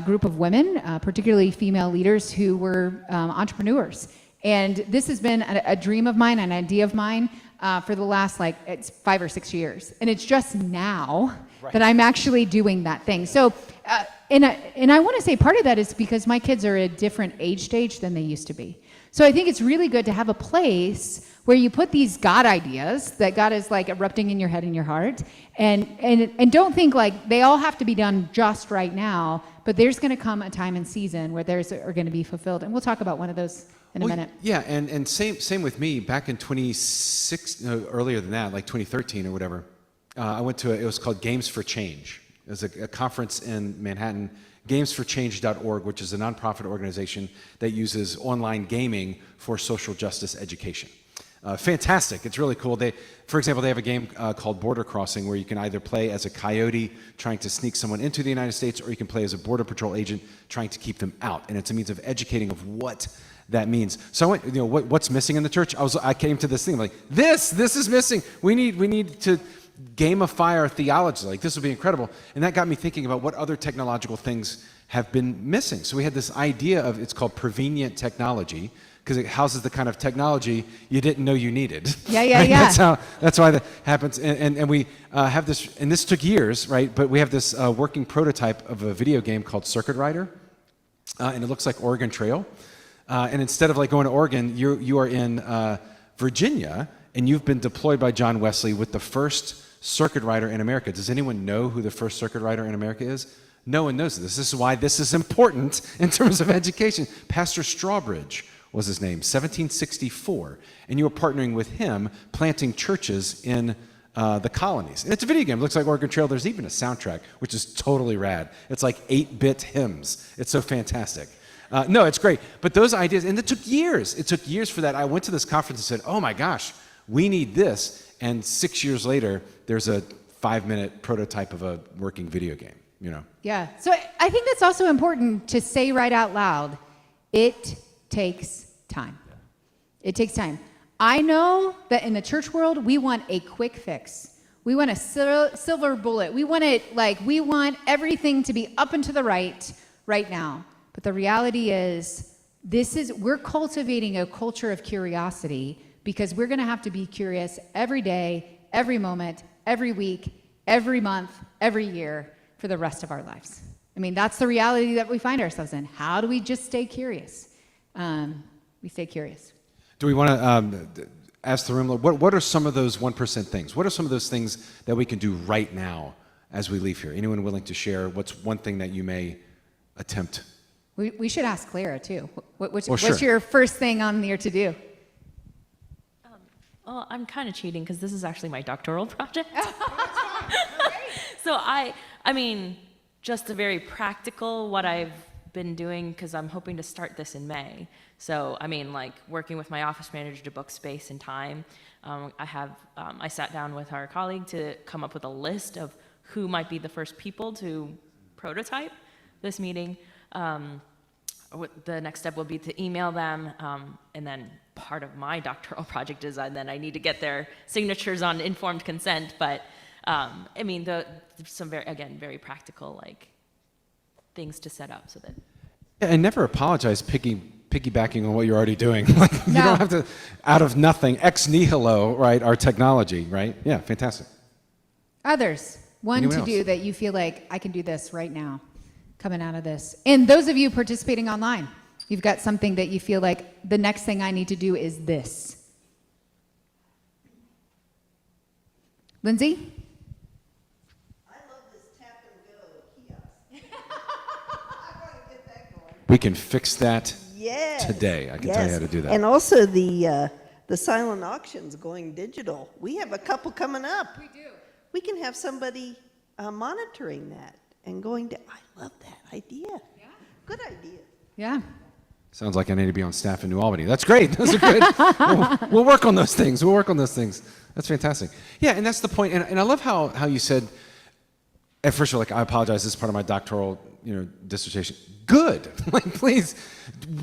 group of women, particularly female leaders who were entrepreneurs. And this has been a dream of mine, an idea of mine for the last it's 5 or 6 years. And it's just now that I'm actually doing that thing. So, and I want to say part of that is because my kids are at a different age stage than they used to be. So I think it's really good to have a place where you put these God ideas that God is like erupting in your head and your heart, and don't think like they all have to be done just right now, but there's going to come a time and season where those are going to be fulfilled. And we'll talk about one of those in a minute. Yeah, and same with me. Back in 2016, earlier than that, like 2013 or whatever, I went to it was called Games for Change. It was a conference in Manhattan, gamesforchange.org, which is a nonprofit organization that uses online gaming for social justice education. Fantastic. It's really cool. For example, they have a game called Border Crossing where you can either play as a coyote trying to sneak someone into the United States, or you can play as a Border Patrol agent trying to keep them out. And it's a means of educating of what that means. So I went, what's missing in the church? I came to this thing like, this is missing. We need to gamify our theology. Like, this would be incredible. And that got me thinking about what other technological things have been missing. So we had this idea of, it's called prevenient technology, because it houses the kind of technology you didn't know you needed. Yeah. Right? That's why that happens. And we have this, and this took years, right? But we have this working prototype of a video game called Circuit Rider, and it looks like Oregon Trail. And instead of like going to Oregon, you are in Virginia, and you've been deployed by John Wesley with the first circuit rider in America. Does anyone know who the first circuit rider in America is? No one knows this. This is why this is important in terms of education. Pastor Strawbridge was his name, 1764. And you were partnering with him, planting churches in the colonies. And it's a video game. It looks like Oregon Trail. There's even a soundtrack, which is totally rad. It's like 8-bit hymns. It's so fantastic. No, it's great. But those ideas, and it took years. It took years for that. I went to this conference and said, oh my gosh, we need this. And 6 years later, there's a 5-minute prototype of a working video game, Yeah. So I think that's also important to say right out loud. It takes time. It takes time. I know that in the church world, we want a quick fix. We want a silver bullet. We want everything to be up and to the right now. But the reality is, we're cultivating a culture of curiosity, because we're going to have to be curious every day, every moment, every week, every month, every year for the rest of our lives. I mean, that's the reality that we find ourselves in. How do we just stay curious? We stay curious. Do we want to ask the room, what are some of those 1% things? What are some of those things that we can do right now as we leave here? Anyone willing to share what's one thing that you may attempt? We should ask Clara too. What's sure. your first thing on your to-do? Well, I'm kind of cheating because this is actually my doctoral project. So I mean, just a very practical, what I've been doing, because I'm hoping to start this in May. So, I mean, like working with my office manager to book space and time. I sat down with our colleague to come up with a list of who might be the first people to prototype this meeting. The next step will be to email them, and then part of my doctoral project is I need to get their signatures on informed consent. But I mean, some very practical things to set up so that. Yeah, and never apologize piggybacking on what you're already doing. Like you don't have to out of nothing ex nihilo, right? Our technology, right? Yeah, fantastic. Others, Anyone to else? do that you feel like I can do this right now, coming out of this. And those of you participating online, you've got something that you feel like the next thing I need to do is this. Lindsay? I love this tap and go kiosk. I want to get that going. We can fix that Yes. today. I can tell you how to do that. And also the silent auctions going digital. We have a couple coming up. We do. We can have somebody monitoring that and going to, I love that idea. Yeah. Good idea. Yeah. Sounds like I need to be on staff in New Albany. That's great. Those are good. We'll work on those things. That's fantastic. Yeah, and that's the point. And I love how you said, at first you're like, I apologize, this is part of my doctoral dissertation. Good. Like, please,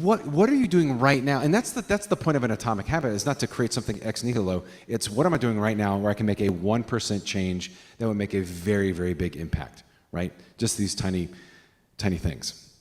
what are you doing right now? And that's the point of an atomic habit, is not to create something ex nihilo. It's what am I doing right now where I can make a 1% change that would make a very, very big impact, right? Just these tiny, tiny things.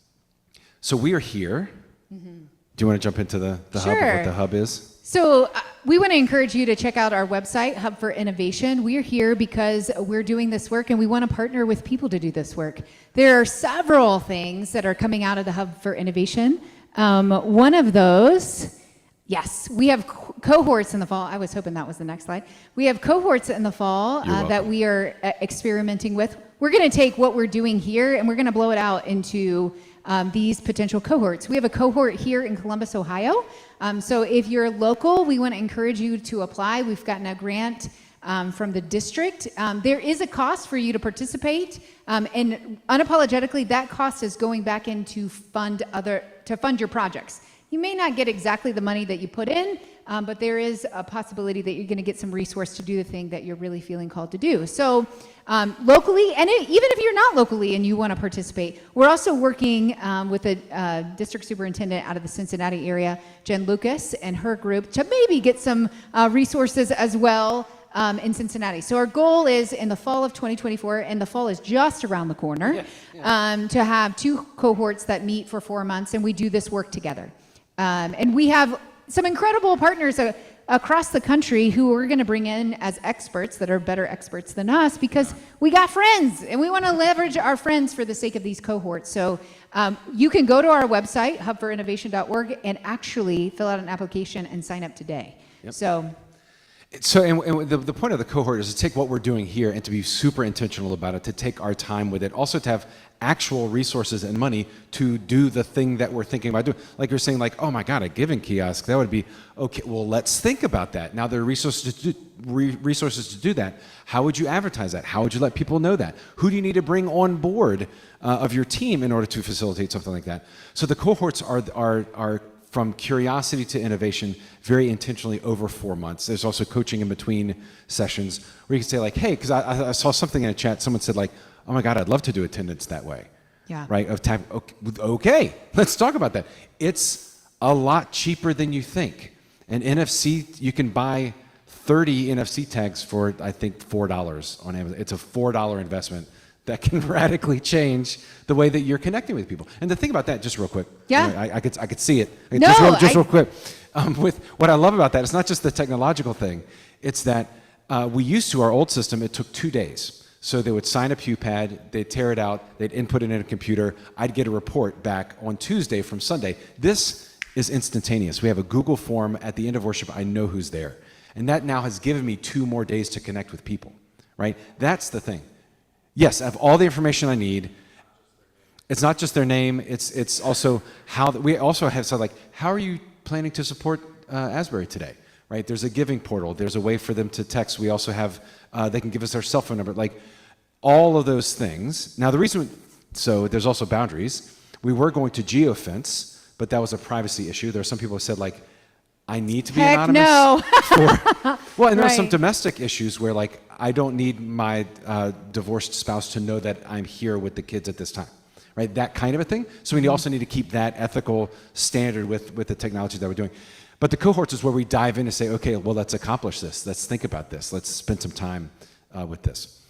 So we are here. Mm-hmm. Do you want to jump into the Sure. hub of what the hub is? So we want to encourage you to check out our website, Hub for Innovation. We're here because we're doing this work and we want to partner with people to do this work. There are several things that are coming out of the Hub for Innovation. One of those, yes, we have cohorts in the fall. I was hoping that was the next slide. We have cohorts in the fall that we are experimenting with. We're going to take what we're doing here and we're going to blow it out into these potential cohorts. We have a cohort here in Columbus, Ohio. So if you're local, we want to encourage you to apply. We've gotten a grant from the district. There is a cost for you to participate, and unapologetically, that cost is going back in to fund your projects. You may not get exactly the money that you put in, but there is a possibility that you're going to get some resource to do the thing that you're really feeling called to do. So locally, and even if you're not locally and you want to participate, we're also working with a district superintendent out of the Cincinnati area, Jen Lucas, and her group to maybe get some resources as well in Cincinnati. So our goal is in the fall of 2024, and the fall is just around the corner, to have 2 cohorts that meet for 4 months, and we do this work together. And we have some incredible partners across the country who we're going to bring in as experts that are better experts than us, because we got friends and we want to leverage our friends for the sake of these cohorts. So you can go to our website, hubforinnovation.org, and actually fill out an application and sign up today. Yep. So and the point of the cohort is to take what we're doing here and to be super intentional about it, to take our time with it, also to have actual resources and money to do the thing that we're thinking about doing. Like you're saying, like, oh my God, a giving kiosk, that would be, okay, well, let's think about that. Now there are resources to do that. How would you advertise that? How would you let people know that? Who do you need to bring on board of your team in order to facilitate something like that? So the cohorts are from curiosity to innovation, very intentionally over 4 months. There's also coaching in between sessions where you can say like, hey, because I saw something in a chat, someone said like, oh my God, I'd love to do attendance that way. Yeah. Right? Okay, let's talk about that. It's a lot cheaper than you think. An NFC, you can buy 30 NFC tags for, I think, $4 on Amazon. It's a $4 investment that can radically change the way that you're connecting with people. And the thing about that, just real quick. Yeah. I could see it. No, Just real quick. With what I love about that, it's not just the technological thing. It's that our old system, it took 2 days. So they would sign a pew pad, they'd tear it out, they'd input it in a computer. I'd get a report back on Tuesday from Sunday. This is instantaneous. We have a Google form at the end of worship. I know who's there. And that now has given me 2 more days to connect with people, right? That's the thing. Yes, I have all the information I need. It's not just their name. It's also how we also have said, like, how are you planning to support Asbury today? Right? There's a giving portal. There's a way for them to text. We also have they can give us their cell phone number. Like all of those things. Now the reason so there's also boundaries. We were going to geofence, but that was a privacy issue. There are some people who said, like, I need to be Heck anonymous. no. Well, and there are some Right. domestic issues where, like, I don't need my divorced spouse to know that I'm here with the kids at this time, right? That kind of a thing. So we also need to keep that ethical standard with the technology that we're doing. But the cohorts is where we dive in and say, okay, well, let's accomplish this. Let's think about this. Let's spend some time with this.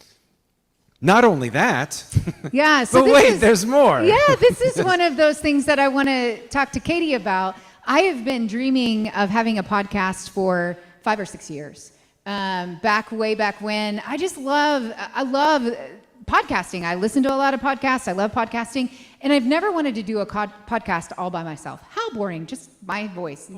Not only that, Yeah. So but this wait, is, there's more. Yeah, this is one of those things that I want to talk to Katie about. I have been dreaming of having a podcast for 5 or 6 years. Way back when. I love podcasting. I listen to a lot of podcasts. I love podcasting. And I've never wanted to do a podcast all by myself. How boring, just my voice.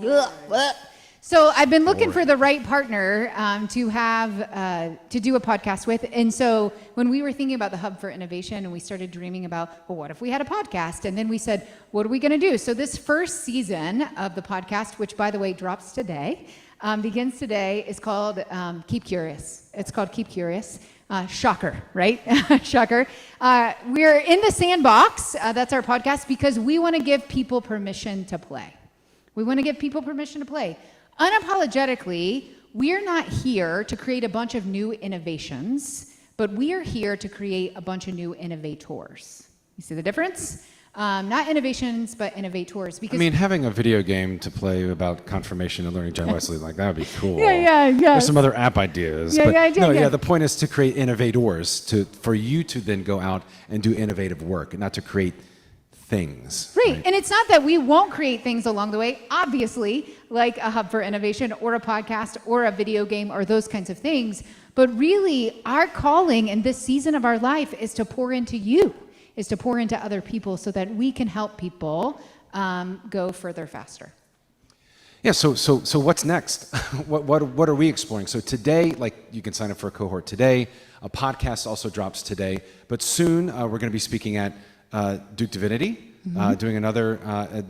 So I've been looking for the right partner to do a podcast with. And so when we were thinking about the Hub for Innovation and we started dreaming about, well, what if we had a podcast? And then we said, what are we going to do? So this first season of the podcast, which by the way drops today, begins today, is called Keep Curious. It's called Keep Curious. Shocker, right? Shocker. We're in the sandbox. That's our podcast because we want to give people permission to play. We want to give people permission to play. Unapologetically, we're not here to create a bunch of new innovations, but we are here to create a bunch of new innovators. You see the difference? Not innovations, but innovators. Because I mean, having a video game to play about confirmation and learning John Wesley, like, that would be cool. Yeah. There's some other app ideas. Yeah, but yeah. the point is to create innovators, for you to then go out and do innovative work, not to create things. Right. And it's not that we won't create things along the way, obviously, like a Hub for Innovation or a podcast or a video game or those kinds of things. But really, our calling in this season of our life is to pour into you, is to pour into other people so that we can help people go further faster. Yeah, so what's next? what are we exploring? So today, like, you can sign up for a cohort today. A podcast also drops today. But soon, we're going to be speaking at Duke Divinity, doing another,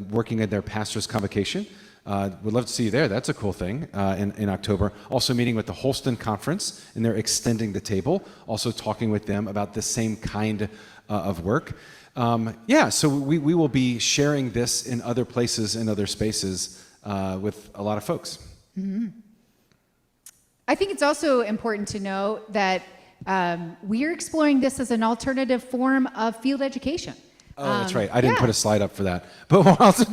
working at their pastor's convocation. We'd love to see you there. That's a cool thing in October. Also meeting with the Holston Conference, and they're extending the table. Also talking with them about the same kind of work. So we will be sharing this in other places, in other spaces with a lot of folks. Mm-hmm. I think it's also important to know that we're exploring this as an alternative form of field education. Oh, that's right. I didn't put a slide up for that. But we're also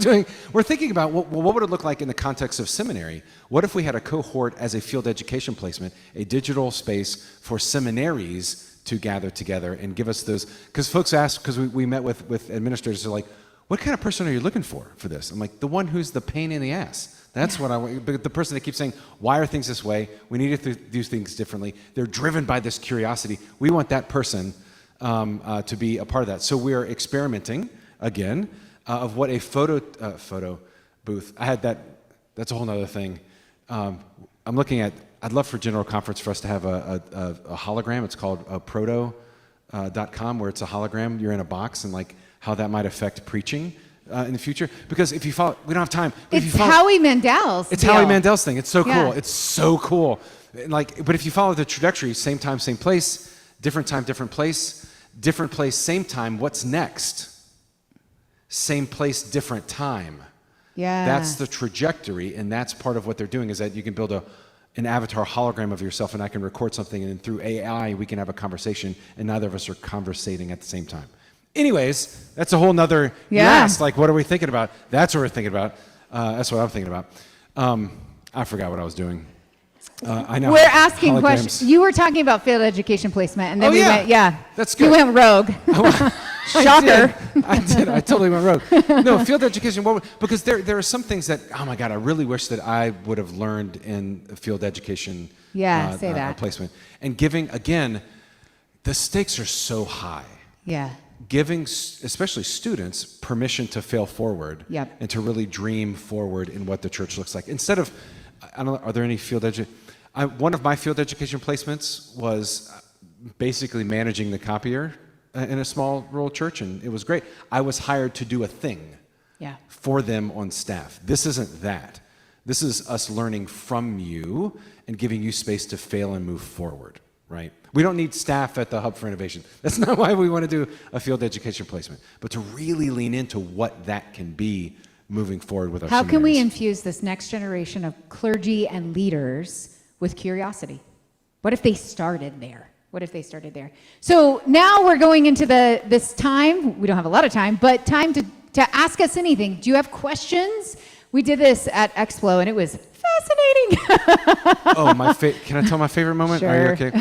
we're thinking about what would it look like in the context of seminary? What if we had a cohort as a field education placement, a digital space for seminaries to gather together and give us those? Because folks ask, because we met with administrators, they're like, what kind of person are you looking for this? I'm like, the one who's the pain in the ass. That's what I want. But the person that keeps saying, why are things this way? We need to do things differently. They're driven by this curiosity. We want that person to be a part of that. So we are experimenting, again, of what a photo booth. I had that. That's a whole other thing. I'm looking at, I'd love for General Conference for us to have a hologram. It's called proto.com, where it's a hologram. You're in a box, and like how that might affect preaching in the future. Because if you follow, we don't have time. But It's Howie Mandel's It's deal. Howie Mandel's thing. It's so cool. Yeah. It's so cool. But if you follow the trajectory, same time, same place, different time, different place, same time, what's next? Same place, different time. Yeah. That's the trajectory, and that's part of what they're doing, is that you can build an avatar hologram of yourself, and I can record something, and then through AI, we can have a conversation, and neither of us are conversating at the same time. Anyways, that's a whole nother, you asked, like, what are we thinking about? That's what we're thinking about. That's what I'm thinking about. I forgot what I was doing. I know. We're asking Holograms. questions. You were talking about field education placement, and then we went, That's good. You went rogue. Shocker. I did. I totally went rogue. No, field education, because there are some things that, oh my God, I really wish that I would have learned in field education Say that. placement. And giving, again, the stakes are so high. Yeah. Giving, especially students, permission to fail forward. Yep. And to really dream forward in what the church looks like. Instead of, I don't know, are there any field one of my field education placements was basically managing the copier in a small rural church, and it was great. I was hired to do a thing for them on staff. This isn't that. This is us learning from you and giving you space to fail and move forward, right? We don't need staff at the Hub for Innovation. That's not why we want to do a field education placement, but to really lean into what that can be moving forward with our How can we seminaries. infuse this next generation of clergy and leaders with curiosity? What if they started there? What if they started there? So now we're going into this time. We don't have a lot of time, but time to ask us anything. Do you have questions? We did this at Explo, and it was fascinating. Oh, can I tell my favorite moment? Sure. Are you okay?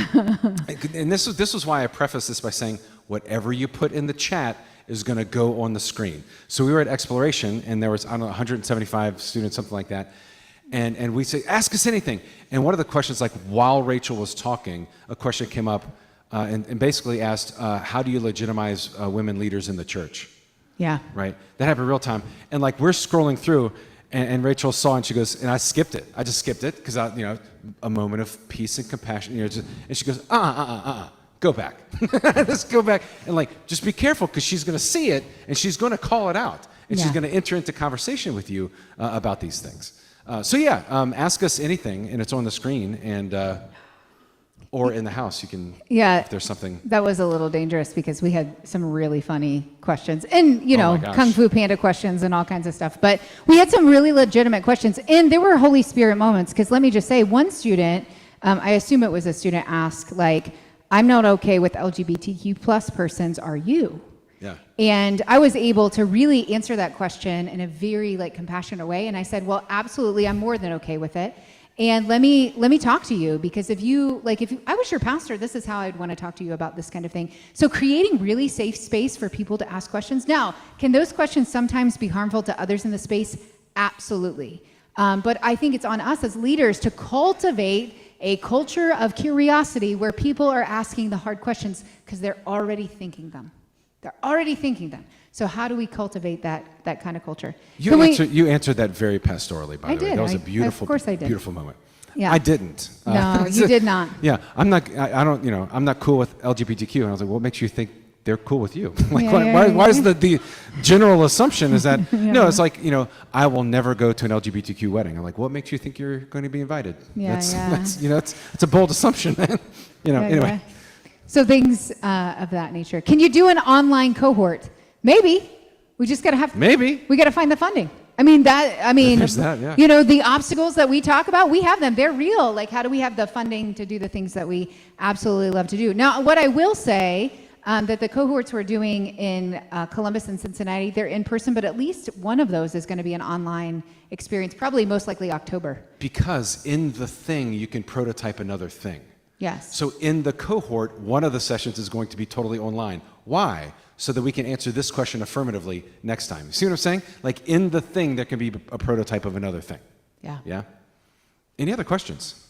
And this was why I preface this by saying, whatever you put in the chat is going to go on the screen. So we were at Exploration, and there was, I don't know, 175 students, something like that. And we say, ask us anything. And one of the questions, like while Rachel was talking, a question came up and basically asked, how do you legitimize women leaders in the church? Yeah. Right? That happened real time. And like we're scrolling through, and Rachel saw, and she goes, and I skipped it. I just skipped it because a moment of peace and compassion. And she goes, go back. Just go back and like just be careful because she's going to see it and she's going to call it out and she's going to enter into conversation with you about these things. Ask us anything, and it's on the screen, and or in the house you can. Yeah, if there's something. That was a little dangerous because we had some really funny questions, and Kung Fu Panda questions and all kinds of stuff. But we had some really legitimate questions, and there were Holy Spirit moments. Because let me just say, one student, I assume it was a student, asked like, "I'm not okay with LGBTQ plus persons. Are you?" Yeah. And I was able to really answer that question in a very compassionate way. And I said, well, absolutely, I'm more than okay with it. And let me talk to you, because if I was your pastor, this is how I'd want to talk to you about this kind of thing. So creating really safe space for people to ask questions. Now, can those questions sometimes be harmful to others in the space? Absolutely. But I think it's on us as leaders to cultivate a culture of curiosity where people are asking the hard questions because they're already thinking them. They're already thinking them. So how do we cultivate that kind of culture? You answered that very pastorally, by the way. Did. That was a beautiful, of course I did. beautiful moment. Yeah. I didn't. No, you did not. Yeah, I'm not cool with LGBTQ. And I was like, what makes you think they're cool with you? Why is the general assumption is that, no, it's like, I will never go to an LGBTQ wedding. I'm like, what makes you think you're going to be invited? That's it's a bold assumption, man. Anyway. Yeah. So things of that nature. Can you do an online cohort? Maybe. We just got to have. Maybe. We got to find the funding. There's that, yeah. The obstacles that we talk about, we have them. They're real. Like, how do we have the funding to do the things that we absolutely love to do? Now, what I will say, that the cohorts we're doing in Columbus and Cincinnati, they're in person, but at least one of those is going to be an online experience, probably most likely October. Because in the thing, you can prototype another thing. Yes. So in the cohort, one of the sessions is going to be totally online. Why? So that we can answer this question affirmatively next time. See what I'm saying? Like in the thing, there can be a prototype of another thing. Yeah. Yeah? Any other questions?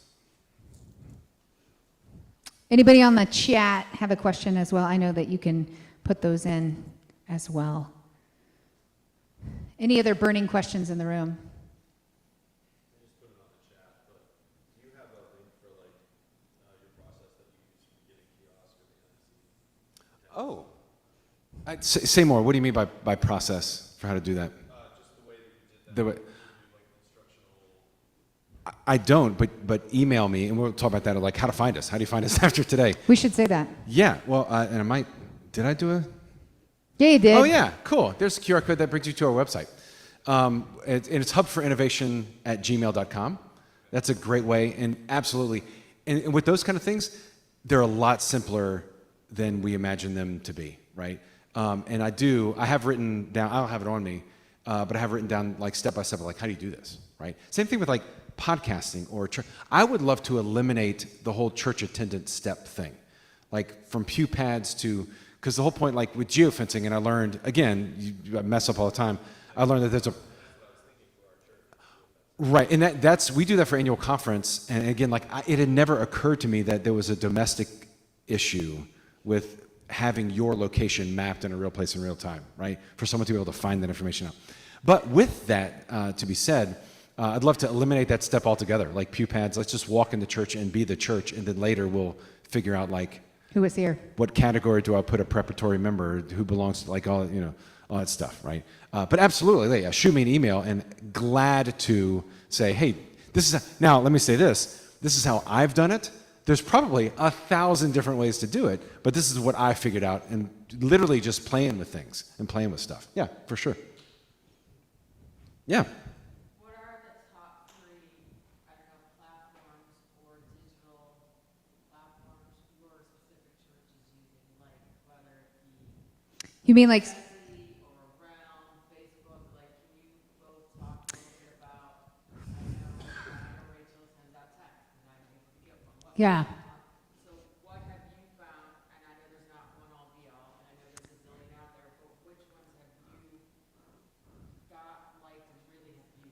Anybody on the chat have a question as well? I know that you can put those in as well. Any other burning questions in the room? Oh. Say more. What do you mean by process for how to do that? Just the way that you did that. I don't, but email me, and we'll talk about that, like how to find us. How do you find us after today? We should say that. Yeah, well, and did I do a? Yeah, you did. Oh, yeah, cool. There's a QR code that brings you to our website. And it's hubforinnovation@gmail.com. That's a great way, and absolutely. And with those kind of things, they're a lot simpler than we imagine them to be, right? And I have written down, I don't have it on me, but I have written down like step by step, like how do you do this, right? Same thing with like podcasting or church. I would love to eliminate the whole church attendance step thing, like from pew pads to, because the whole point, like with geofencing, and I learned, again, I mess up all the time, I learned that there's a, right, and we do that for annual conference, and again, like it had never occurred to me that there was a domestic issue with having your location mapped in a real place in real time, right? For someone to be able to find that information out. But with that to be said, I'd love to eliminate that step altogether, like pew pads. Let's just walk into church and be the church, and then later we'll figure out like, Who was here? What category do I put a preparatory member who belongs to, like, all, you know, all that stuff, right? But absolutely, shoot me an email, and glad to say, hey, this is, now let me say this is how I've done it. There's probably 1,000 different ways to do it, but this is what I figured out, and literally just playing with things and playing with stuff. Yeah, for sure. Yeah. What are the top 3, I don't know, platforms or digital platforms your specific church is using, like whether it be You mean like, or around Facebook? Like, can you both talk a little bit about? I know Rachel sends out text, and I'm able to get one. yeah. So what have you found? And I know there's not one all be all, and I know there's a zillion out there. But which ones have you got like to really have you?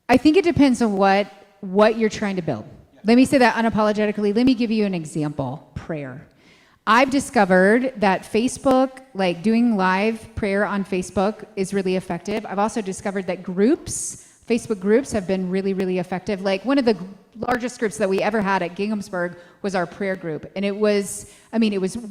I think it depends on what you're trying to build. Let me say that unapologetically. Let me give you an example. Prayer. I've discovered that Facebook, like doing live prayer on Facebook, is really effective. I've also discovered that Facebook groups have been really, really effective. Like one of the largest groups that we ever had at Ginghamsburg was our prayer group. And it was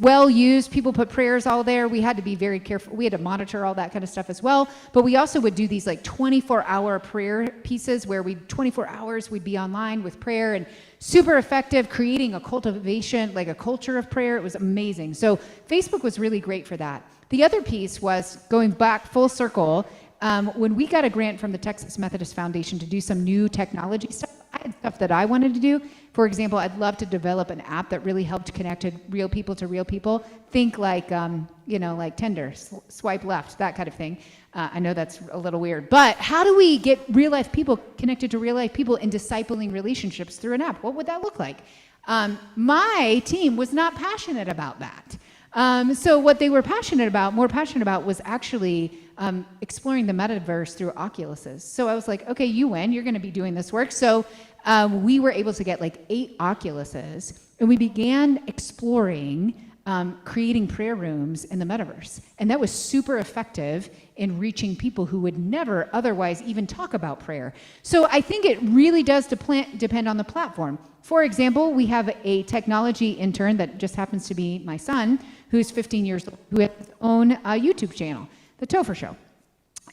well used. People put prayers all there. We had to be very careful. We had to monitor all that kind of stuff as well. But we also would do these like 24-hour prayer pieces where 24 hours we'd be online with prayer, and super effective, creating a cultivation, like a culture of prayer. It was amazing. So Facebook was really great for that. The other piece was going back full circle. When we got a grant from the Texas Methodist Foundation to do some new technology stuff, I had stuff that I wanted to do. For example, I'd love to develop an app that really helped connected real people to real people. Think like, like Tinder, swipe left, that kind of thing. I know that's a little weird, but how do we get real life people connected to real life people in discipling relationships through an app? What would that look like? My team was not passionate about that. So what they were more passionate about was actually exploring the metaverse through Oculuses. So I was like, okay, you win, you're gonna be doing this work. So we were able to get like 8 Oculuses, and we began exploring creating prayer rooms in the metaverse. And that was super effective in reaching people who would never otherwise even talk about prayer. So I think it really does depend on the platform. For example, we have a technology intern that just happens to be my son, who's 15 years old, who has his own YouTube channel, The Topher Show.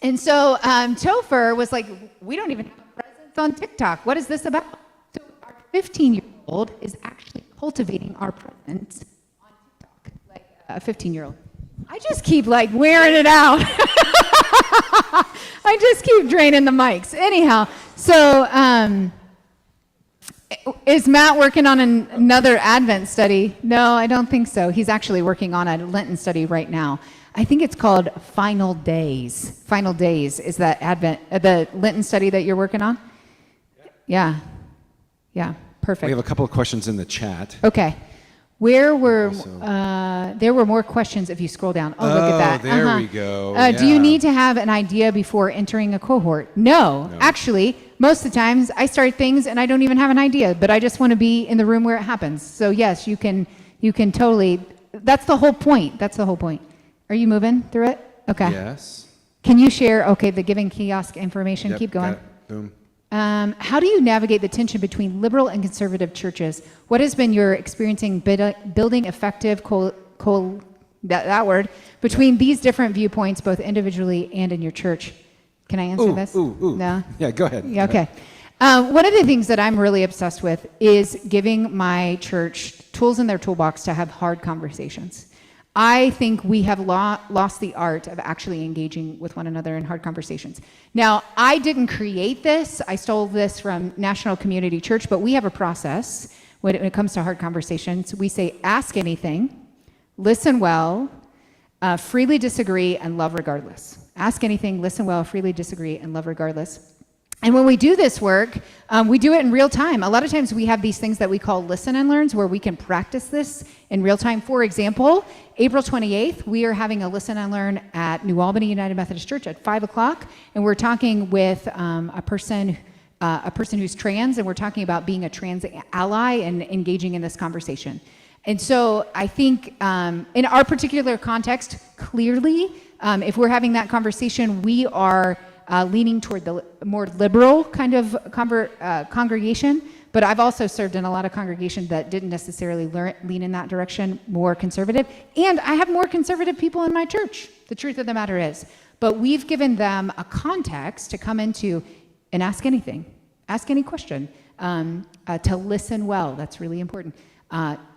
And so Topher was like, we don't even have a presence on TikTok. What is this about? So our 15-year-old is actually cultivating our presence on TikTok, like a 15-year-old. I just keep like wearing it out. I just keep draining the mics. Anyhow, so is Matt working on another Advent study? No, I don't think so. He's actually working on a Lenten study right now. I think it's called Final Days. Final Days is that the Lenten study that you're working on? Yeah, perfect. We have a couple of questions in the chat. Okay. There were more questions if you scroll down. Oh, look at that. There we go. Do you need to have an idea before entering a cohort? No. Actually, most of the times I start things and I don't even have an idea, but I just want to be in the room where it happens. So yes, you can totally, that's the whole point. Are you moving through it? Okay. Yes. Can you share, the giving kiosk information? Yep, Keep going. got it. Boom. How do you navigate the tension between liberal and conservative churches? What has been your experiencing building effective between these different viewpoints, both individually and in your church? Can I answer this? No? Yeah, go ahead. Yeah, okay. One of the things that I'm really obsessed with is giving my church tools in their toolbox to have hard conversations. I think we have lost the art of actually engaging with one another in hard conversations. Now, I didn't create this. I stole this from National Community Church, but we have a process when it comes to hard conversations. We say, ask anything, listen well, freely disagree, and love regardless. Ask anything, listen well, freely disagree, and love regardless. And when we do this work, we do it in real time. A lot of times we have these things that we call listen and learns where we can practice this in real time. For example, April 28th, we are having a listen and learn at New Albany United Methodist Church at 5 o'clock. And we're talking with a person who's trans, and we're talking about being a trans ally and engaging in this conversation. And so I think in our particular context, clearly, if we're having that conversation, we are leaning toward the more liberal kind of congregation. But I've also served in a lot of congregations that didn't necessarily lean in that direction, more conservative. And I have more conservative people in my church, the truth of the matter is. But we've given them a context to come into and ask anything, ask any question, to listen well, that's really important,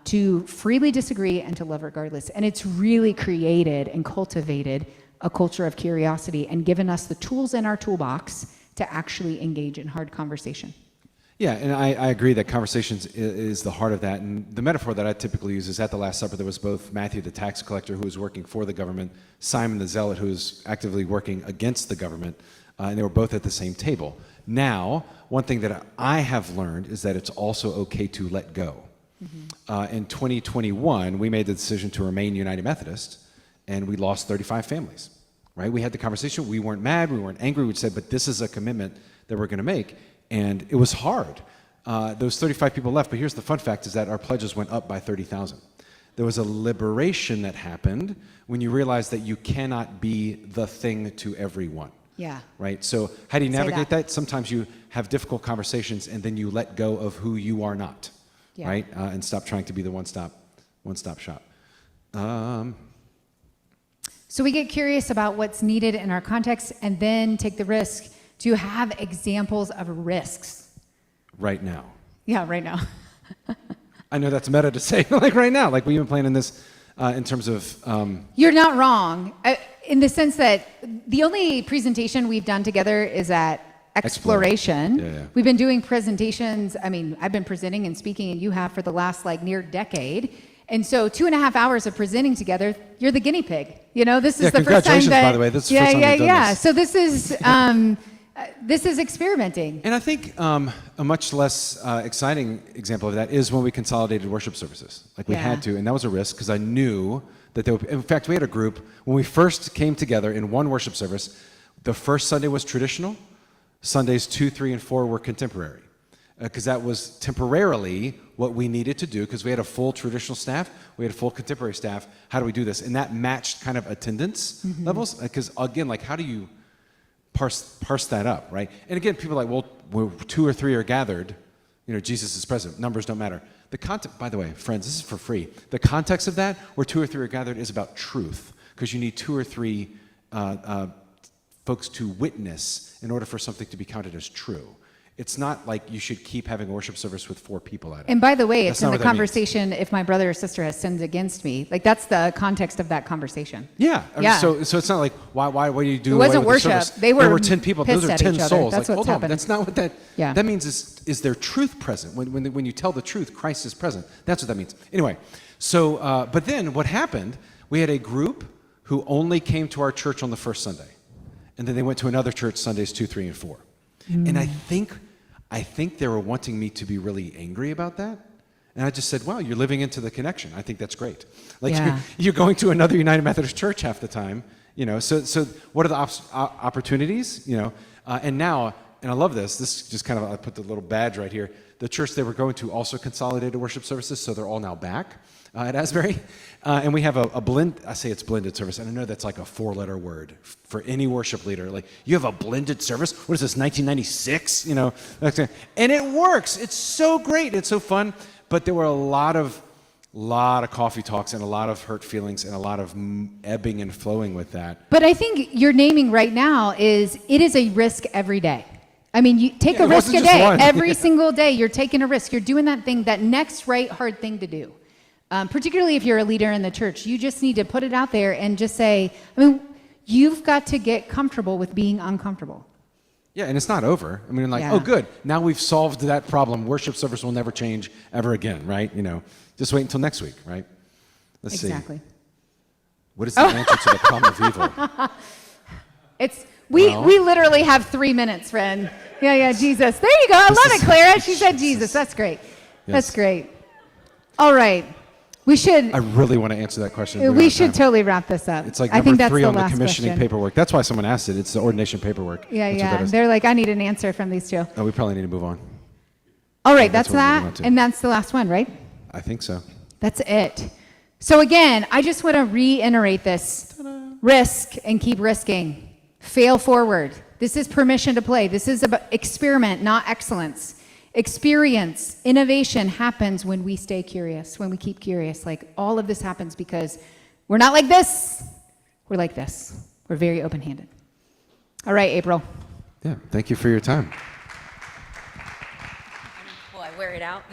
to freely disagree and to love regardless. And it's really created and cultivated a culture of curiosity and given us the tools in our toolbox to actually engage in hard conversation. Yeah, and I agree that conversations is the heart of that. And the metaphor that I typically use is at the Last Supper, there was both Matthew the tax collector who was working for the government, Simon the zealot who was actively working against the government, and they were both at the same table. Now, one thing that I have learned is that it's also okay to let go. Mm-hmm. In 2021, we made the decision to remain United Methodist, and we lost 35 families, right? We had the conversation. We weren't mad. We weren't angry. We said, but this is a commitment that we're going to make. And it was hard. Those 35 people left, but here's the fun fact is that our pledges went up by 30,000. There was a liberation that happened when you realize that you cannot be the thing to everyone. Yeah. Right? So how do you navigate that? Sometimes you have difficult conversations and then you let go of who you are not, right? And stop trying to be the one-stop shop. So we get curious about what's needed in our context and then take the risk to have examples of risks. Right now. Yeah, right now. I know that's meta to say, like right now, like we've been planning this in terms of... You're not wrong, in the sense that the only presentation we've done together is at Exploration. Yeah. We've been doing presentations, I mean, I've been presenting and speaking, and you have for the last near decade. And so 2.5 hours of presenting together, you're the guinea pig. You know, this is the first time that... by the way. This is the first time we've done this. So this is experimenting. And I think a much less exciting example of that is when we consolidated worship services. Like we had to, and that was a risk because I knew that there would, in fact, we had a group, when we first came together in one worship service, the first Sunday was traditional, Sundays 2, 3, and 4 were contemporary. Because that was temporarily what we needed to do because we had a full traditional staff, we had a full contemporary staff. How do we do this? And that matched kind of attendance levels. Because again, like how do you parse that up, right? And again, people are like, well, where 2 or 3 are gathered, you know, Jesus is present. Numbers don't matter. The context, by the way, friends, this is for free. The context of that, where 2 or 3 are gathered, is about truth, because you need 2 or 3 folks to witness in order for something to be counted as true. It's not like you should keep having a worship service with 4 people at it. And by the way, That's it's in not the what that conversation if my brother or sister has sinned against me. Like that's the context of that conversation. Yeah. I mean, Yeah. so it's not like why do you do It away wasn't with the worship. service? They were there were 10 people. Those pissed are at 10 each other. souls. That's like, what's hold on, happened. that's not what that. Yeah. That means is there truth present? When you tell the truth, Christ is present. That's what that means. Anyway, so but then what happened? We had a group who only came to our church on the first Sunday, and then they went to another church Sundays 2, 3, and 4. And I think they were wanting me to be really angry about that. And I just said, well, you're living into the connection. I think that's great. Like you're going to another United Methodist Church half the time, you know. So what are the opportunities, you know? And now, and I love this just kind of, I put the little badge right here. The church they were going to also consolidated worship services, so they're all now back at Asbury. And we have a blend, I say it's blended service, and I know that's like a 4-letter word for any worship leader. Like, you have a blended service? What is this, 1996? You know, and it works. It's so great. It's so fun. But there were a lot of coffee talks and a lot of hurt feelings and a lot of ebbing and flowing with that. But I think you're naming right now it is a risk every day. I mean, you take a risk a day. Every single day, you're taking a risk. You're doing that thing, that next right hard thing to do. Particularly if you're a leader in the church, you just need to put it out there and just say, I mean, you've got to get comfortable with being uncomfortable. Yeah, and it's not over. I mean, like, oh, good. Now we've solved that problem. Worship service will never change ever again, right? You know, just wait until next week, right? Let's see. Exactly. What is the answer to the problem of evil? We literally have 3 minutes, friend. Yeah, Jesus. There you go. I love it, Clara. She said Jesus. That's great. Yes. That's great. All right. We should. I really want to answer that question. We should totally wrap this up. It's like I think number that's 3 the on the last commissioning question. paperwork. That's why someone asked it. It's the ordination paperwork. Yeah. They're like, I need an answer from these 2. Oh, we probably need to move on. All right, that's what we're moving on that. to. And that's the last one, right? I think so. That's it. So again, I just want to reiterate this. Ta-da. Risk and keep risking. Fail forward. This is permission to play. This is about experiment, not excellence. experience, innovation happens when we stay curious, when we keep curious. Like all of this happens because we're not like this, we're like this. We're very open-handed. All right, April. Yeah, thank you for your time. Will I wear it out?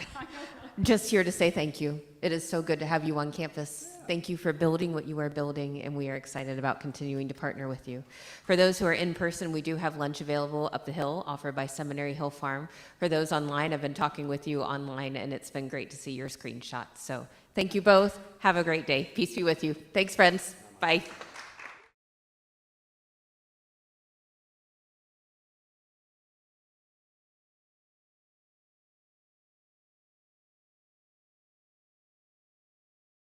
Just here to say thank you. It is so good to have you on campus. Thank you for building what you are building, and we are excited about continuing to partner with you. For those who are in person, we do have lunch available up the hill, offered by Seminary Hill Farm. For those online, I've been talking with you online, and it's been great to see your screenshots. So thank you both. Have a great day. Peace be with you. Thanks, friends. Bye.